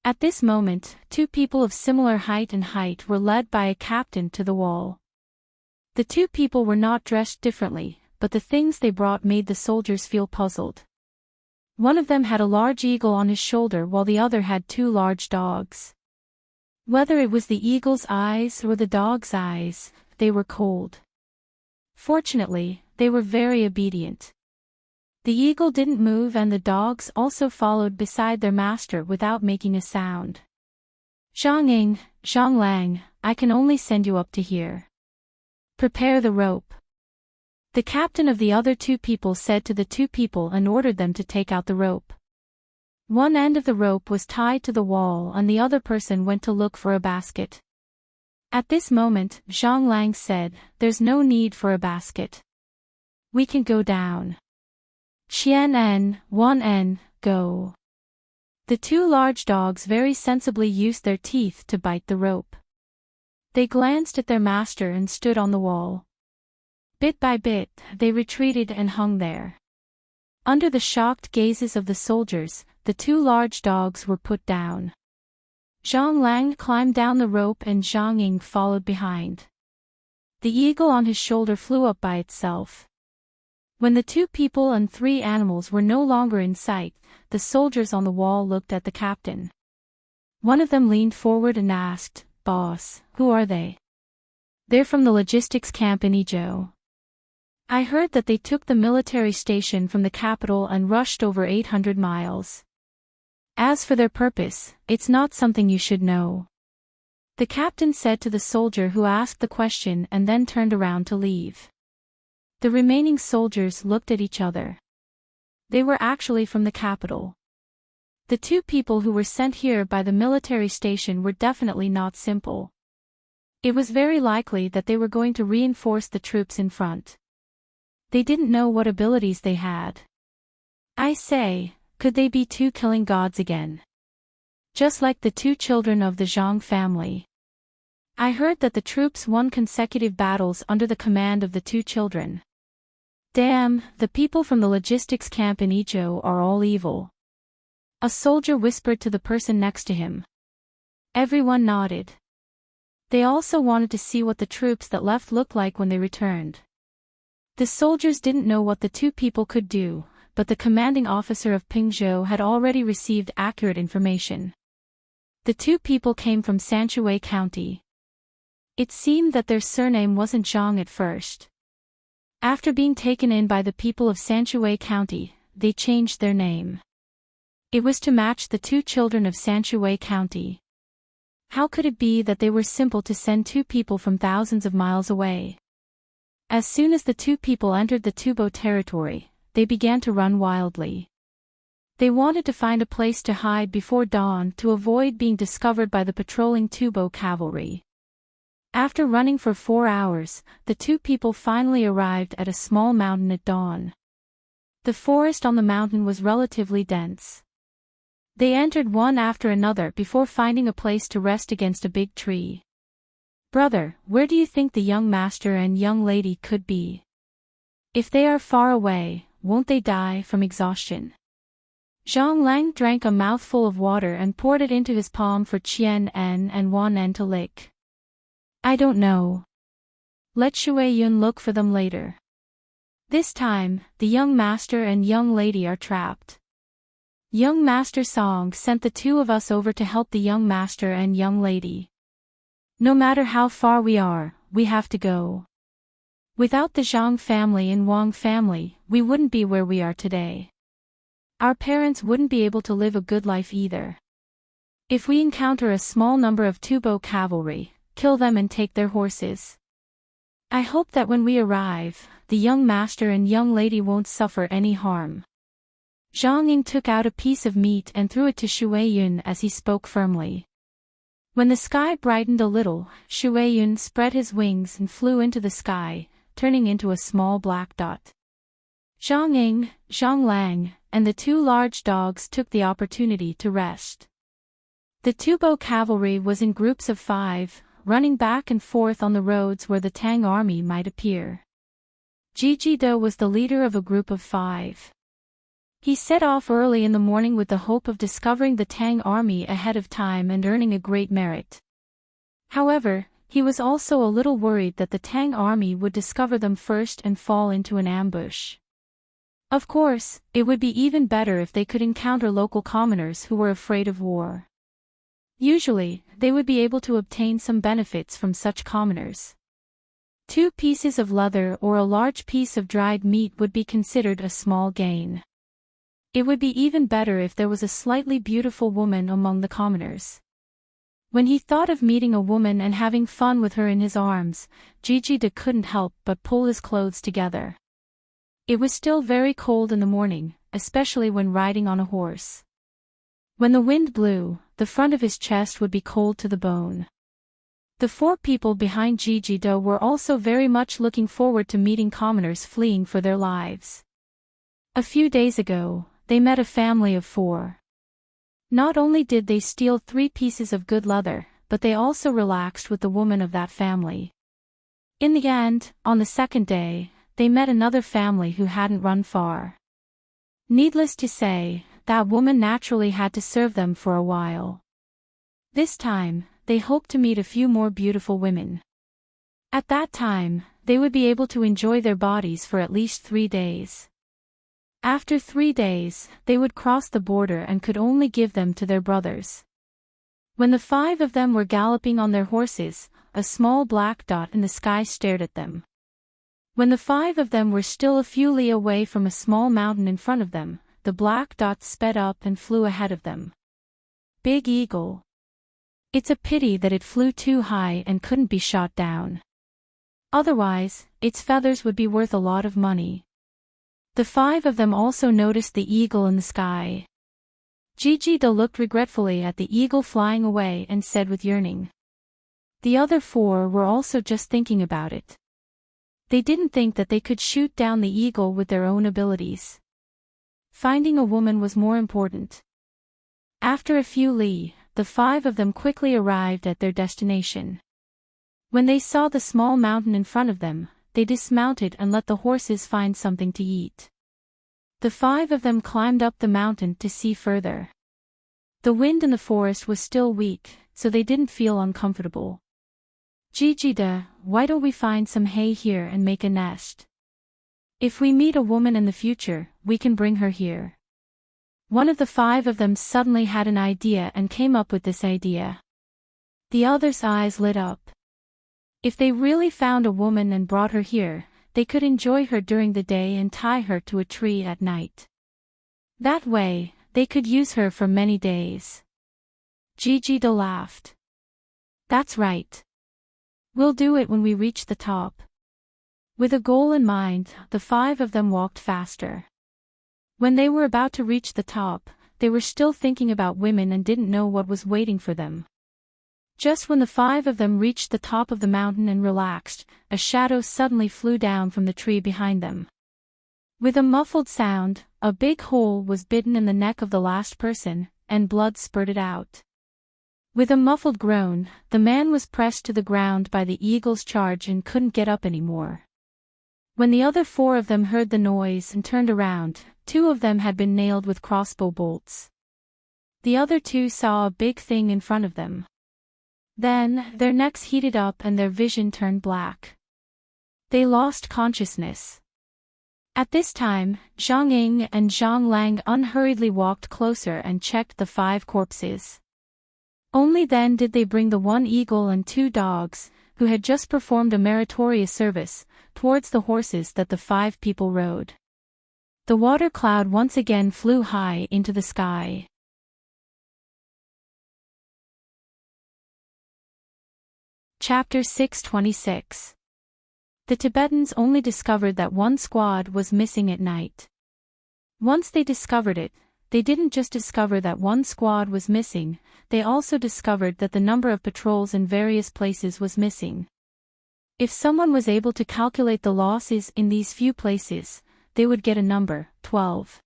At this moment, 2 people of similar height were led by a captain to the wall. The 2 people were not dressed differently, but the things they brought made the soldiers feel puzzled. One of them had a large eagle on his shoulder while the other had 2 large dogs. Whether it was the eagle's eyes or the dog's eyes, they were cold. Fortunately, they were very obedient. The eagle didn't move and the dogs also followed beside their master without making a sound. Zhang Lang, I can only send you up to here. Prepare the rope. The captain of the other two people said to the two people and ordered them to take out the rope. One end of the rope was tied to the wall and the other person went to look for a basket. At this moment, Zhang Lang said, "There's no need for a basket. We can go down. Qian, go." The two large dogs very sensibly used their teeth to bite the rope. They glanced at their master and stood on the wall. Bit by bit, they retreated and hung there. Under the shocked gazes of the soldiers, the two large dogs were put down. Zhang Lang climbed down the rope and Zhang Ying followed behind. The eagle on his shoulder flew up by itself. When the two people and three animals were no longer in sight, the soldiers on the wall looked at the captain. One of them leaned forward and asked, "Boss, who are they?" "They're from the logistics camp in Idyll. I heard that they took the military station from the capital and rushed over 800 miles. As for their purpose, it's not something you should know," the captain said to the soldier who asked the question and then turned around to leave. The remaining soldiers looked at each other. They were actually from the capital. The two people who were sent here by the military station were definitely not simple. It was very likely that they were going to reinforce the troops in front. They didn't know what abilities they had. I say, could they be two killing gods again? Just like the two children of the Zhang family. I heard that the troops won consecutive battles under the command of the two children. Damn, the people from the logistics camp in Idyll are all evil. A soldier whispered to the person next to him. Everyone nodded. They also wanted to see what the troops that left looked like when they returned. The soldiers didn't know what the two people could do, but the commanding officer of Pingzhou had already received accurate information. The two people came from Sanshui County. It seemed that their surname wasn't Zhang at first. After being taken in by the people of Sanshui County, they changed their name. It was to match the two children of Sanshui County. How could it be that they were simple to send two people from thousands of miles away? As soon as the two people entered the Tubo territory, they began to run wildly. They wanted to find a place to hide before dawn to avoid being discovered by the patrolling Tubo cavalry. After running for 4 hours, the two people finally arrived at a small mountain at dawn. The forest on the mountain was relatively dense. They entered one after another before finding a place to rest against a big tree. "Brother, where do you think the young master and young lady could be? If they are far away, won't they die from exhaustion?" Zhang Lang drank a mouthful of water and poured it into his palm for Qian and Wan to lick. "I don't know. Let Shui Yun look for them later. This time, the young master and young lady are trapped. Young Master Song sent the two of us over to help the young master and young lady. No matter how far we are, we have to go. Without the Zhang family and Wang family, we wouldn't be where we are today. Our parents wouldn't be able to live a good life either. If we encounter a small number of Tubo cavalry, kill them and take their horses. I hope that when we arrive, the young master and young lady won't suffer any harm." Zhang Ying took out a piece of meat and threw it to Shui Yun as he spoke firmly. When the sky brightened a little, Shui Yun spread his wings and flew into the sky, turning into a small black dot. Zhang Ying, Zhang Lang, and the two large dogs took the opportunity to rest. The Tubo cavalry was in groups of 5, running back and forth on the roads where the Tang army might appear. Jijido was the leader of a group of 5. He set off early in the morning with the hope of discovering the Tang army ahead of time and earning a great merit. However, he was also a little worried that the Tang army would discover them first and fall into an ambush. Of course, it would be even better if they could encounter local commoners who were afraid of war. Usually, they would be able to obtain some benefits from such commoners. 2 pieces of leather or a large piece of dried meat would be considered a small gain. It would be even better if there was a slightly beautiful woman among the commoners. When he thought of meeting a woman and having fun with her in his arms, Gigi couldn't help but pull his clothes together. It was still very cold in the morning, especially when riding on a horse. When the wind blew, the front of his chest would be cold to the bone. The 4 people behind Gigi were also very much looking forward to meeting commoners fleeing for their lives. A few days ago, they met a family of 4. Not only did they steal 3 pieces of good leather, but they also relaxed with the woman of that family. In the end, on the second day, they met another family who hadn't run far. Needless to say, that woman naturally had to serve them for a while. This time, they hoped to meet a few more beautiful women. At that time, they would be able to enjoy their bodies for at least 3 days. After 3 days, they would cross the border and could only give them to their brothers. When the 5 of them were galloping on their horses, a small black dot in the sky stared at them. When the 5 of them were still a few li away from a small mountain in front of them, the black dot sped up and flew ahead of them. Big eagle. It's a pity that it flew too high and couldn't be shot down. Otherwise, its feathers would be worth a lot of money. The 5 of them also noticed the eagle in the sky. Gigi looked regretfully at the eagle flying away and said with yearning. The other 4 were also just thinking about it. They didn't think that they could shoot down the eagle with their own abilities. Finding a woman was more important. After a few li, the 5 of them quickly arrived at their destination. When they saw the small mountain in front of them, they dismounted and let the horses find something to eat. The 5 of them climbed up the mountain to see further. The wind in the forest was still weak, so they didn't feel uncomfortable. Gigi, why don't we find some hay here and make a nest? If we meet a woman in the future, we can bring her here. One of the 5 of them suddenly had an idea and came up with this idea. The others' eyes lit up. If they really found a woman and brought her here, they could enjoy her during the day and tie her to a tree at night. That way, they could use her for many days. Gigi laughed. That's right. We'll do it when we reach the top. With a goal in mind, the 5 of them walked faster. When they were about to reach the top, they were still thinking about women and didn't know what was waiting for them. Just when the 5 of them reached the top of the mountain and relaxed, a shadow suddenly flew down from the tree behind them. With a muffled sound, a big hole was bitten in the neck of the last person, and blood spurted out. With a muffled groan, the man was pressed to the ground by the eagle's charge and couldn't get up anymore. When the other 4 of them heard the noise and turned around, 2 of them had been nailed with crossbow bolts. The other 2 saw a big thing in front of them. Then, their necks heated up and their vision turned black. They lost consciousness. At this time, Zhang Ying and Zhang Lang unhurriedly walked closer and checked the 5 corpses. Only then did they bring the 1 eagle and 2 dogs, who had just performed a meritorious service, towards the horses that the 5 people rode. The water cloud once again flew high into the sky. Chapter 626. The Tibetans only discovered that 1 squad was missing at night. Once they discovered it, they didn't just discover that 1 squad was missing, they also discovered that the number of patrols in various places was missing. If someone was able to calculate the losses in these few places, they would get a number, 12.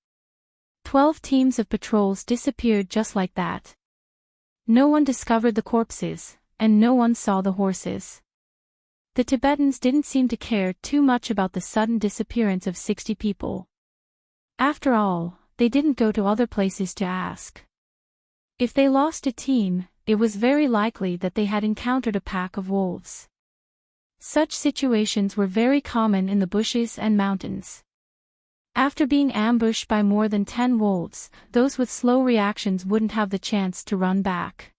12 teams of patrols disappeared just like that. No one discovered the corpses, and no one saw the horses. The Tibetans didn't seem to care too much about the sudden disappearance of 60 people. After all, they didn't go to other places to ask. If they lost a team, it was very likely that they had encountered a pack of wolves. Such situations were very common in the bushes and mountains. After being ambushed by more than 10 wolves, those with slow reactions wouldn't have the chance to run back.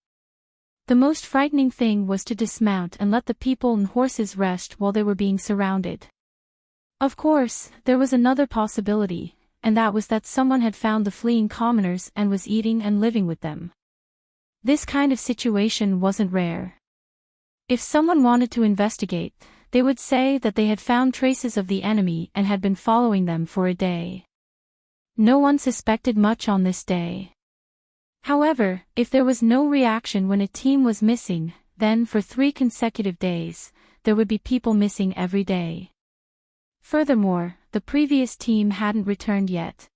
The most frightening thing was to dismount and let the people and horses rest while they were being surrounded. Of course, there was another possibility, and that was that someone had found the fleeing commoners and was eating and living with them. This kind of situation wasn't rare. If someone wanted to investigate, they would say that they had found traces of the enemy and had been following them for a day. No one suspected much on this day. However, if there was no reaction when a team was missing, then for 3 consecutive days, there would be people missing every day. Furthermore, the previous team hadn't returned yet.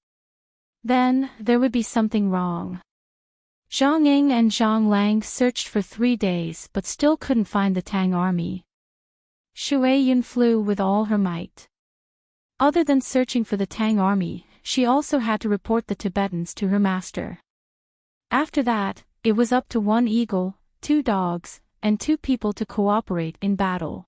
Then, there would be something wrong. Zhang Ying and Zhang Lang searched for 3 days but still couldn't find the Tang army. Shui Yun flew with all her might. Other than searching for the Tang army, she also had to report the Tibetans to her master. After that, it was up to 1 eagle, 2 dogs, and 2 people to cooperate in battle.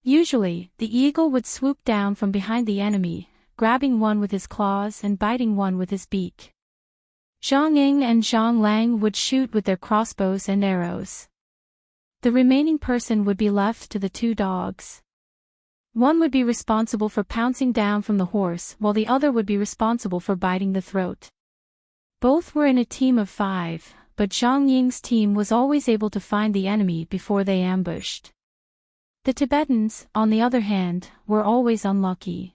Usually, the eagle would swoop down from behind the enemy, grabbing one with his claws and biting one with his beak. Zhang Ying and Zhang Lang would shoot with their crossbows and arrows. The remaining person would be left to the 2 dogs. One would be responsible for pouncing down from the horse while the other would be responsible for biting the throat. Both were in a team of 5, but Zhang Ying's team was always able to find the enemy before they ambushed. The Tibetans, on the other hand, were always unlucky.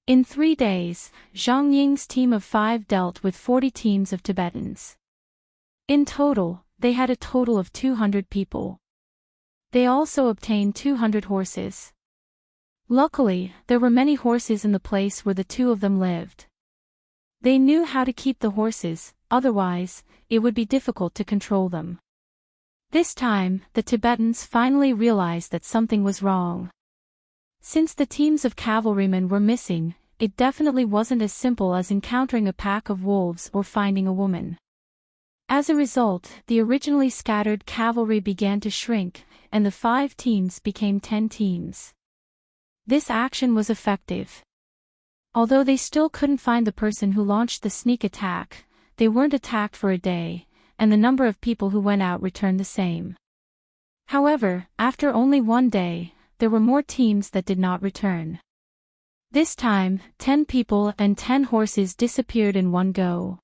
In 3 days, Zhang Ying's team of 5 dealt with 40 teams of Tibetans. In total, they had a total of 200 people. They also obtained 200 horses. Luckily, there were many horses in the place where the 2 of them lived. They knew how to keep the horses, otherwise, it would be difficult to control them. This time, the Tibetans finally realized that something was wrong. Since the teams of cavalrymen were missing, it definitely wasn't as simple as encountering a pack of wolves or finding a woman. As a result, the originally scattered cavalry began to shrink, and the 5 teams became 10 teams. This action was effective. Although they still couldn't find the person who launched the sneak attack, they weren't attacked for a day, and the number of people who went out returned the same. However, after only 1 day, there were more teams that did not return. This time, 10 people and 10 horses disappeared in one go.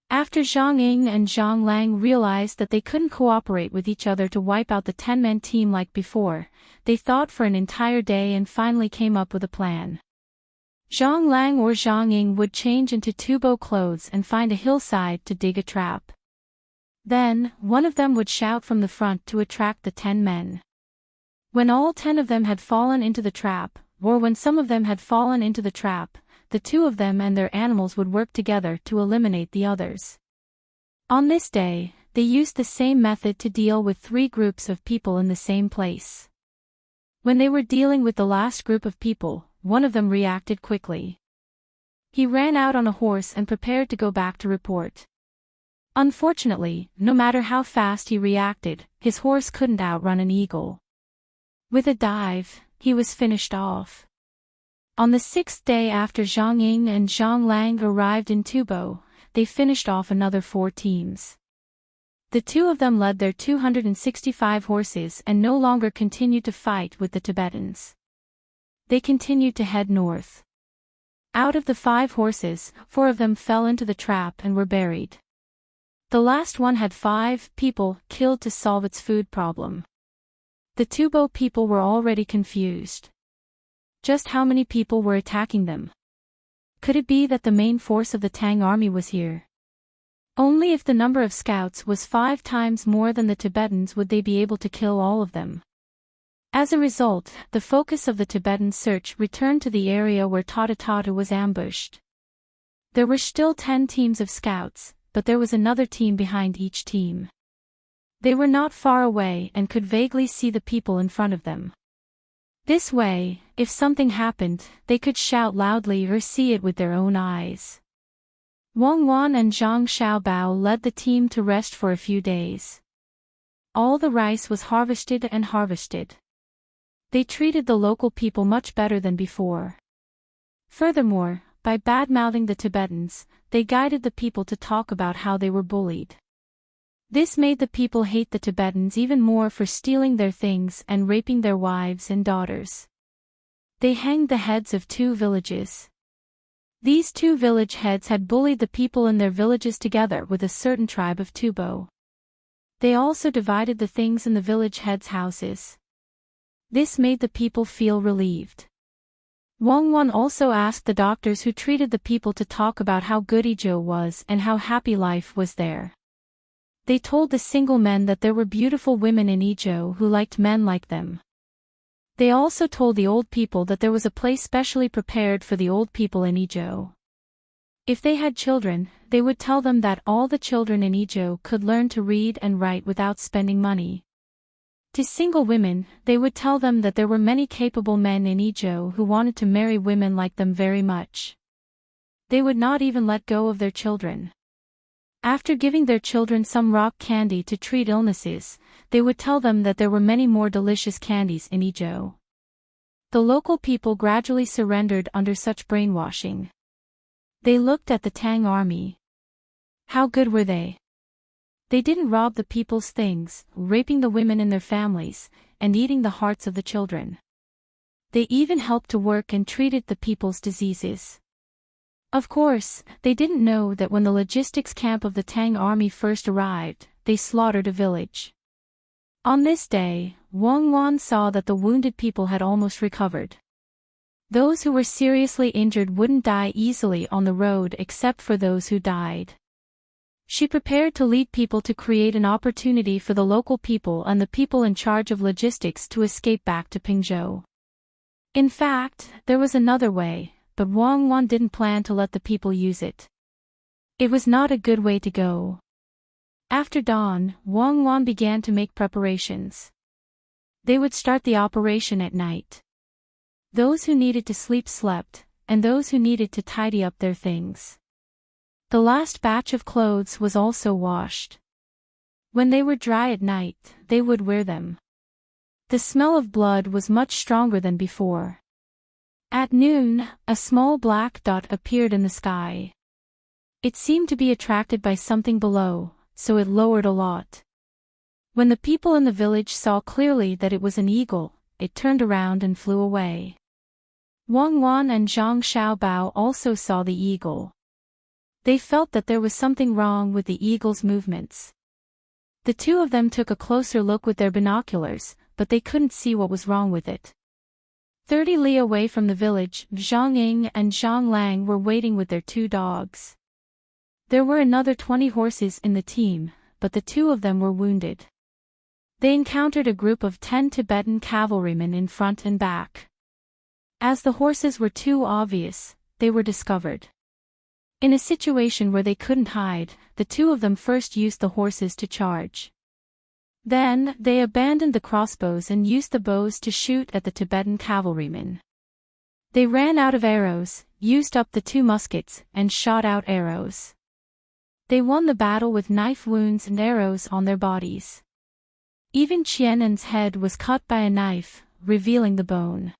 After Zhang Ying and Zhang Lang realized that they couldn't cooperate with each other to wipe out the 10-man team like before, they thought for an entire day and finally came up with a plan. Zhang Lang or Zhang Ying would change into tubo clothes and find a hillside to dig a trap. Then, one of them would shout from the front to attract the 10 men. When all 10 of them had fallen into the trap, or when some of them had fallen into the trap, the 2 of them and their animals would work together to eliminate the others. On this day, they used the same method to deal with 3 groups of people in the same place. When they were dealing with the last group of people, one of them reacted quickly. He ran out on a horse and prepared to go back to report. Unfortunately, no matter how fast he reacted, his horse couldn't outrun an eagle. With a dive, he was finished off. On the 6th day after Zhang Ying and Zhang Lang arrived in Tubo, they finished off another 4 teams. The 2 of them led their 265 horses and no longer continued to fight with the Tibetans. They continued to head north. Out of the 5 horses, 4 of them fell into the trap and were buried. The last one had 5 people killed to solve its food problem. The Tubo people were already confused. Just how many people were attacking them? Could it be that the main force of the Tang army was here? Only if the number of scouts was 5 times more than the Tibetans would they be able to kill all of them. As a result, the focus of the Tibetan search returned to the area where Tata was ambushed. There were still 10 teams of scouts, but there was another team behind each team. They were not far away and could vaguely see the people in front of them. This way, if something happened, they could shout loudly or see it with their own eyes. Wang Wan and Zhang Xiaobao led the team to rest for a few days. All the rice was harvested and harvested. They treated the local people much better than before. Furthermore, by bad-mouthing the Tibetans, they guided the people to talk about how they were bullied. This made the people hate the Tibetans even more for stealing their things and raping their wives and daughters. They hanged the heads of 2 villages. These 2 village heads had bullied the people in their villages together with a certain tribe of Tubo. They also divided the things in the village heads' houses. This made the people feel relieved. Wang Wan also asked the doctors who treated the people to talk about how good Idyll was and how happy life was there. They told the single men that there were beautiful women in Idyll who liked men like them. They also told the old people that there was a place specially prepared for the old people in Idyll. If they had children, they would tell them that all the children in Idyll could learn to read and write without spending money. To single women, they would tell them that there were many capable men in Idyll who wanted to marry women like them very much. They would not even let go of their children. After giving their children some rock candy to treat illnesses, they would tell them that there were many more delicious candies in Idyll. The local people gradually surrendered under such brainwashing. They looked at the Tang army. How good were they? They didn't rob the people's things, raping the women in their families, and eating the hearts of the children. They even helped to work and treated the people's diseases. Of course, they didn't know that when the logistics camp of the Tang army first arrived, they slaughtered a village. On this day, Wang Wan saw that the wounded people had almost recovered. Those who were seriously injured wouldn't die easily on the road except for those who died. She prepared to lead people to create an opportunity for the local people and the people in charge of logistics to escape back to Pingzhou. In fact, there was another way, but Wang Wan didn't plan to let the people use it. It was not a good way to go. After dawn, Wang Wan began to make preparations. They would start the operation at night. Those who needed to sleep slept, and those who needed to tidy up their things. The last batch of clothes was also washed. When they were dry at night, they would wear them. The smell of blood was much stronger than before. At noon, a small black dot appeared in the sky. It seemed to be attracted by something below, so it lowered a lot. When the people in the village saw clearly that it was an eagle, it turned around and flew away. Wang Wan and Zhang Xiaobao also saw the eagle. They felt that there was something wrong with the eagle's movements. The 2 of them took a closer look with their binoculars, but they couldn't see what was wrong with it. 30 li away from the village, Zhang Ying and Zhang Lang were waiting with their 2 dogs. There were another 20 horses in the team, but the 2 of them were wounded. They encountered a group of 10 Tibetan cavalrymen in front and back. As the horses were too obvious, they were discovered. In a situation where they couldn't hide, the 2 of them first used the horses to charge. Then, they abandoned the crossbows and used the bows to shoot at the Tibetan cavalrymen. They ran out of arrows, used up the 2 muskets, and shot out arrows. They won the battle with knife wounds and arrows on their bodies. Even Qianan's head was cut by a knife, revealing the bone.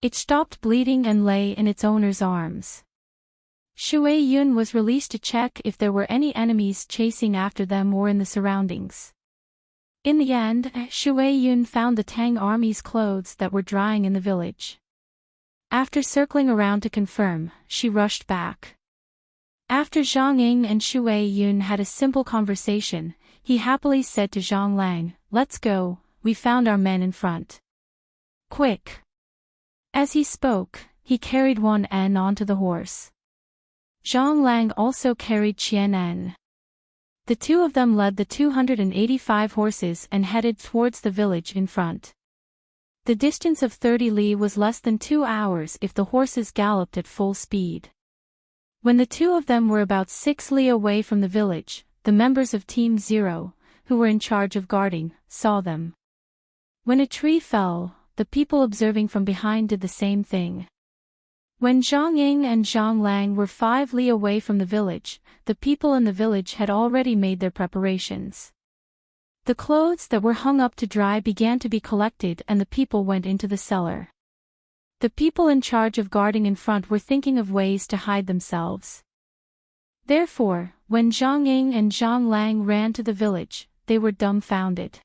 It stopped bleeding and lay in its owner's arms. Shui Yun was released to check if there were any enemies chasing after them or in the surroundings. In the end, Shui Yun found the Tang army's clothes that were drying in the village. After circling around to confirm, she rushed back. After Zhang Ying and Shui Yun had a simple conversation, he happily said to Zhang Lang, "Let's go, we found our men in front. Quick!" As he spoke, he carried Wan En onto the horse. Zhang Lang also carried Qian En. The 2 of them led the 285 horses and headed towards the village in front. The distance of 30 li was less than 2 hours if the horses galloped at full speed. When the 2 of them were about 6 li away from the village, the members of Team 0, who were in charge of guarding, saw them. When a tree fell, the people observing from behind did the same thing. When Zhang Ying and Zhang Lang were 5 li away from the village, the people in the village had already made their preparations. The clothes that were hung up to dry began to be collected and the people went into the cellar. The people in charge of guarding in front were thinking of ways to hide themselves. Therefore, When Zhang Ying and Zhang Lang ran to the village, they were dumbfounded.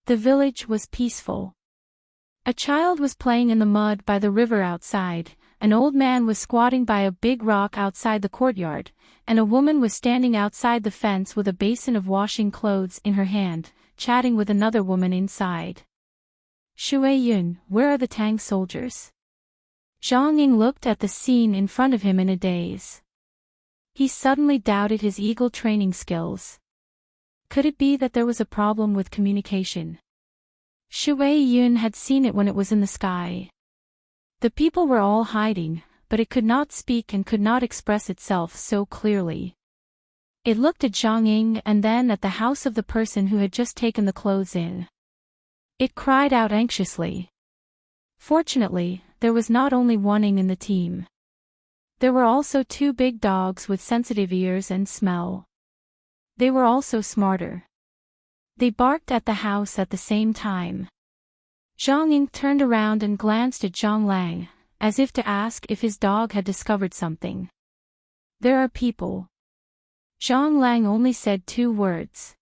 The village was peaceful. A child was playing in the mud by the river outside, an old man was squatting by a big rock outside the courtyard, and a woman was standing outside the fence with a basin of washing clothes in her hand, chatting with another woman inside. Shui Yun, where are the Tang soldiers? Zhang Ying looked at the scene in front of him in a daze. He suddenly doubted his eagle training skills. Could it be that there was a problem with communication? Shui Yun had seen it when it was in the sky. The people were all hiding, but it could not speak and could not express itself so clearly. It looked at Zhang Ying and then at the house of the person who had just taken the clothes in. It cried out anxiously. Fortunately, there was not only one Ying in the team. There were also two big dogs with sensitive ears and smell. They were also smarter. They barked at the house at the same time. Zhang Ying turned around and glanced at Zhang Lang, as if to ask if his dog had discovered something. There are people. Zhang Lang only said 2 words.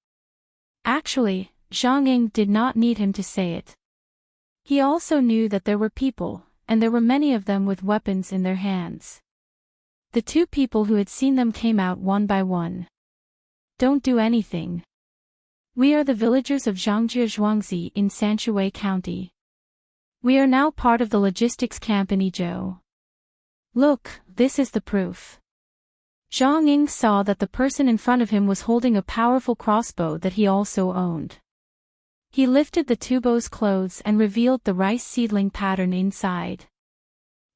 Actually, Zhang Ying did not need him to say it. He also knew that there were people, and there were many of them with weapons in their hands. The 2 people who had seen them came out one by one. Don't do anything. We are the villagers of Zhangjie Zhuangzi in Sanshui County. We are now part of the logistics camp in Idyll. Look, this is the proof. Zhang Ying saw that the person in front of him was holding a powerful crossbow that he also owned. He lifted the 2 bows' clothes and revealed the rice seedling pattern inside.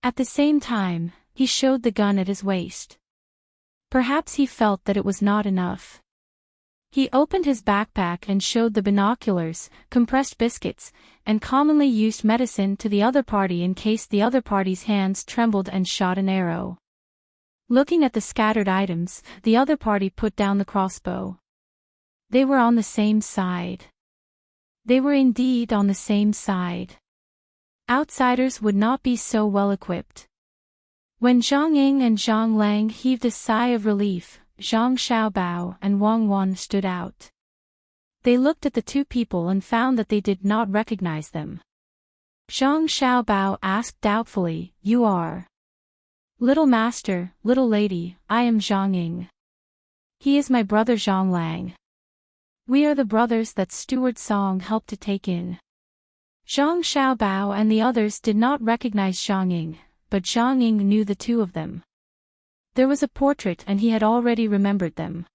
At the same time, he showed the gun at his waist. Perhaps he felt that it was not enough. He opened his backpack and showed the binoculars, compressed biscuits, and commonly used medicine to the other party in case the other party's hands trembled and shot an arrow. Looking at the scattered items, the other party put down the crossbow. They were on the same side. They were indeed on the same side. Outsiders would not be so well equipped. When Zhang Ying and Zhang Lang heaved a sigh of relief, Zhang Xiaobao and Wang Wan stood out. They looked at the 2 people and found that they did not recognize them. Zhang Xiaobao asked doubtfully, "You are?" "Little master, little lady, I am Zhang Ying. He is my brother Zhang Lang. We are the brothers that Steward Song helped to take in." Zhang Xiaobao and the others did not recognize Zhang Ying, but Zhang Ying knew the 2 of them. There was a portrait and he had already remembered them.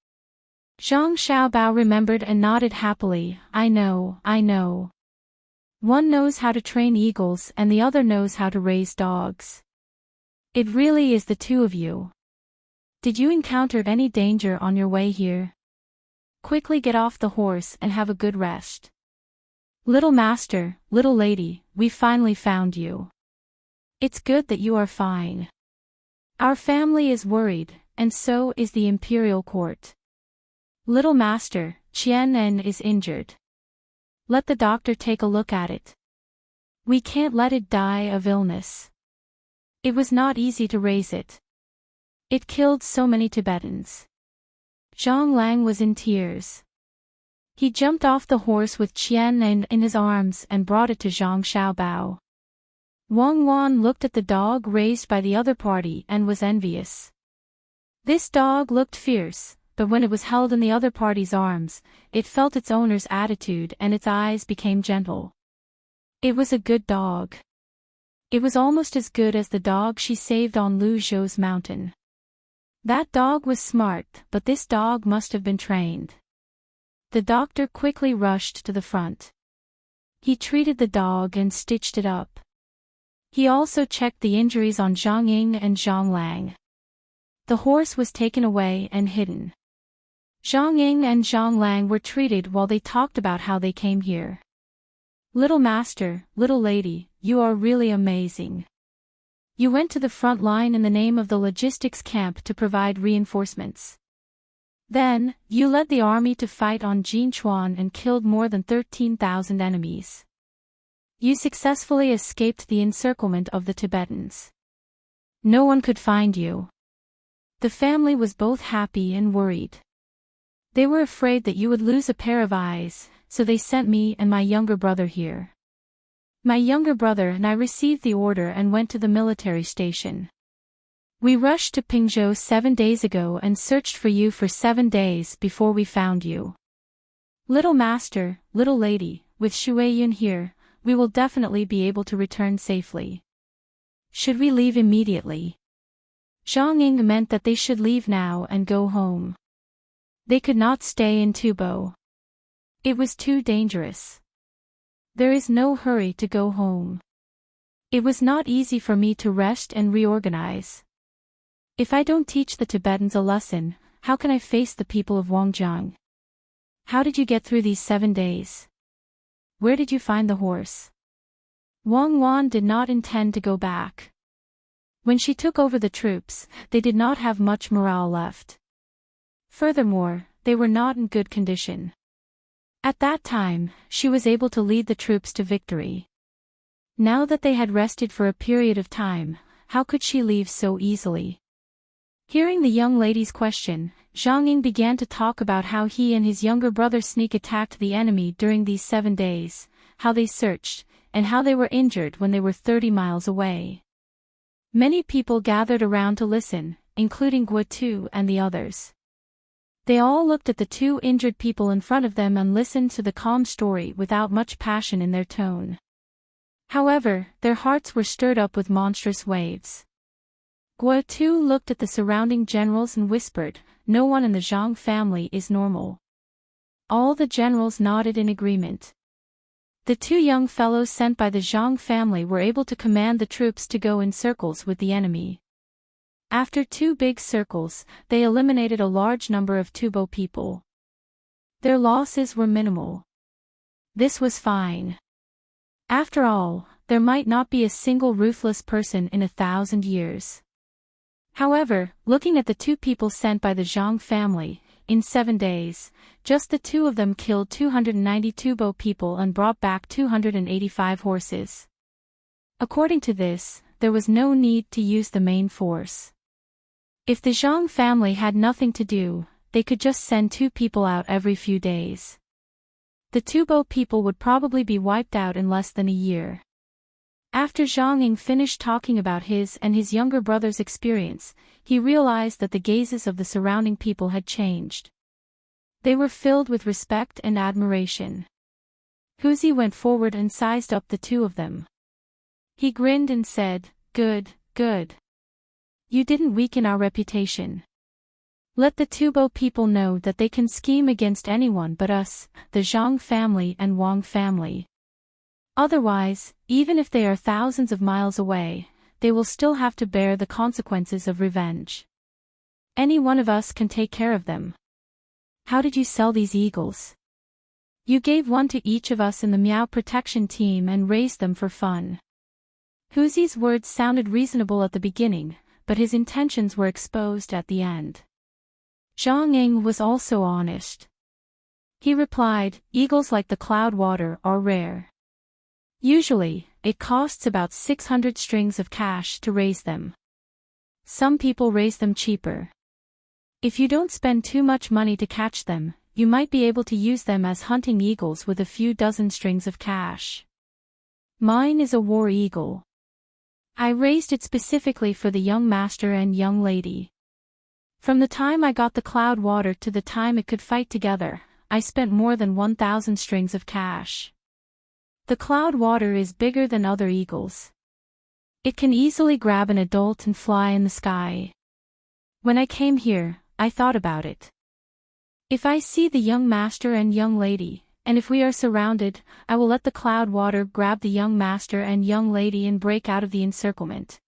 Zhang Xiaobao remembered and nodded happily, I know. One knows how to train eagles and the other knows how to raise dogs. It really is the 2 of you. Did you encounter any danger on your way here? Quickly get off the horse and have a good rest. Little master, little lady, we finally found you. It's good that you are fine. Our family is worried, and so is the imperial court. Little master, Qianen is injured. Let the doctor take a look at it. We can't let it die of illness. It was not easy to raise it. It killed so many Tibetans. Zhang Lang was in tears. He jumped off the horse with Qianen in his arms and brought it to Zhang Xiaobao. Wang Wan looked at the dog raised by the other party and was envious. This dog looked fierce, but when it was held in the other party's arms, it felt its owner's attitude and its eyes became gentle. It was a good dog. It was almost as good as the dog she saved on Lu Zhou's mountain. That dog was smart, but this dog must have been trained. The doctor quickly rushed to the front. He treated the dog and stitched it up. He also checked the injuries on Zhang Ying and Zhang Lang. The horse was taken away and hidden. Zhang Ying and Zhang Lang were treated while they talked about how they came here. Little master, little lady, you are really amazing. You went to the front line in the name of the logistics camp to provide reinforcements. Then, you led the army to fight on Jinchuan and killed more than 13,000 enemies. You successfully escaped the encirclement of the Tibetans. No one could find you. The family was both happy and worried. They were afraid that you would lose a pair of eyes, so they sent me and my younger brother here. My younger brother and I received the order and went to the military station. We rushed to Pingzhou 7 days ago and searched for you for 7 days before we found you. Little master, little lady, with Shueyun here, we will definitely be able to return safely. Should we leave immediately? Zhang Ying meant that they should leave now and go home. They could not stay in Tubo. It was too dangerous. There is no hurry to go home. It was not easy for me to rest and reorganize. If I don't teach the Tibetans a lesson, how can I face the people of Wangjiang? How did you get through these 7 days? Where did you find the horse? Wang Wan did not intend to go back. When she took over the troops, they did not have much morale left. Furthermore, they were not in good condition. At that time, she was able to lead the troops to victory. Now that they had rested for a period of time, how could she leave so easily? Hearing the young lady's question, Zhang Ying began to talk about how he and his younger brother sneak attacked the enemy during these 7 days, how they searched, and how they were injured when they were 30 miles away. Many people gathered around to listen, including Guo and the others. They all looked at the 2 injured people in front of them and listened to the calm story without much passion in their tone. However, their hearts were stirred up with monstrous waves. Guo looked at the surrounding generals and whispered, "No one in the Zhang family is normal." All the generals nodded in agreement. The 2 young fellows sent by the Zhang family were able to command the troops to go in circles with the enemy. After 2 big circles, they eliminated a large number of Tubo people. Their losses were minimal. This was fine. After all, there might not be a single ruthless person in 1,000 years. However, looking at the 2 people sent by the Zhang family, in 7 days, just the 2 of them killed 290 Tubo people and brought back 285 horses. According to this, there was no need to use the main force. If the Zhang family had nothing to do, they could just send 2 people out every few days. The Tubo people would probably be wiped out in less than a year. After Zhang Ying finished talking about his and his younger brother's experience, he realized that the gazes of the surrounding people had changed. They were filled with respect and admiration. Huzi went forward and sized up the 2 of them. He grinned and said, "Good, good. You didn't weaken our reputation. Let the Tubo people know that they can scheme against anyone but us, the Zhang family and Wang family. Otherwise, even if they are thousands of miles away, they will still have to bear the consequences of revenge. Any one of us can take care of them. How did you sell these eagles? You gave one to each of us in the Meow protection team and raised them for fun." Huzi's words sounded reasonable at the beginning, but his intentions were exposed at the end. Zhang Ying was also honest. He replied, "Eagles like the cloud water are rare. Usually, it costs about 600 strings of cash to raise them. Some people raise them cheaper. If you don't spend too much money to catch them, you might be able to use them as hunting eagles with a few dozen strings of cash. Mine is a war eagle. I raised it specifically for the young master and young lady. From the time I got the cloud water to the time it could fight together, I spent more than 1,000 strings of cash. The cloud water is bigger than other eagles. It can easily grab an adult and fly in the sky. When I came here, I thought about it. If I see the young master and young lady, and if we are surrounded, I will let the cloud water grab the young master and young lady and break out of the encirclement."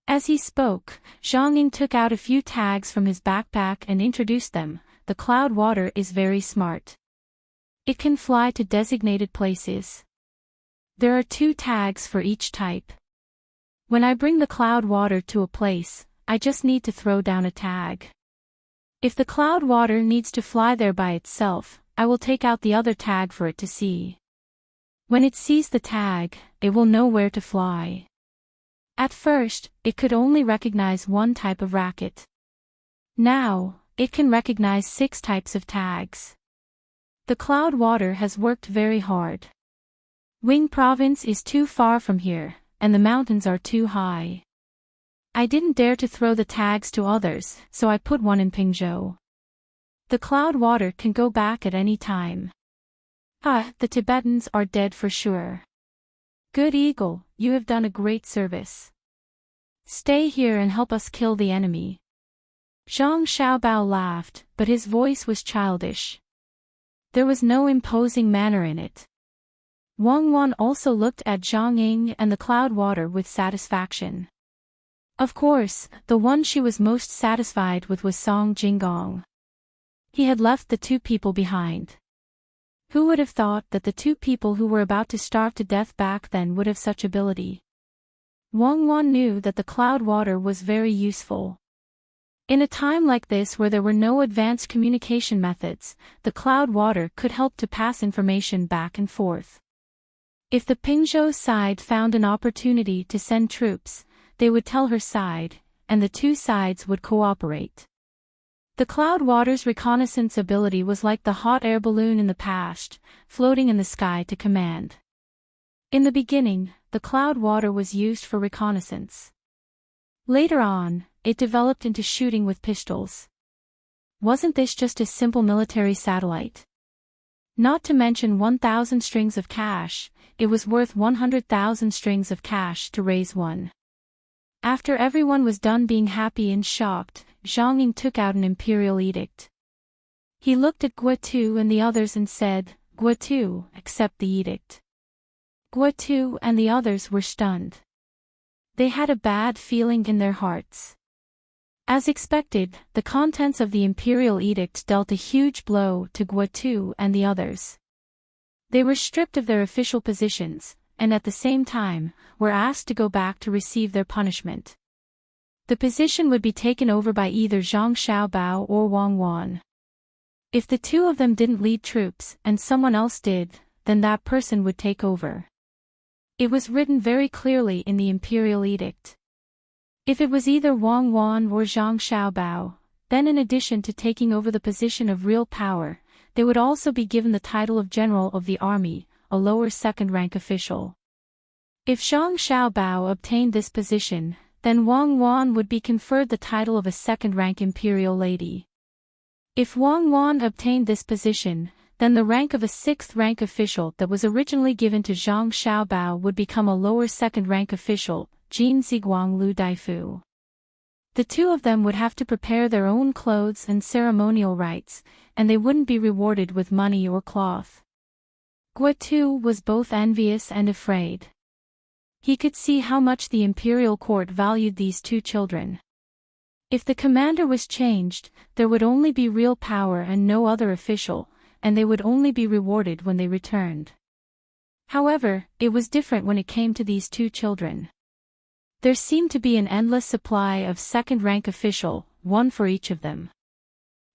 As he spoke, Zhang Ying took out a few tags from his backpack and introduced them. "The cloud water is very smart. It can fly to designated places. There are 2 tags for each type. When I bring the cloud water to a place, I just need to throw down a tag. If the cloud water needs to fly there by itself, I will take out the other tag for it to see. When it sees the tag, it will know where to fly." At first, it could only recognize one type of racket. Now, it can recognize 6 types of tags. The cloud water has worked very hard. Wing province is too far from here, and the mountains are too high. I didn't dare to throw the tags to others, so I put one in Pingzhou. The cloud water can go back at any time. The Tibetans are dead for sure. Good Eagle, you have done a great service. Stay here and help us kill the enemy. Zhang Xiaobao laughed, but his voice was childish. There was no imposing manner in it. Wang Wan also looked at Zhang Ying and the cloud water with satisfaction. Of course, the one she was most satisfied with was Song Jinggong. He had left the 2 people behind. Who would have thought that the 2 people who were about to starve to death back then would have such ability? Wang Wan knew that the cloud water was very useful. In a time like this where there were no advanced communication methods, the cloud water could help to pass information back and forth. If the Pingzhou side found an opportunity to send troops, they would tell her side, and the 2 sides would cooperate. The cloud water's reconnaissance ability was like the hot air balloon in the past, floating in the sky to command. In the beginning, the cloud water was used for reconnaissance. Later on, it developed into shooting with pistols. Wasn't this just a simple military satellite? Not to mention 1,000 strings of cash, it was worth 100,000 strings of cash to raise one. After everyone was done being happy and shocked, Zhang Ying took out an imperial edict. He looked at Guotu and the others and said, "Guotu, accept the edict." Guotu and the others were stunned. They had a bad feeling in their hearts. As expected, the contents of the imperial edict dealt a huge blow to Guotu and the others. They were stripped of their official positions, and at the same time, were asked to go back to receive their punishment. The position would be taken over by either Zhang Xiaobao or Wang Wan. If the 2 of them didn't lead troops and someone else did, then that person would take over. It was written very clearly in the imperial edict. If it was either Wang Wan or Zhang Xiaobao, then in addition to taking over the position of real power, they would also be given the title of General of the Army, a lower 2nd-rank official. If Zhang Xiaobao obtained this position, then Wang Wan would be conferred the title of a 2nd-rank imperial lady. If Wang Wan obtained this position, then the rank of a 6th-rank official that was originally given to Zhang Xiaobao would become a lower 2nd-rank official, Jin Ziguang Lu Daifu. The 2 of them would have to prepare their own clothes and ceremonial rites, and they wouldn't be rewarded with money or cloth. Guotu was both envious and afraid. He could see how much the imperial court valued these 2 children. If the commander was changed, there would only be real power and no other official, and they would only be rewarded when they returned. However, it was different when it came to these 2 children. There seemed to be an endless supply of 2nd-rank official, one for each of them.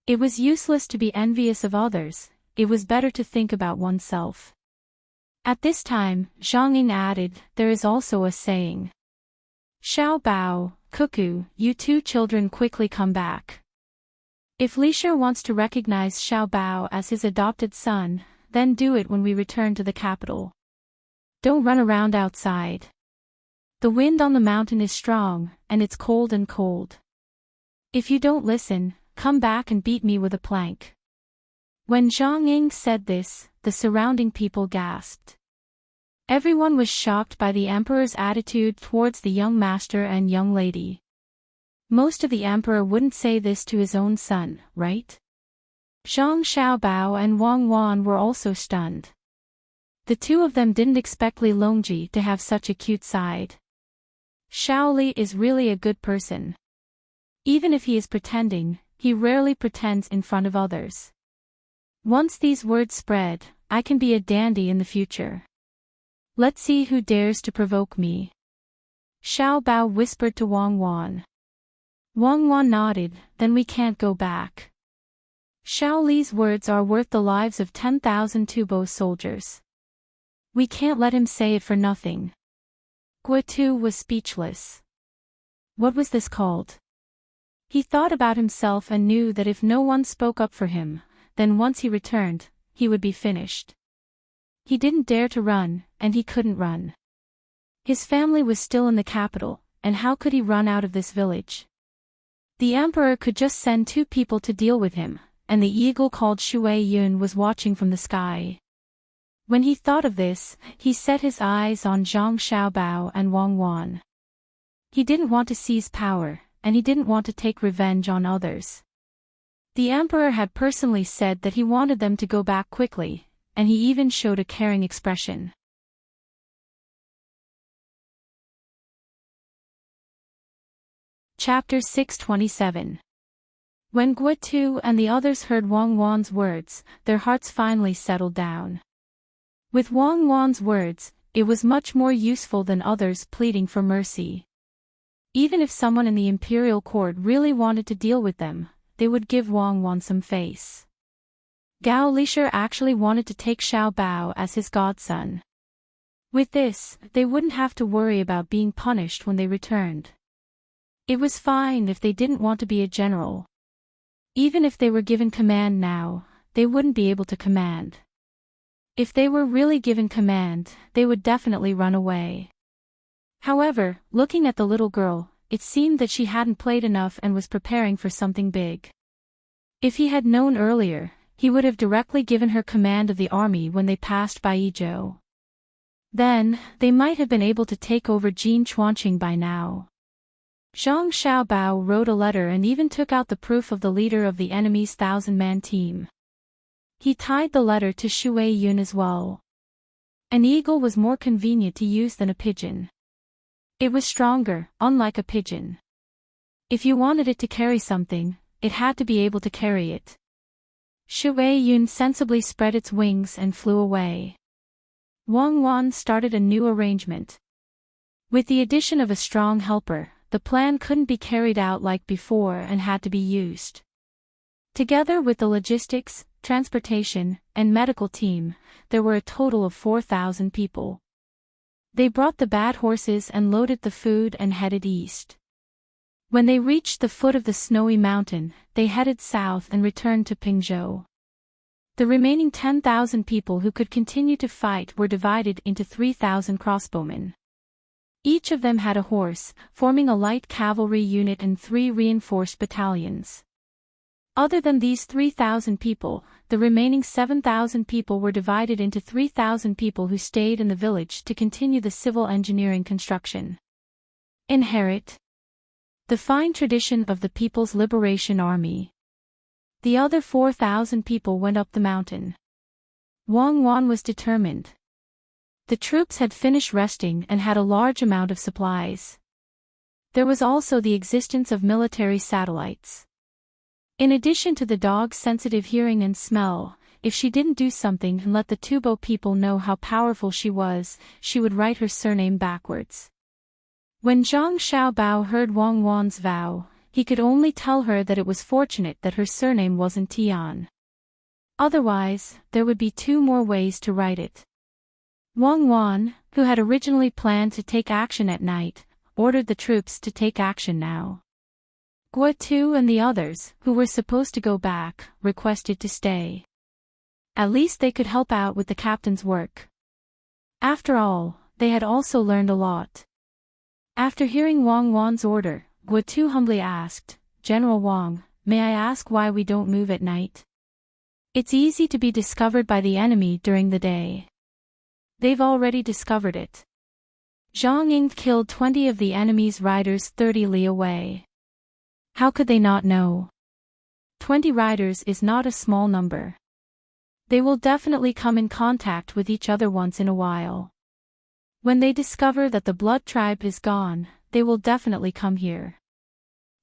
It was useless to be envious of others, it was better to think about oneself. At this time, Zhang Ying added, there is also a saying. Xiao Bao, Cuckoo, you 2 children quickly come back. If Lisher wants to recognize Xiao Bao as his adopted son, then do it when we return to the capital. Don't run around outside. The wind on the mountain is strong, and it's cold and cold. If you don't listen, come back and beat me with a plank. When Zhang Ying said this, the surrounding people gasped. Everyone was shocked by the emperor's attitude towards the young master and young lady. Most of the emperor wouldn't say this to his own son, right? Zhang Xiaobao and Wang Wan were also stunned. The 2 of them didn't expect Li Longji to have such a cute side. Xiao Li is really a good person. Even if he is pretending, he rarely pretends in front of others. Once these words spread, I can be a dandy in the future. Let's see who dares to provoke me. Xiao Bao whispered to Wang Wan. Wang Wan nodded, then we can't go back. Xiao Li's words are worth the lives of 10,000 Tubo soldiers. We can't let him say it for nothing. Guotu was speechless. What was this called? He thought about himself and knew that if no one spoke up for him, then once he returned, he would be finished. He didn't dare to run, and he couldn't run. His family was still in the capital, and how could he run out of this village? The emperor could just send 2 people to deal with him, and the eagle called Shui Yun was watching from the sky. When he thought of this, he set his eyes on Zhang Xiaobao and Wang Wan. He didn't want to seize power, and he didn't want to take revenge on others. The emperor had personally said that he wanted them to go back quickly, and he even showed a caring expression. Chapter 627. When Guotu and the others heard Wang Wan's words, their hearts finally settled down. With Wang Wan's words, it was much more useful than others pleading for mercy. Even if someone in the imperial court really wanted to deal with them, they would give Wang Wan some face. Gao Lisher actually wanted to take Xiao Bao as his godson. With this, they wouldn't have to worry about being punished when they returned. It was fine if they didn't want to be a general. Even if they were given command now, they wouldn't be able to command. If they were really given command, they would definitely run away. However, looking at the little girl, it seemed that she hadn't played enough and was preparing for something big. If he had known earlier, he would have directly given her command of the army when they passed by Idyll. Then, they might have been able to take over Jin Chuanqing by now. Zhang Xiaobao wrote a letter and even took out the proof of the leader of the enemy's 1,000-man team. He tied the letter to Shui Yun as well. An eagle was more convenient to use than a pigeon. It was stronger, unlike a pigeon. If you wanted it to carry something, it had to be able to carry it. Shui Yun sensibly spread its wings and flew away. Wang Wan started a new arrangement. With the addition of a strong helper, the plan couldn't be carried out like before and had to be used. Together with the logistics, transportation, and medical team, there were a total of 4,000 people. They brought the bad horses and loaded the food and headed east. When they reached the foot of the snowy mountain, they headed south and returned to Pingzhou. The remaining 10,000 people who could continue to fight were divided into 3,000 crossbowmen. Each of them had a horse, forming a light cavalry unit and 3 reinforced battalions. Other than these 3,000 people, the remaining 7,000 people were divided into 3,000 people who stayed in the village to continue the civil engineering construction. Inherit the fine tradition of the People's Liberation Army. The other 4,000 people went up the mountain. Wang Wan was determined. The troops had finished resting and had a large amount of supplies. There was also the existence of military satellites. In addition to the dog's sensitive hearing and smell, if she didn't do something and let the Tubo people know how powerful she was, she would write her surname backwards. When Zhang Xiaobao heard Wang Wan's vow, he could only tell her that it was fortunate that her surname wasn't Tian. Otherwise, there would be 2 more ways to write it. Wang Wan, who had originally planned to take action at night, ordered the troops to take action now. Guotu and the others, who were supposed to go back, requested to stay. At least they could help out with the captain's work. After all, they had also learned a lot. After hearing Wang Wan's order, Guotu humbly asked, "General Wang, may I ask why we don't move at night? It's easy to be discovered by the enemy during the day. They've already discovered it. Zhang Ying killed 20 of the enemy's riders 30 li away. How could they not know? 20 riders is not a small number. They will definitely come in contact with each other once in a while. When they discover that the blood tribe is gone, they will definitely come here.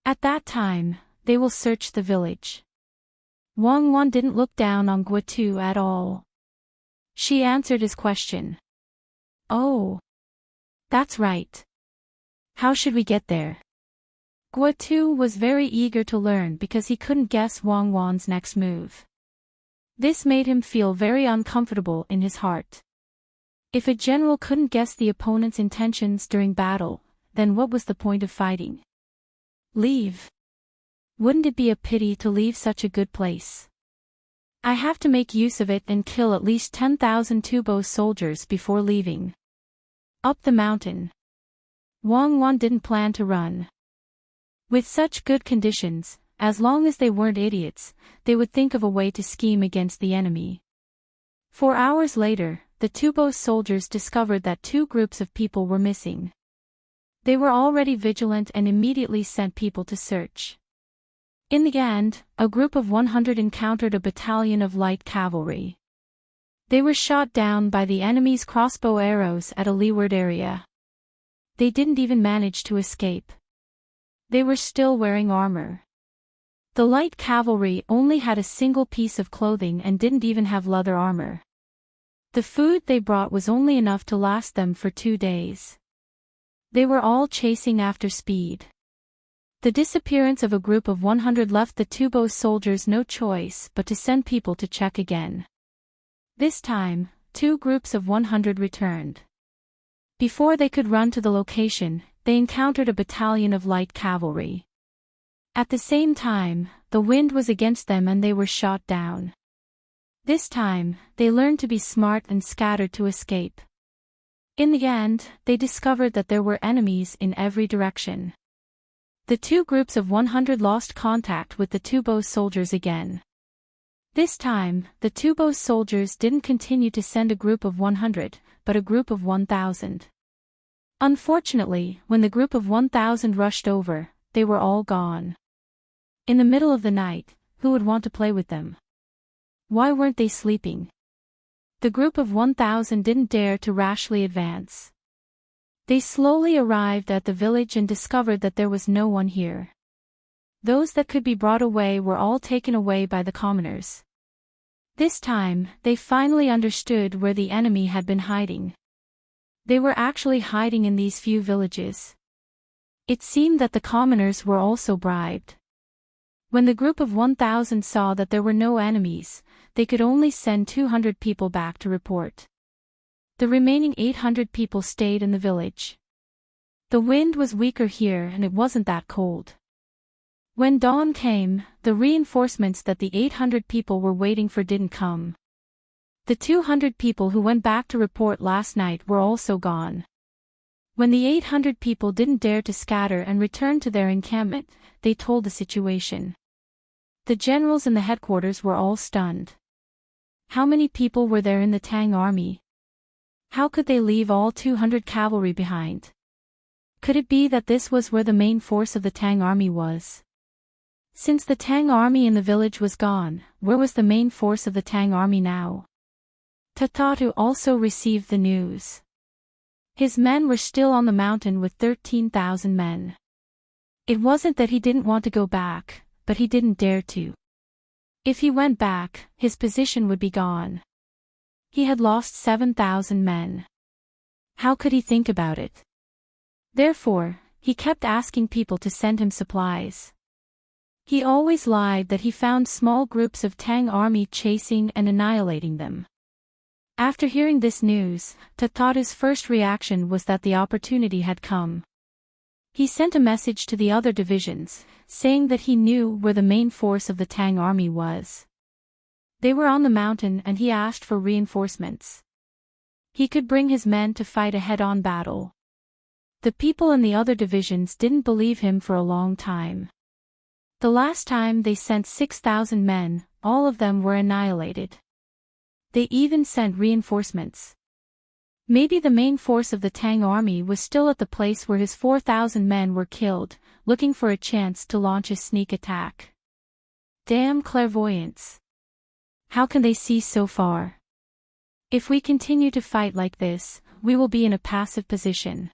At that time, they will search the village." Wang Wan didn't look down on Guotu at all. She answered his question. "Oh. That's right. How should we get there?" Guotu was very eager to learn because he couldn't guess Wang Wan's next move. This made him feel very uncomfortable in his heart. If a general couldn't guess the opponent's intentions during battle, then what was the point of fighting? Leave. Wouldn't it be a pity to leave such a good place? I have to make use of it and kill at least 10,000 Tubo soldiers before leaving. Up the mountain. Wang Wan didn't plan to run. With such good conditions, as long as they weren't idiots, they would think of a way to scheme against the enemy. 4 hours later, the Tubo soldiers discovered that 2 groups of people were missing. They were already vigilant and immediately sent people to search. In the end, a group of 100 encountered a battalion of light cavalry. They were shot down by the enemy's crossbow arrows at a leeward area. They didn't even manage to escape. They were still wearing armor. The light cavalry only had a single piece of clothing and didn't even have leather armor. The food they brought was only enough to last them for 2 days. They were all chasing after speed. The disappearance of a group of 100 left the Tubo soldiers no choice but to send people to check again. This time, 2 groups of 100 returned. Before they could run to the location, they encountered a battalion of light cavalry. At the same time, the wind was against them and they were shot down. This time, they learned to be smart and scattered to escape. In the end, they discovered that there were enemies in every direction. The 2 groups of 100 lost contact with the Tubo soldiers again. This time, the Tubo soldiers didn't continue to send a group of 100, but a group of 1,000. Unfortunately, when the group of 1,000 rushed over, they were all gone. In the middle of the night, who would want to play with them? Why weren't they sleeping? The group of 1,000 didn't dare to rashly advance. They slowly arrived at the village and discovered that there was no one here. Those that could be brought away were all taken away by the commoners. This time, they finally understood where the enemy had been hiding. They were actually hiding in these few villages. It seemed that the commoners were also bribed. When the group of 1,000 saw that there were no enemies, they could only send 200 people back to report. The remaining 800 people stayed in the village. The wind was weaker here and it wasn't that cold. When dawn came, the reinforcements that the 800 people were waiting for didn't come. The 200 people who went back to report last night were also gone. When the 800 people didn't dare to scatter and return to their encampment, they told the situation. The generals in the headquarters were all stunned. How many people were there in the Tang army? How could they leave all 200 cavalry behind? Could it be that this was where the main force of the Tang army was? Since the Tang army in the village was gone, where was the main force of the Tang army now? Tatatu also received the news. His men were still on the mountain with 13,000 men. It wasn't that he didn't want to go back, but he didn't dare to. If he went back, his position would be gone. He had lost 7,000 men. How could he think about it? Therefore, he kept asking people to send him supplies. He always lied that he found small groups of Tang army chasing and annihilating them. After hearing this news, Tatatu's first reaction was that the opportunity had come. He sent a message to the other divisions, saying that he knew where the main force of the Tang army was. They were on the mountain and he asked for reinforcements. He could bring his men to fight a head-on battle. The people in the other divisions didn't believe him for a long time. The last time they sent 6,000 men, all of them were annihilated. They even sent reinforcements. Maybe the main force of the Tang army was still at the place where his 4,000 men were killed, looking for a chance to launch a sneak attack. Damn clairvoyance. How can they see so far? If we continue to fight like this, we will be in a passive position.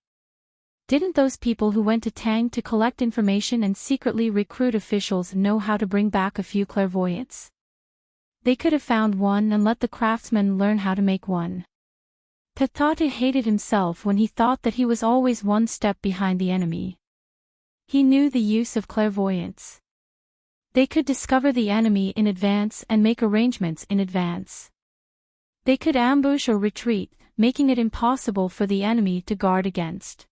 Didn't those people who went to Tang to collect information and secretly recruit officials know how to bring back a few clairvoyants? They could have found one and let the craftsmen learn how to make one. Tatatu hated himself when he thought that he was always one step behind the enemy. He knew the use of clairvoyance. They could discover the enemy in advance and make arrangements in advance. They could ambush or retreat, making it impossible for the enemy to guard against.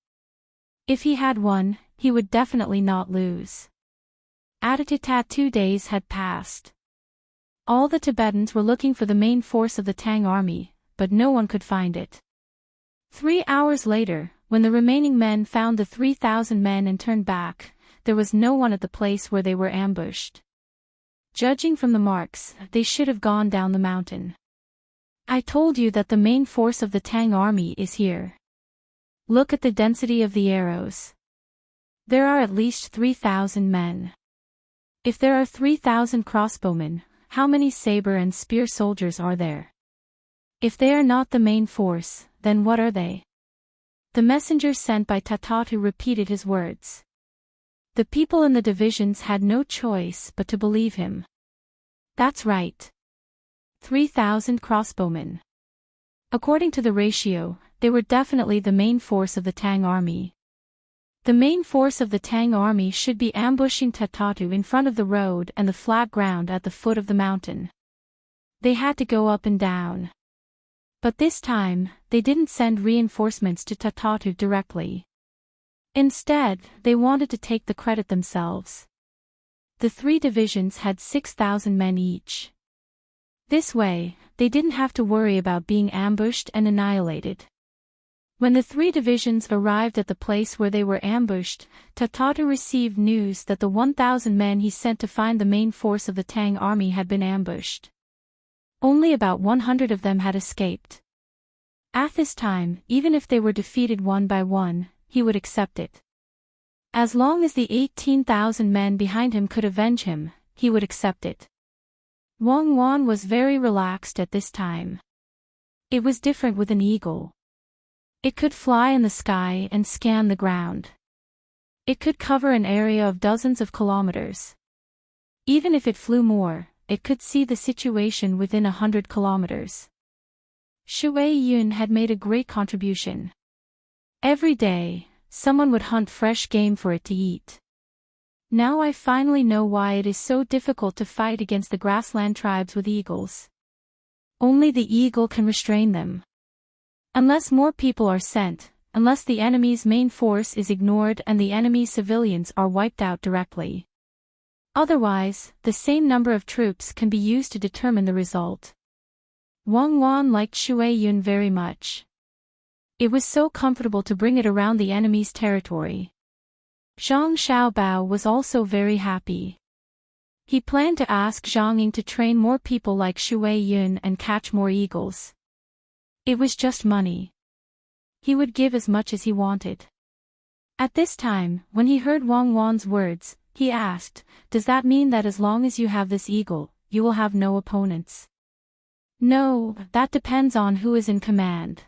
If he had one, he would definitely not lose. Attitatat 2 days had passed. All the Tibetans were looking for the main force of the Tang army, but no one could find it. 3 hours later, when the remaining men found the 3,000 men and turned back, there was no one at the place where they were ambushed. Judging from the marks, they should have gone down the mountain. I told you that the main force of the Tang army is here. Look at the density of the arrows. There are at least 3,000 men. If there are 3,000 crossbowmen, how many saber and spear soldiers are there? If they are not the main force, then what are they? The messenger sent by Tatatu repeated his words. The people in the divisions had no choice but to believe him. That's right. 3,000 crossbowmen. According to the ratio, they were definitely the main force of the Tang army. The main force of the Tang army should be ambushing Tatatu in front of the road and the flat ground at the foot of the mountain. They had to go up and down. But this time, they didn't send reinforcements to Tatatu directly. Instead, they wanted to take the credit themselves. The 3 divisions had 6,000 men each. This way, they didn't have to worry about being ambushed and annihilated. When the 3 divisions arrived at the place where they were ambushed, Tatatu received news that the 1,000 men he sent to find the main force of the Tang army had been ambushed. Only about 100 of them had escaped. At this time, even if they were defeated one by one, he would accept it. As long as the 18,000 men behind him could avenge him, he would accept it. Wang Wan was very relaxed at this time. It was different with an eagle. It could fly in the sky and scan the ground. It could cover an area of dozens of kilometers. Even if it flew more, it could see the situation within 100 kilometers. Shui Yun had made a great contribution. Every day, someone would hunt fresh game for it to eat. Now I finally know why it is so difficult to fight against the grassland tribes with eagles. Only the eagle can restrain them. Unless more people are sent, unless the enemy's main force is ignored and the enemy's civilians are wiped out directly. Otherwise, the same number of troops can be used to determine the result. Wang Wan liked Shui Yun very much. It was so comfortable to bring it around the enemy's territory. Zhang Xiaobao was also very happy. He planned to ask Zhang Ying to train more people like Shui Yun and catch more eagles. It was just money. He would give as much as he wanted. At this time, when he heard Wang Wan's words, he asked, "Does that mean that as long as you have this eagle, you will have no opponents?" "No, that depends on who is in command.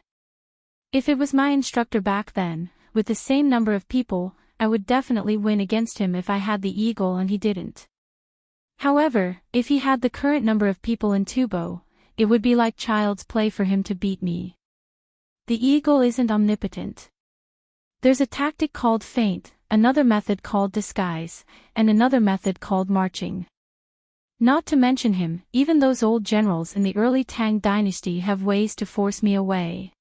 If it was my instructor back then, with the same number of people, I would definitely win against him if I had the eagle and he didn't. However, if he had the current number of people in Tubo, it would be like child's play for him to beat me. The eagle isn't omnipotent. There's a tactic called feint, another method called disguise, and another method called marching. Not to mention him, even those old generals in the early Tang dynasty have ways to force me away.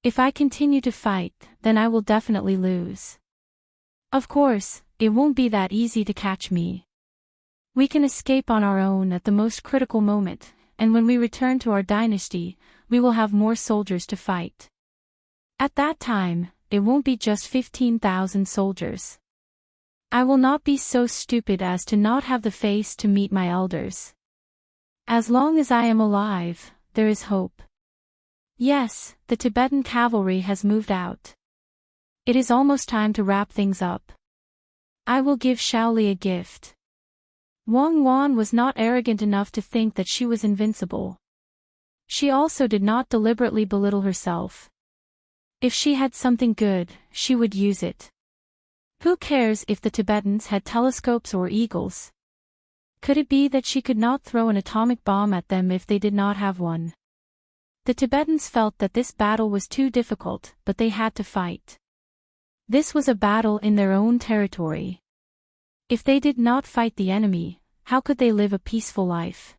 If I continue to fight, then I will definitely lose. Of course, it won't be that easy to catch me. We can escape on our own at the most critical moment, and when we return to our dynasty, we will have more soldiers to fight. At that time, it won't be just 15,000 soldiers. I will not be so stupid as to not have the face to meet my elders. As long as I am alive, there is hope. Yes, the Tibetan cavalry has moved out. It is almost time to wrap things up. I will give Shaoli a gift. Wang Wan was not arrogant enough to think that she was invincible. She also did not deliberately belittle herself. If she had something good, she would use it. Who cares if the Tibetans had telescopes or eagles? Could it be that she could not throw an atomic bomb at them if they did not have one? The Tibetans felt that this battle was too difficult, but they had to fight. This was a battle in their own territory. If they did not fight the enemy, how could they live a peaceful life?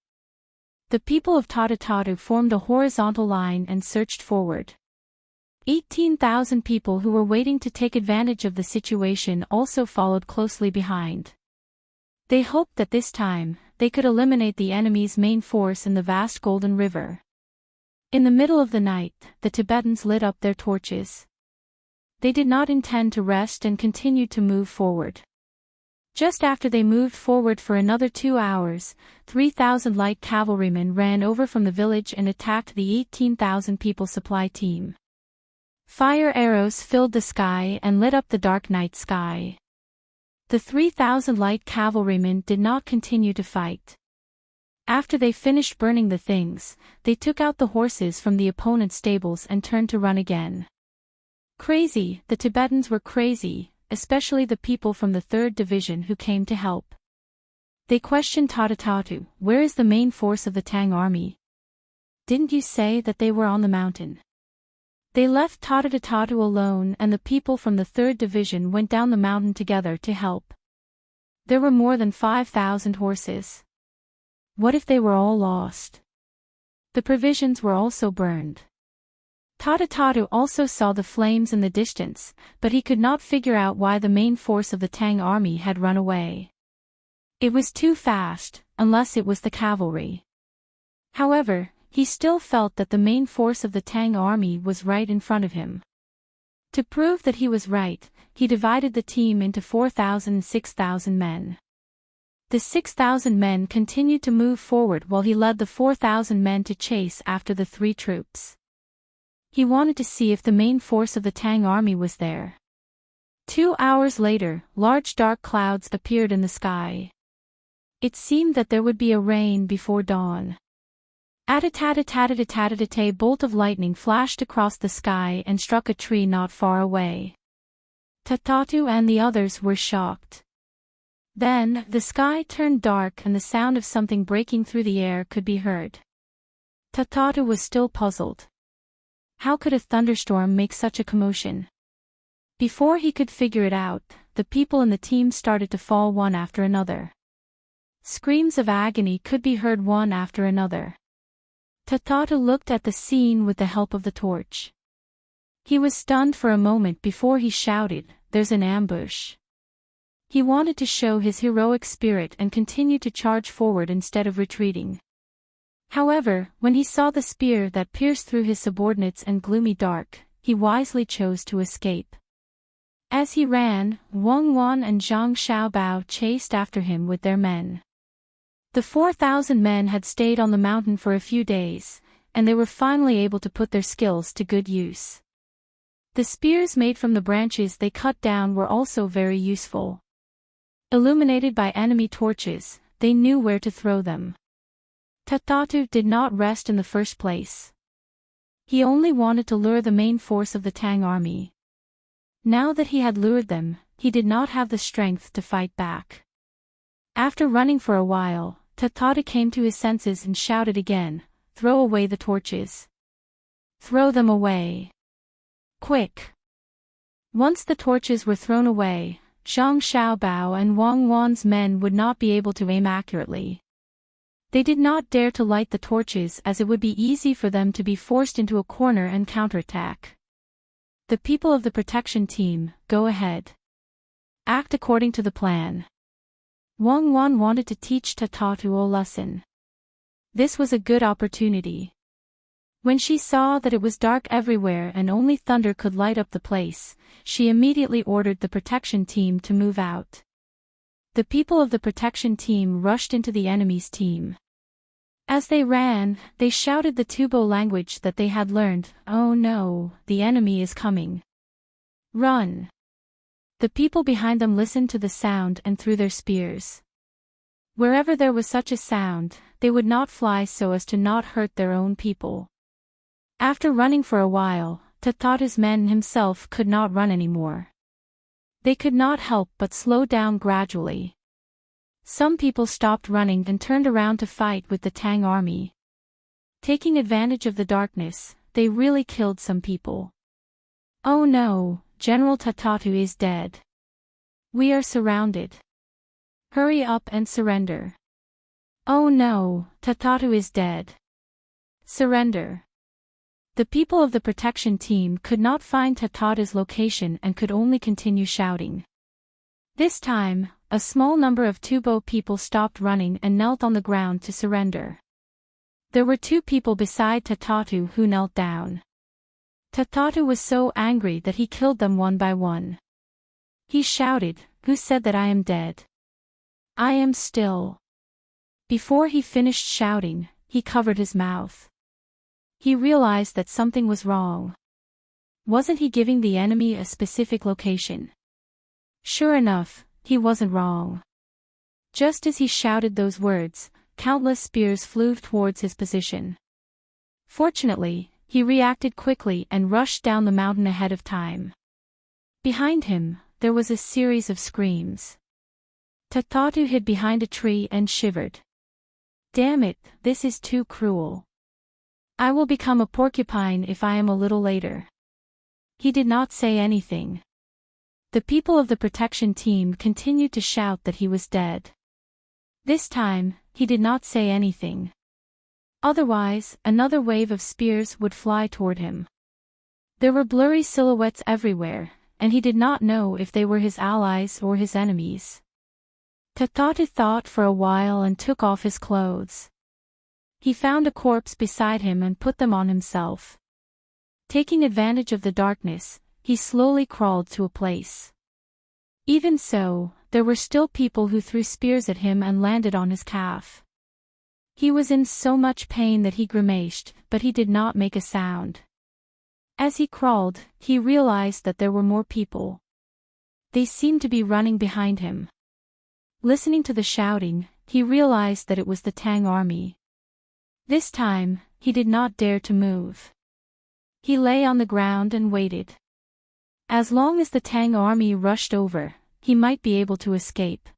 The people of Tatatatu formed a horizontal line and surged forward. 18,000 people who were waiting to take advantage of the situation also followed closely behind. They hoped that this time, they could eliminate the enemy's main force in the vast Golden River. In the middle of the night, the Tibetans lit up their torches. They did not intend to rest and continued to move forward. Just after they moved forward for another 2 hours, 3,000 light cavalrymen ran over from the village and attacked the 18,000 people supply team. Fire arrows filled the sky and lit up the dark night sky. The 3,000 light cavalrymen did not continue to fight. After they finished burning the things, they took out the horses from the opponent's stables and turned to run again. Crazy, the Tibetans were crazy, especially the people from the 3rd Division who came to help. They questioned Tatatatu, "Where is the main force of the Tang army? Didn't you say that they were on the mountain?" They left Tatatatu alone and the people from the 3rd Division went down the mountain together to help. There were more than 5,000 horses. What if they were all lost? The provisions were also burned. Tatatatu also saw the flames in the distance, but he could not figure out why the main force of the Tang army had run away. It was too fast, unless it was the cavalry. However, he still felt that the main force of the Tang army was right in front of him. To prove that he was right, he divided the team into 4,000 and 6,000 men. The 6,000 men continued to move forward while he led the 4,000 men to chase after the 3 troops. He wanted to see if the main force of the Tang army was there. 2 hours later, large dark clouds appeared in the sky. It seemed that there would be a rain before dawn. A bolt of lightning flashed across the sky and struck a tree not far away. Tatatu and the others were shocked. Then, the sky turned dark and the sound of something breaking through the air could be heard. Tatatu was still puzzled. How could a thunderstorm make such a commotion? Before he could figure it out, the people in the team started to fall one after another. Screams of agony could be heard one after another. Tatatu looked at the scene with the help of the torch. He was stunned for a moment before he shouted, "There's an ambush." He wanted to show his heroic spirit and continued to charge forward instead of retreating. However, when he saw the spear that pierced through his subordinates and gloomy dark, he wisely chose to escape. As he ran, Wang Wan and Zhang Xiaobao chased after him with their men. The 4,000 men had stayed on the mountain for a few days, and they were finally able to put their skills to good use. The spears made from the branches they cut down were also very useful. Illuminated by enemy torches, they knew where to throw them. Tatatu did not rest in the first place. He only wanted to lure the main force of the Tang army. Now that he had lured them, he did not have the strength to fight back. After running for a while, Tatatu came to his senses and shouted again, "Throw away the torches. Throw them away. Quick." Once the torches were thrown away, Zhang Xiaobao and Wang Wan's men would not be able to aim accurately. They did not dare to light the torches as it would be easy for them to be forced into a corner and counterattack. The people of the protection team, go ahead. Act according to the plan. Wang Wan wanted to teach Tatatu a lesson. This was a good opportunity. When she saw that it was dark everywhere and only thunder could light up the place, she immediately ordered the protection team to move out. The people of the protection team rushed into the enemy's team. As they ran, they shouted the Tubo language that they had learned, "Oh no, the enemy is coming. Run!" The people behind them listened to the sound and threw their spears. Wherever there was such a sound, they would not fly so as to not hurt their own people. After running for a while, Tatatu's men himself could not run anymore. They could not help but slow down gradually. Some people stopped running and turned around to fight with the Tang army. Taking advantage of the darkness, they really killed some people. "Oh no, General Tatatu is dead. We are surrounded. Hurry up and surrender. Oh no, Tatatu is dead. Surrender." The people of the protection team could not find Tatatu's location and could only continue shouting. This time, a small number of Tubo people stopped running and knelt on the ground to surrender. There were 2 people beside Tatatu who knelt down. Tatatu was so angry that he killed them one by one. He shouted, "Who said that I am dead? I am still." Before he finished shouting, he covered his mouth. He realized that something was wrong. Wasn't he giving the enemy a specific location? Sure enough, he wasn't wrong. Just as he shouted those words, countless spears flew towards his position. Fortunately, he reacted quickly and rushed down the mountain ahead of time. Behind him, there was a series of screams. Tatatu hid behind a tree and shivered. "Damn it, this is too cruel. I will become a porcupine if I am a little later." He did not say anything. The people of the protection team continued to shout that he was dead. This time, he did not say anything. Otherwise, another wave of spears would fly toward him. There were blurry silhouettes everywhere, and he did not know if they were his allies or his enemies. Tatatu thought for a while and took off his clothes. He found a corpse beside him and put them on himself. Taking advantage of the darkness, he slowly crawled to a place. Even so, there were still people who threw spears at him and landed on his calf. He was in so much pain that he grimaced, but he did not make a sound. As he crawled, he realized that there were more people. They seemed to be running behind him. Listening to the shouting, he realized that it was the Tang army. This time, he did not dare to move. He lay on the ground and waited. As long as the Tang army rushed over, he might be able to escape.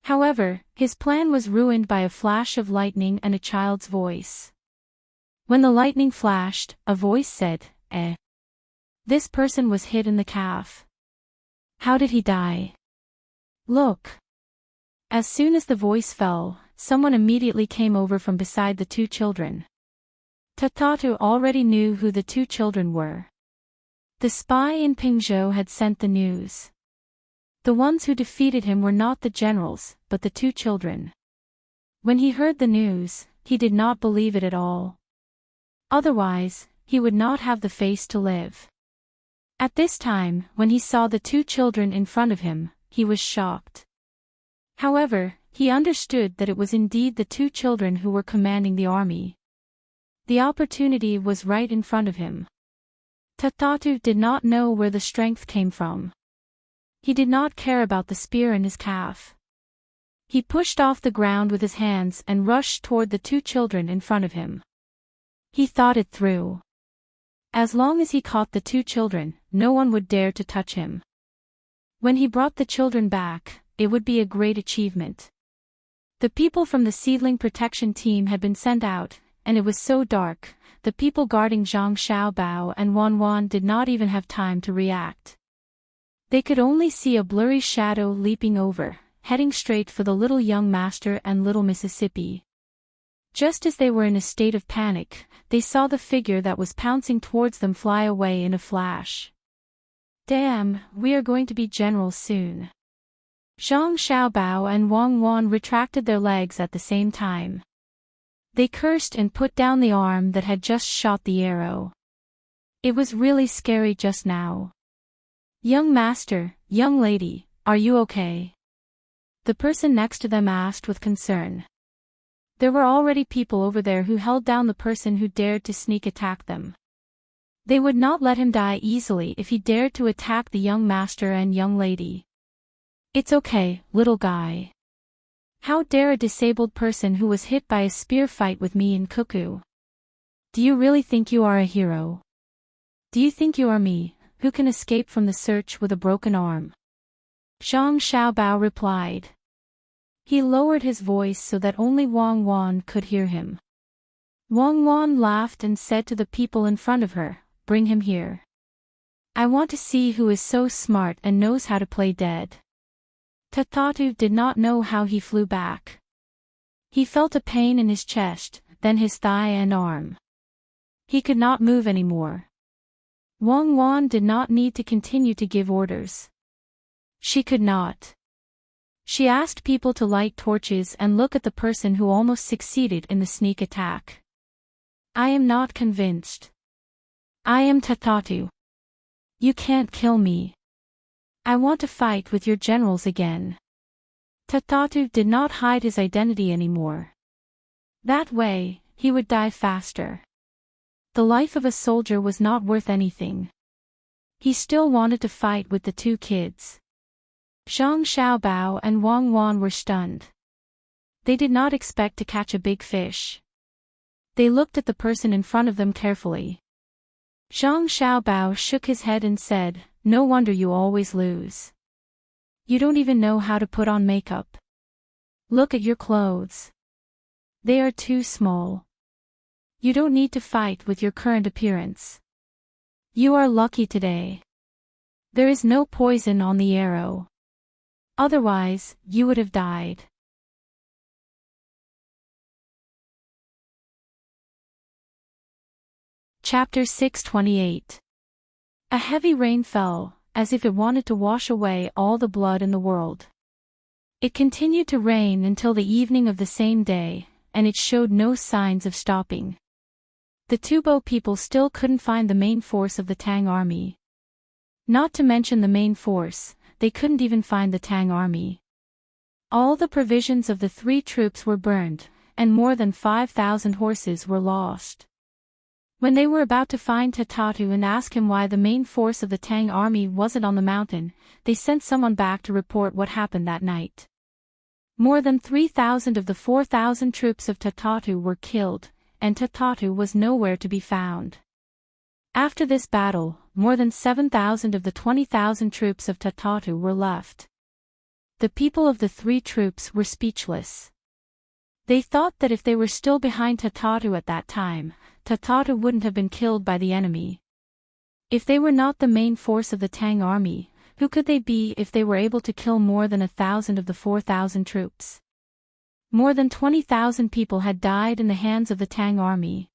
However, his plan was ruined by a flash of lightning and a child's voice. When the lightning flashed, a voice said, "Eh. This person was hit in the calf. How did he die? Look." As soon as the voice fell, someone immediately came over from beside the 2 children. Tatatu already knew who the 2 children were. The spy in Pingzhou had sent the news. The ones who defeated him were not the generals, but the 2 children. When he heard the news, he did not believe it at all. Otherwise, he would not have the face to live. At this time, when he saw the 2 children in front of him, he was shocked. However, he understood that it was indeed the 2 children who were commanding the army. The opportunity was right in front of him. Tatatu did not know where the strength came from. He did not care about the spear in his calf. He pushed off the ground with his hands and rushed toward the 2 children in front of him. He thought it through. As long as he caught the 2 children, no one would dare to touch him. When he brought the children back, it would be a great achievement. The people from the seedling protection team had been sent out, and it was so dark, the people guarding Zhang Xiaobao and Wan Wan did not even have time to react. They could only see a blurry shadow leaping over, heading straight for the little young master and little Mississippi. Just as they were in a state of panic, they saw the figure that was pouncing towards them fly away in a flash. "Damn, we are going to be generals soon." Zhang Xiaobao and Wang Wan retracted their legs at the same time. They cursed and put down the arm that had just shot the arrow. It was really scary just now. "Young master, young lady, are you okay?" The person next to them asked with concern. There were already people over there who held down the person who dared to sneak attack them. They would not let him die easily if he dared to attack the young master and young lady. "It's okay, little guy. How dare a disabled person who was hit by a spear fight with me in Cuckoo? Do you really think you are a hero? Do you think you are me, who can escape from the search with a broken arm?" Zhang Xiaobao replied. He lowered his voice so that only Wang Wan could hear him. Wang Wan laughed and said to the people in front of her, "Bring him here. I want to see who is so smart and knows how to play dead." Tatatu did not know how he flew back. He felt a pain in his chest, then his thigh and arm. He could not move anymore. Wang Wan did not need to continue to give orders. She could not. She asked people to light torches and look at the person who almost succeeded in the sneak attack. I am not convinced. I am Tatatu. You can't kill me. I want to fight with your generals again. Tatatu did not hide his identity anymore. That way, he would die faster. The life of a soldier was not worth anything. He still wanted to fight with the two kids. Zhang Xiaobao and Wang Wan were stunned. They did not expect to catch a big fish. They looked at the person in front of them carefully. Zhang Xiaobao shook his head and said, "No wonder you always lose. You don't even know how to put on makeup. Look at your clothes. They are too small. You don't need to fight with your current appearance. You are lucky today. There is no poison on the arrow. Otherwise, you would have died." Chapter 628. A heavy rain fell, as if it wanted to wash away all the blood in the world. It continued to rain until the evening of the same day, and it showed no signs of stopping. The Tubo people still couldn't find the main force of the Tang army. Not to mention the main force, they couldn't even find the Tang army. All the provisions of the three troops were burned, and more than 5,000 horses were lost. When they were about to find Tatatu and ask him why the main force of the Tang army wasn't on the mountain, they sent someone back to report what happened that night. More than 3,000 of the 4,000 troops of Tatatu were killed, and Tatatu was nowhere to be found. After this battle, more than 7,000 of the 20,000 troops of Tatatu were left. The people of the three troops were speechless. They thought that if they were still behind Tatatu at that time, Tatatu wouldn't have been killed by the enemy. If they were not the main force of the Tang army, who could they be if they were able to kill more than 1,000 of the 4,000 troops? More than 20,000 people had died in the hands of the Tang army.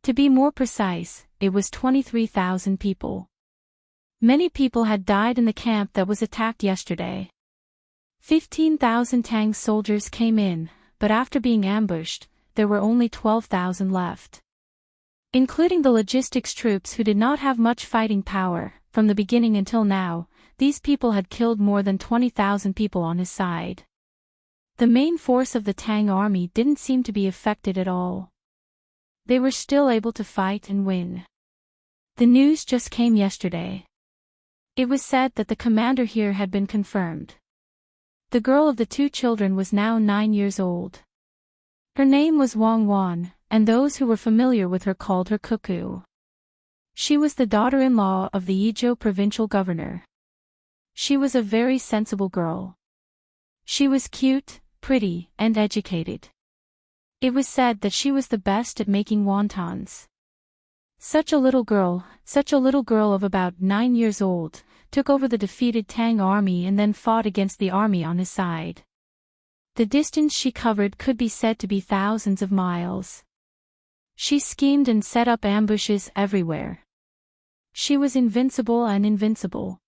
To be more precise, it was 23,000 people. Many people had died in the camp that was attacked yesterday. 15,000 Tang soldiers came in, but after being ambushed, there were only 12,000 left. Including the logistics troops who did not have much fighting power, from the beginning until now, these people had killed more than 20,000 people on his side. The main force of the Tang army didn't seem to be affected at all. They were still able to fight and win. The news just came yesterday. It was said that the commander here had been confirmed. The girl of the two children was now 9 years old. Her name was Wang Wan, and those who were familiar with her called her Cuckoo. She was the daughter-in-law of the Idyll provincial governor. She was a very sensible girl. She was cute, pretty, and educated. It was said that she was the best at making wontons. Such a little girl of about 9 years old, took over the defeated Tang army and then fought against the army on his side. The distance she covered could be said to be thousands of miles. She schemed and set up ambushes everywhere. She was invincible and invincible.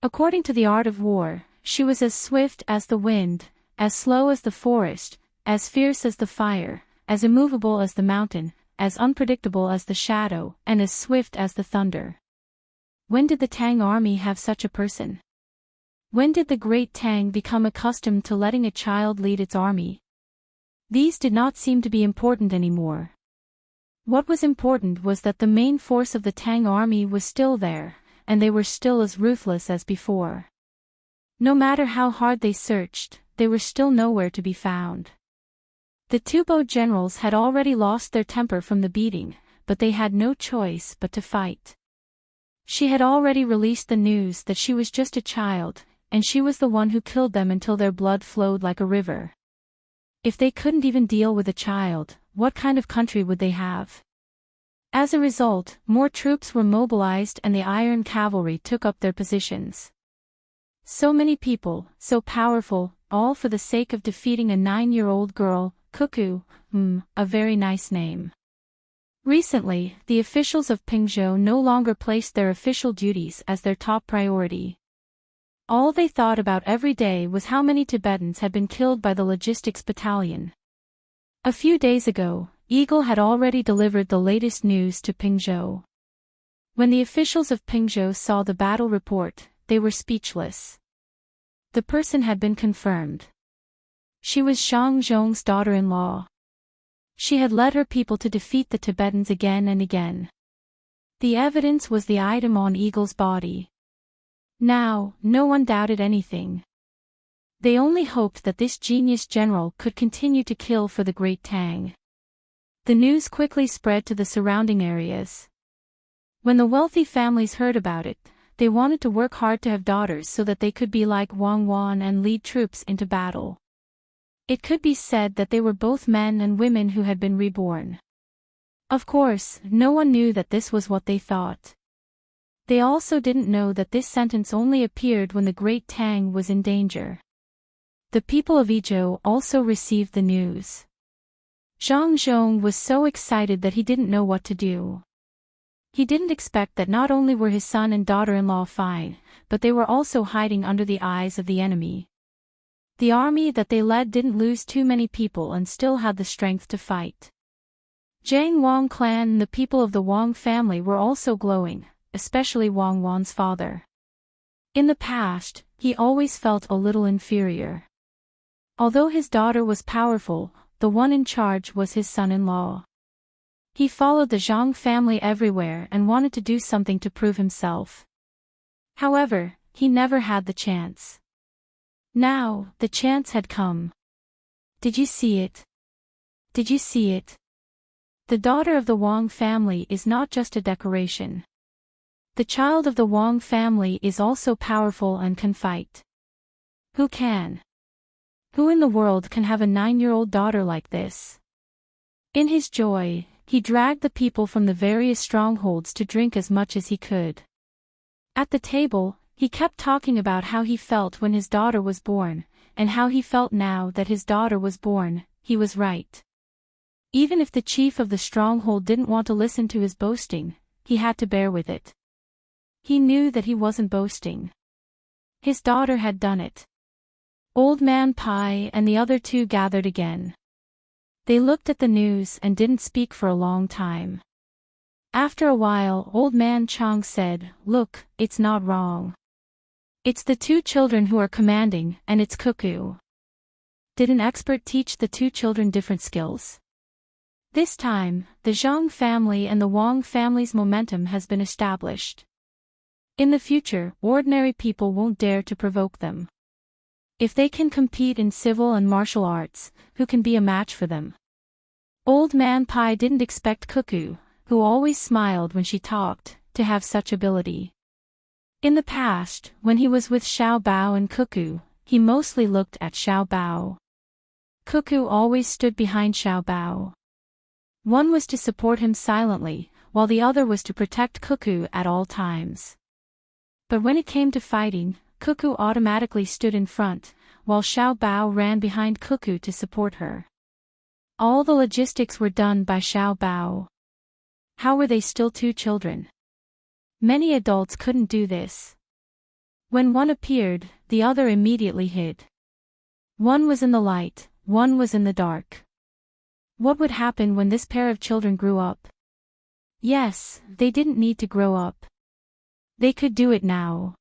According to the art of war, she was as swift as the wind, as slow as the forest, as fierce as the fire, as immovable as the mountain, as unpredictable as the shadow, and as swift as the thunder. When did the Tang army have such a person? When did the great Tang become accustomed to letting a child lead its army? These did not seem to be important anymore. What was important was that the main force of the Tang army was still there, and they were still as ruthless as before. No matter how hard they searched, they were still nowhere to be found. The Tubo generals had already lost their temper from the beating, but they had no choice but to fight. She had already released the news that she was just a child, and she was the one who killed them until their blood flowed like a river. If they couldn't even deal with a child, what kind of country would they have? As a result, more troops were mobilized and the Iron Cavalry took up their positions. So many people, so powerful, all for the sake of defeating a 9-year-old girl, Cuckoo, a very nice name. Recently, the officials of Pingzhou no longer placed their official duties as their top priority. All they thought about every day was how many Tibetans had been killed by the logistics battalion. A few days ago, Idyll had already delivered the latest news to Pingzhou. When the officials of Pingzhou saw the battle report, they were speechless. The person had been confirmed. She was Zhang Zhong's daughter-in-law. She had led her people to defeat the Tibetans again and again. The evidence was the item on Idyll's body. Now, no one doubted anything. They only hoped that this genius general could continue to kill for the great Tang. The news quickly spread to the surrounding areas. When the wealthy families heard about it, they wanted to work hard to have daughters so that they could be like Wang Wan and lead troops into battle. It could be said that they were both men and women who had been reborn. Of course, no one knew that this was what they thought. They also didn't know that this sentence only appeared when the great Tang was in danger. The people of Idyll also received the news. Zhang Zhong was so excited that he didn't know what to do. He didn't expect that not only were his son and daughter-in-law fine, but they were also hiding under the eyes of the enemy. The army that they led didn't lose too many people and still had the strength to fight. Zhang Wang clan and the people of the Wang family were also glowing, especially Wang Wan's father. In the past, he always felt a little inferior. Although his daughter was powerful, the one in charge was his son-in-law. He followed the Zhang family everywhere and wanted to do something to prove himself. However, he never had the chance. Now, the chance had come. Did you see it? Did you see it? The daughter of the Wang family is not just a decoration. The child of the Wang family is also powerful and can fight. Who can? Who in the world can have a 9-year-old daughter like this? In his joy, he dragged the people from the various strongholds to drink as much as he could. At the table, he kept talking about how he felt when his daughter was born, and how he felt now that his daughter was born. He was right. Even if the chief of the stronghold didn't want to listen to his boasting, he had to bear with it. He knew that he wasn't boasting. His daughter had done it. Old Man Pai and the other two gathered again. They looked at the news and didn't speak for a long time. After a while, Old Man Chang said, "Look, it's not wrong. It's the two children who are commanding, and it's Cuckoo." Did an expert teach the two children different skills? This time, the Zhang family and the Wang family's momentum has been established. In the future, ordinary people won't dare to provoke them. If they can compete in civil and martial arts, who can be a match for them? Old Man Pai didn't expect Cuckoo, who always smiled when she talked, to have such ability. In the past, when he was with Xiao Bao and Cuckoo, he mostly looked at Xiao Bao. Cuckoo always stood behind Xiao Bao. One was to support him silently, while the other was to protect Cuckoo at all times. But when it came to fighting, Cuckoo automatically stood in front, while Xiao Bao ran behind Cuckoo to support her. All the logistics were done by Xiao Bao. How were they still two children? Many adults couldn't do this. When one appeared, the other immediately hid. One was in the light, one was in the dark. What would happen when this pair of children grew up? Yes, they didn't need to grow up. They could do it now.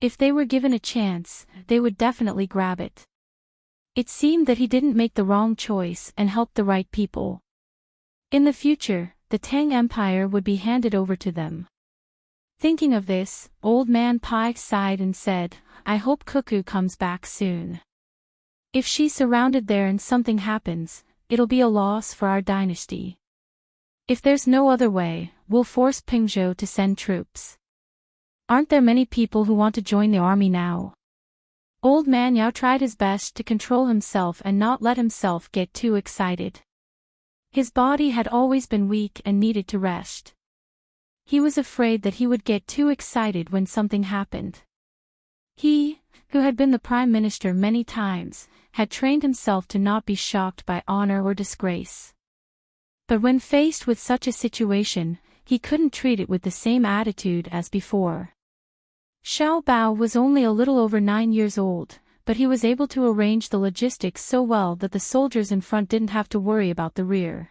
If they were given a chance, they would definitely grab it. It seemed that he didn't make the wrong choice and helped the right people. In the future, the Tang Empire would be handed over to them. Thinking of this, Old Man Pai sighed and said, "I hope Cuckoo comes back soon. If she's surrounded there and something happens, it'll be a loss for our dynasty. If there's no other way, we'll force Pingzhou to send troops. Aren't there many people who want to join the army now?" Old Man Yao tried his best to control himself and not let himself get too excited. His body had always been weak and needed to rest. He was afraid that he would get too excited when something happened. He, who had been the prime minister many times, had trained himself to not be shocked by honor or disgrace. But when faced with such a situation, he couldn't treat it with the same attitude as before. Xiao Bao was only a little over 9 years old, but he was able to arrange the logistics so well that the soldiers in front didn't have to worry about the rear.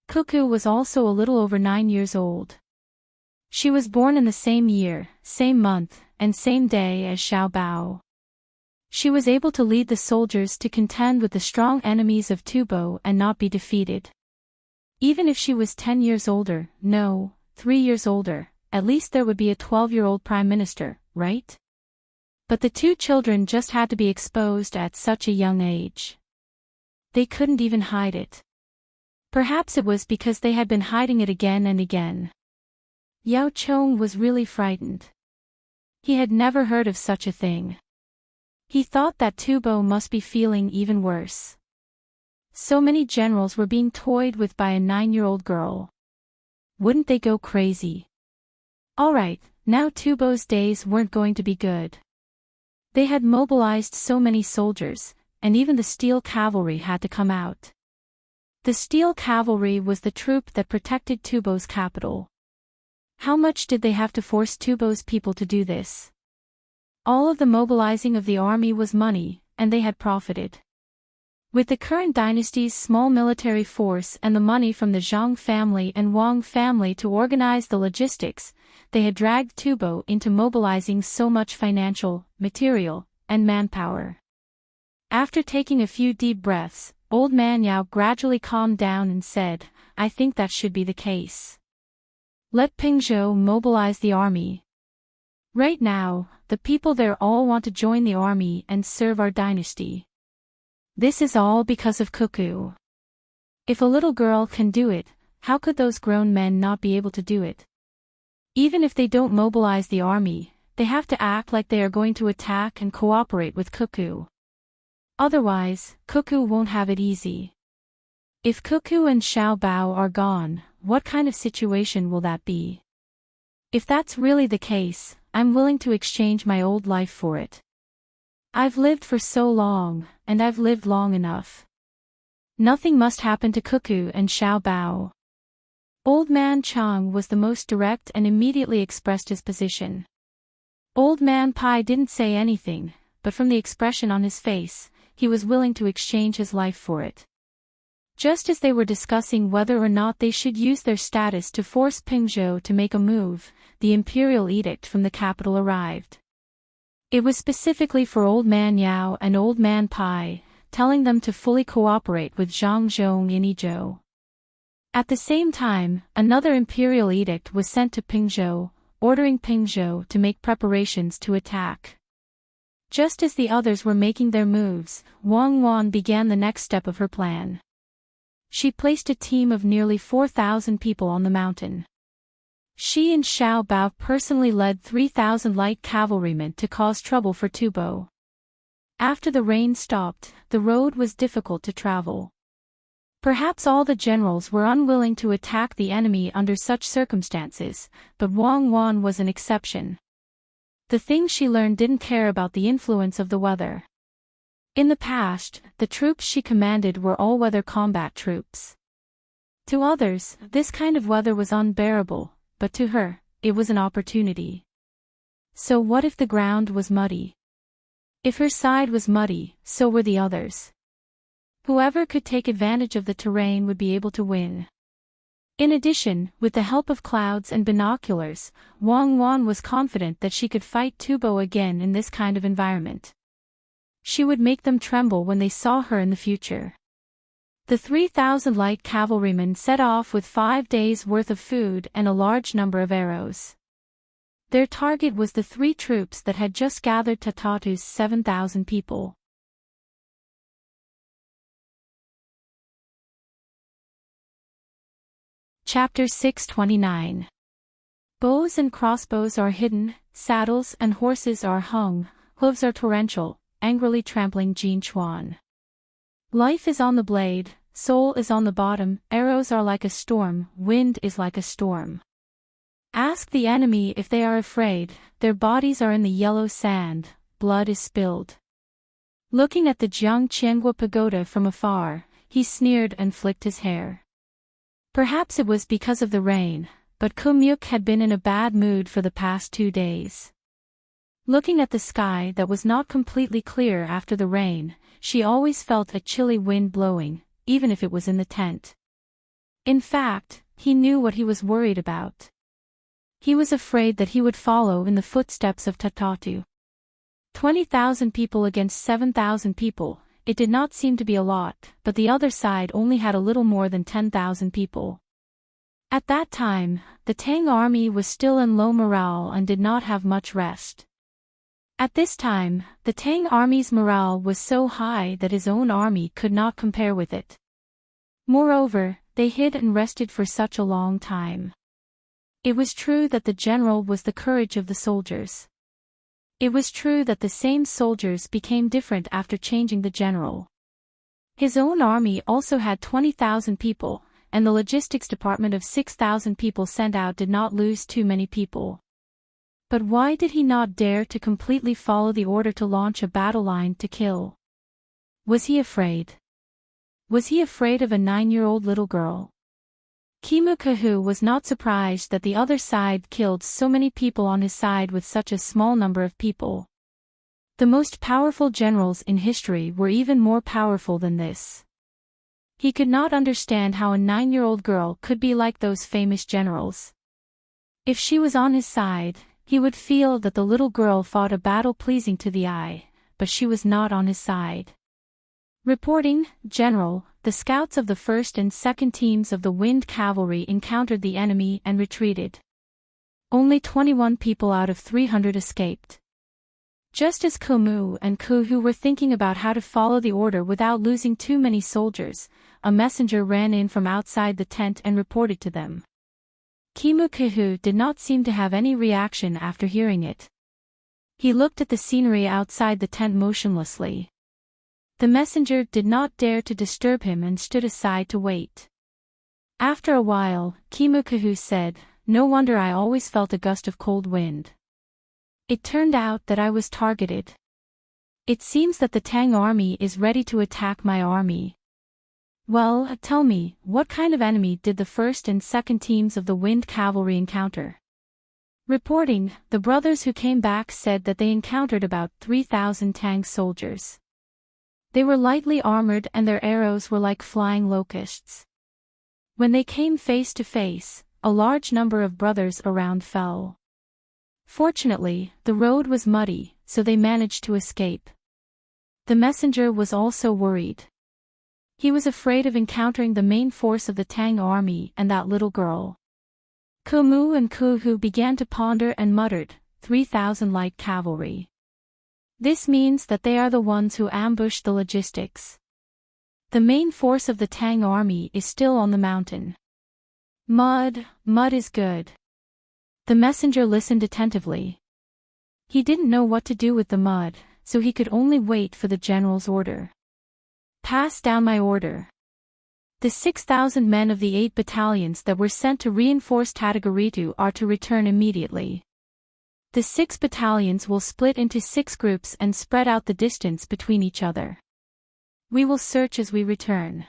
Cuckoo was also a little over 9 years old. She was born in the same year, same month, and same day as Xiao Bao. She was able to lead the soldiers to contend with the strong enemies of Tubo and not be defeated. Even if she was 10 years older, no, 3 years older, at least there would be a 12-year-old prime minister, right? But the two children just had to be exposed at such a young age. They couldn't even hide it. Perhaps it was because they had been hiding it again and again. Yao Chong was really frightened. He had never heard of such a thing. He thought that Tubo must be feeling even worse. So many generals were being toyed with by a 9-year-old girl. Wouldn't they go crazy? Alright, now Tubo's days weren't going to be good. They had mobilized so many soldiers, and even the steel cavalry had to come out. The steel cavalry was the troop that protected Tubo's capital. How much did they have to force Tubo's people to do this? All of the mobilizing of the army was money, and they had profited. With the current dynasty's small military force and the money from the Zhang family and Wang family to organize the logistics, they had dragged Tubo into mobilizing so much financial, material, and manpower. After taking a few deep breaths, Old Man Yao gradually calmed down and said, "I think that should be the case. Let Pingzhou mobilize the army. Right now, the people there all want to join the army and serve our dynasty. This is all because of Cuckoo. If a little girl can do it, how could those grown men not be able to do it? Even if they don't mobilize the army, they have to act like they are going to attack and cooperate with Cuckoo. Otherwise, Cuckoo won't have it easy. If Cuckoo and Xiao Bao are gone, what kind of situation will that be? If that's really the case, I'm willing to exchange my old life for it. I've lived for so long, and I've lived long enough. Nothing must happen to Cuckoo and Xiao Bao." Old Man Chang was the most direct and immediately expressed his position. Old Man Pai didn't say anything, but from the expression on his face, he was willing to exchange his life for it. Just as they were discussing whether or not they should use their status to force Pingzhou to make a move, the imperial edict from the capital arrived. It was specifically for Old Man Yao and Old Man Pai, telling them to fully cooperate with Zhang Zhong in Idyll. At the same time, another imperial edict was sent to Pingzhou, ordering Pingzhou to make preparations to attack. Just as the others were making their moves, Wang Wan began the next step of her plan. She placed a team of nearly 4,000 people on the mountain. She and Xiao Bao personally led 3,000 light cavalrymen to cause trouble for Tubo. After the rain stopped, the road was difficult to travel. Perhaps all the generals were unwilling to attack the enemy under such circumstances, but Wang Wan was an exception. The thing she learned didn't care about the influence of the weather. In the past, the troops she commanded were all-weather combat troops. To others, this kind of weather was unbearable, but to her, it was an opportunity. So what if the ground was muddy? If her side was muddy, so were the others. Whoever could take advantage of the terrain would be able to win. In addition, with the help of clouds and binoculars, Wang Wan was confident that she could fight Tubo again in this kind of environment. She would make them tremble when they saw her in the future. The 3,000 light cavalrymen set off with 5 days' worth of food and a large number of arrows. Their target was the 3 troops that had just gathered Tatatu's 7,000 people. Chapter 629. Bows and crossbows are hidden, saddles and horses are hung, hooves are torrential, angrily trampling Jin Chuan. Life is on the blade, soul is on the bottom, arrows are like a storm, wind is like a storm. Ask the enemy if they are afraid, their bodies are in the yellow sand, blood is spilled. Looking at the Jiang Qiangua pagoda from afar, he sneered and flicked his hair. Perhaps it was because of the rain, but Kumyuk had been in a bad mood for the past 2 days. Looking at the sky that was not completely clear after the rain, she always felt a chilly wind blowing, even if it was in the tent. In fact, he knew what he was worried about. He was afraid that he would follow in the footsteps of Tatatu. 20,000 people against 7,000 people, it did not seem to be a lot, but the other side only had a little more than 10,000 people. At that time, the Tang army was still in low morale and did not have much rest. At this time, the Tang army's morale was so high that his own army could not compare with it. Moreover, they hid and rested for such a long time. It was true that the general was the courage of the soldiers. It was true that the same soldiers became different after changing the general. His own army also had 20,000 people, and the logistics department of 6,000 people sent out did not lose too many people. But why did he not dare to completely follow the order to launch a battle line to kill? Was he afraid? Was he afraid of a 9-year-old little girl? Kimukahu was not surprised that the other side killed so many people on his side with such a small number of people. The most powerful generals in history were even more powerful than this. He could not understand how a 9-year-old girl could be like those famous generals. If she was on his side, he would feel that the little girl fought a battle pleasing to the eye, but she was not on his side. Reporting, General, the scouts of the 1st and 2nd teams of the Wind Cavalry encountered the enemy and retreated. Only 21 people out of 300 escaped. Just as Komu and Kuhu were thinking about how to follow the order without losing too many soldiers, a messenger ran in from outside the tent and reported to them. Kimukahu did not seem to have any reaction after hearing it. He looked at the scenery outside the tent motionlessly. The messenger did not dare to disturb him and stood aside to wait. After a while, Kimukahu said, "No wonder I always felt a gust of cold wind. It turned out that I was targeted. It seems that the Tang army is ready to attack my army. Well, tell me, what kind of enemy did the 1st and 2nd teams of the Wind Cavalry encounter?" Reporting, the brothers who came back said that they encountered about 3,000 Tang soldiers. They were lightly armored and their arrows were like flying locusts. When they came face to face, a large number of brothers around fell. Fortunately, the road was muddy, so they managed to escape. The messenger was also worried. He was afraid of encountering the main force of the Tang army and that little girl. Komu and Kuhu began to ponder and muttered, 3,000 light cavalry. This means that they are the ones who ambushed the logistics. The main force of the Tang army is still on the mountain. Mud is good. The messenger listened attentively. He didn't know what to do with the mud, so he could only wait for the general's order. Pass down my order. The 6,000 men of the 8 battalions that were sent to reinforce Tadagaritu are to return immediately. The 6 battalions will split into 6 groups and spread out the distance between each other. We will search as we return.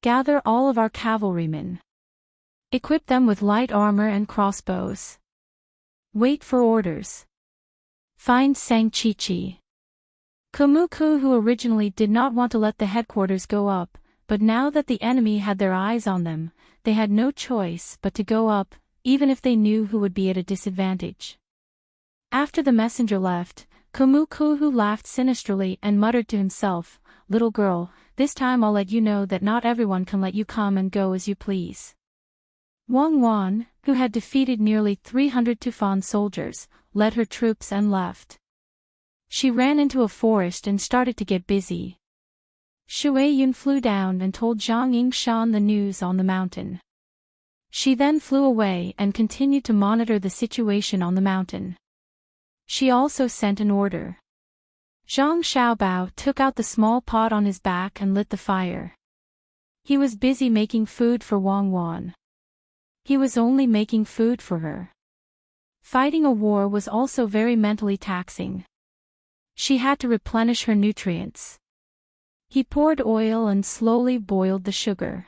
Gather all of our cavalrymen. Equip them with light armor and crossbows. Wait for orders. Find Sangchichi. Komuku, who originally did not want to let the headquarters go up, but now that the enemy had their eyes on them, they had no choice but to go up, even if they knew who would be at a disadvantage. After the messenger left, Komuku laughed sinisterly and muttered to himself, "Little girl, this time I'll let you know that not everyone can let you come and go as you please." Wang Wan, who had defeated nearly 300 Tufan soldiers, led her troops and left. She ran into a forest and started to get busy. Shui Yun flew down and told Zhang Yingshan the news on the mountain. She then flew away and continued to monitor the situation on the mountain. She also sent an order. Zhang Xiaobao took out the small pot on his back and lit the fire. He was busy making food for Wang Wan. He was only making food for her. Fighting a war was also very mentally taxing. She had to replenish her nutrients. He poured oil and slowly boiled the sugar.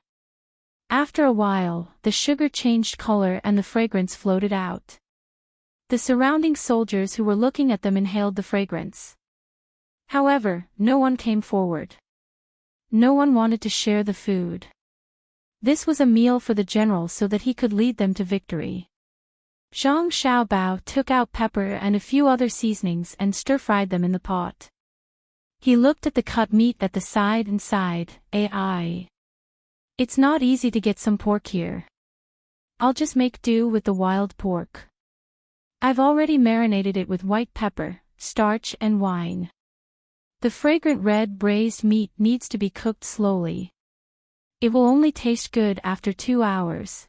After a while, the sugar changed color and the fragrance floated out. The surrounding soldiers who were looking at them inhaled the fragrance. However, no one came forward. No one wanted to share the food. This was a meal for the general so that he could lead them to victory. Zhang Xiaobao took out pepper and a few other seasonings and stir-fried them in the pot. He looked at the cut meat at the side and sighed, "Ai. It's not easy to get some pork here. I'll just make do with the wild pork. I've already marinated it with white pepper, starch and wine. The fragrant red braised meat needs to be cooked slowly. It will only taste good after 2 hours."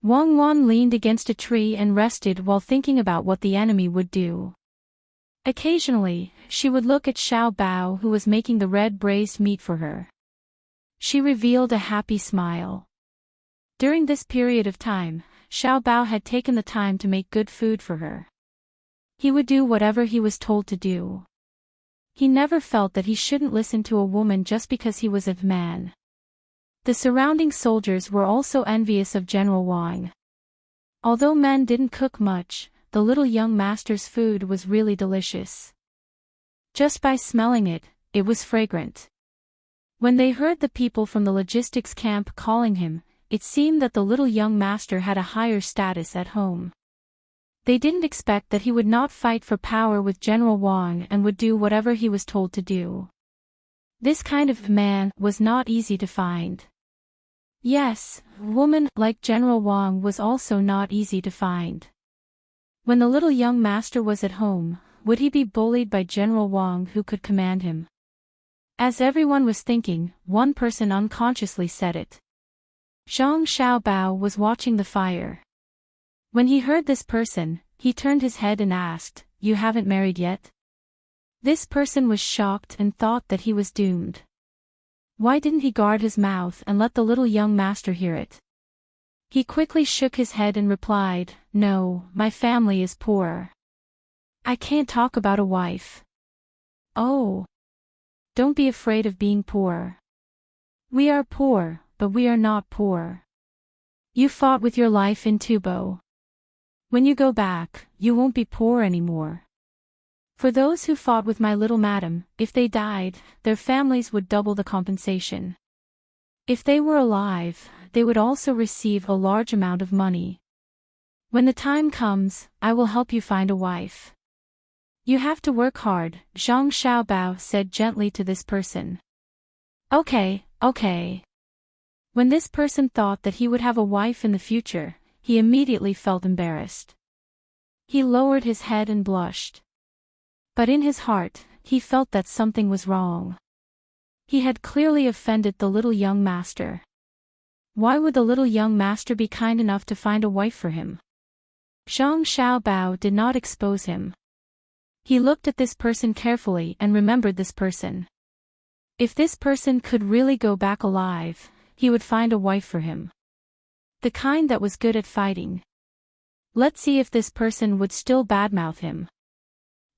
Wang Wan leaned against a tree and rested while thinking about what the enemy would do. Occasionally, she would look at Xiao Bao who was making the red braised meat for her. She revealed a happy smile. During this period of time, Xiao Bao had taken the time to make good food for her. He would do whatever he was told to do. He never felt that he shouldn't listen to a woman just because he was a man. The surrounding soldiers were also envious of General Wang. Although men didn't cook much, the little young master's food was really delicious. Just by smelling it, it was fragrant. When they heard the people from the logistics camp calling him, it seemed that the little young master had a higher status at home. They didn't expect that he would not fight for power with General Wang and would do whatever he was told to do. This kind of man was not easy to find. Yes, a woman like General Wang was also not easy to find. When the little young master was at home, would he be bullied by General Wang who could command him? As everyone was thinking, one person unconsciously said it. Zhang Xiaobao was watching the fire. When he heard this person, he turned his head and asked, "You haven't married yet?" This person was shocked and thought that he was doomed. Why didn't he guard his mouth and let the little young master hear it? He quickly shook his head and replied, "No, my family is poor. I can't talk about a wife." "Oh. Don't be afraid of being poor. We are poor, but we are not poor. You fought with your life in Tubo. When you go back, you won't be poor anymore. For those who fought with my little madam, if they died, their families would double the compensation. If they were alive, they would also receive a large amount of money. When the time comes, I will help you find a wife. You have to work hard," Zhang Xiaobao said gently to this person. Okay. When this person thought that he would have a wife in the future, he immediately felt embarrassed. He lowered his head and blushed. But in his heart, he felt that something was wrong. He had clearly offended the little young master. Why would the little young master be kind enough to find a wife for him? Zhang Xiaobao did not expose him. He looked at this person carefully and remembered this person. If this person could really go back alive, he would find a wife for him. The kind that was good at fighting. Let's see if this person would still badmouth him.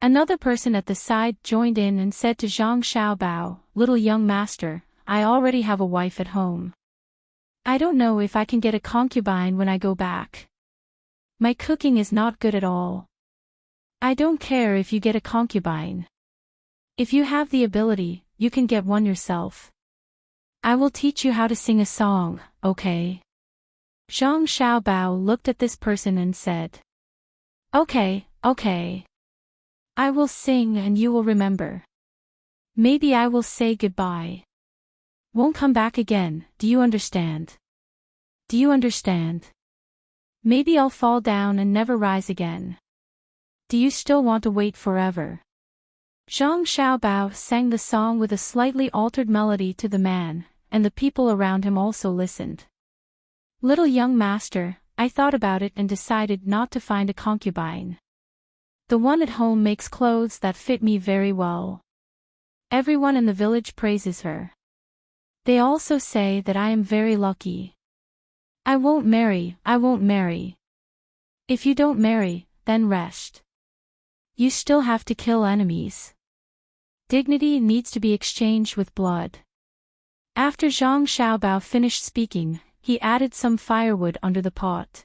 Another person at the side joined in and said to Zhang Xiaobao, "Little young master, I already have a wife at home. I don't know if I can get a concubine when I go back. My cooking is not good at all. I don't care if you get a concubine. If you have the ability, you can get one yourself. I will teach you how to sing a song, okay?" Zhang Xiaobao looked at this person and said, Okay. I will sing and you will remember. Maybe I will say goodbye. Won't come back again, do you understand? Do you understand? Maybe I'll fall down and never rise again. Do you still want to wait forever?" Zhang Xiaobao sang the song with a slightly altered melody to the man, and the people around him also listened. "Little young master, I thought about it and decided not to find a concubine. The one at home makes clothes that fit me very well. Everyone in the village praises her. They also say that I am very lucky. I won't marry. If you don't marry, then rest. You still have to kill enemies. Dignity needs to be exchanged with blood." After Zhang Xiaobao finished speaking, he added some firewood under the pot.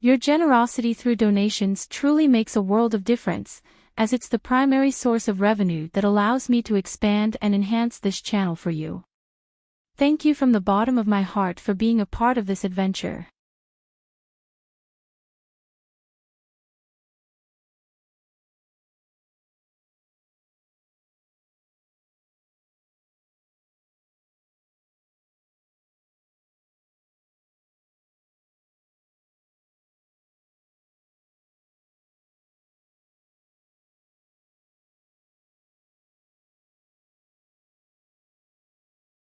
Your generosity through donations truly makes a world of difference, as it's the primary source of revenue that allows me to expand and enhance this channel for you. Thank you from the bottom of my heart for being a part of this adventure.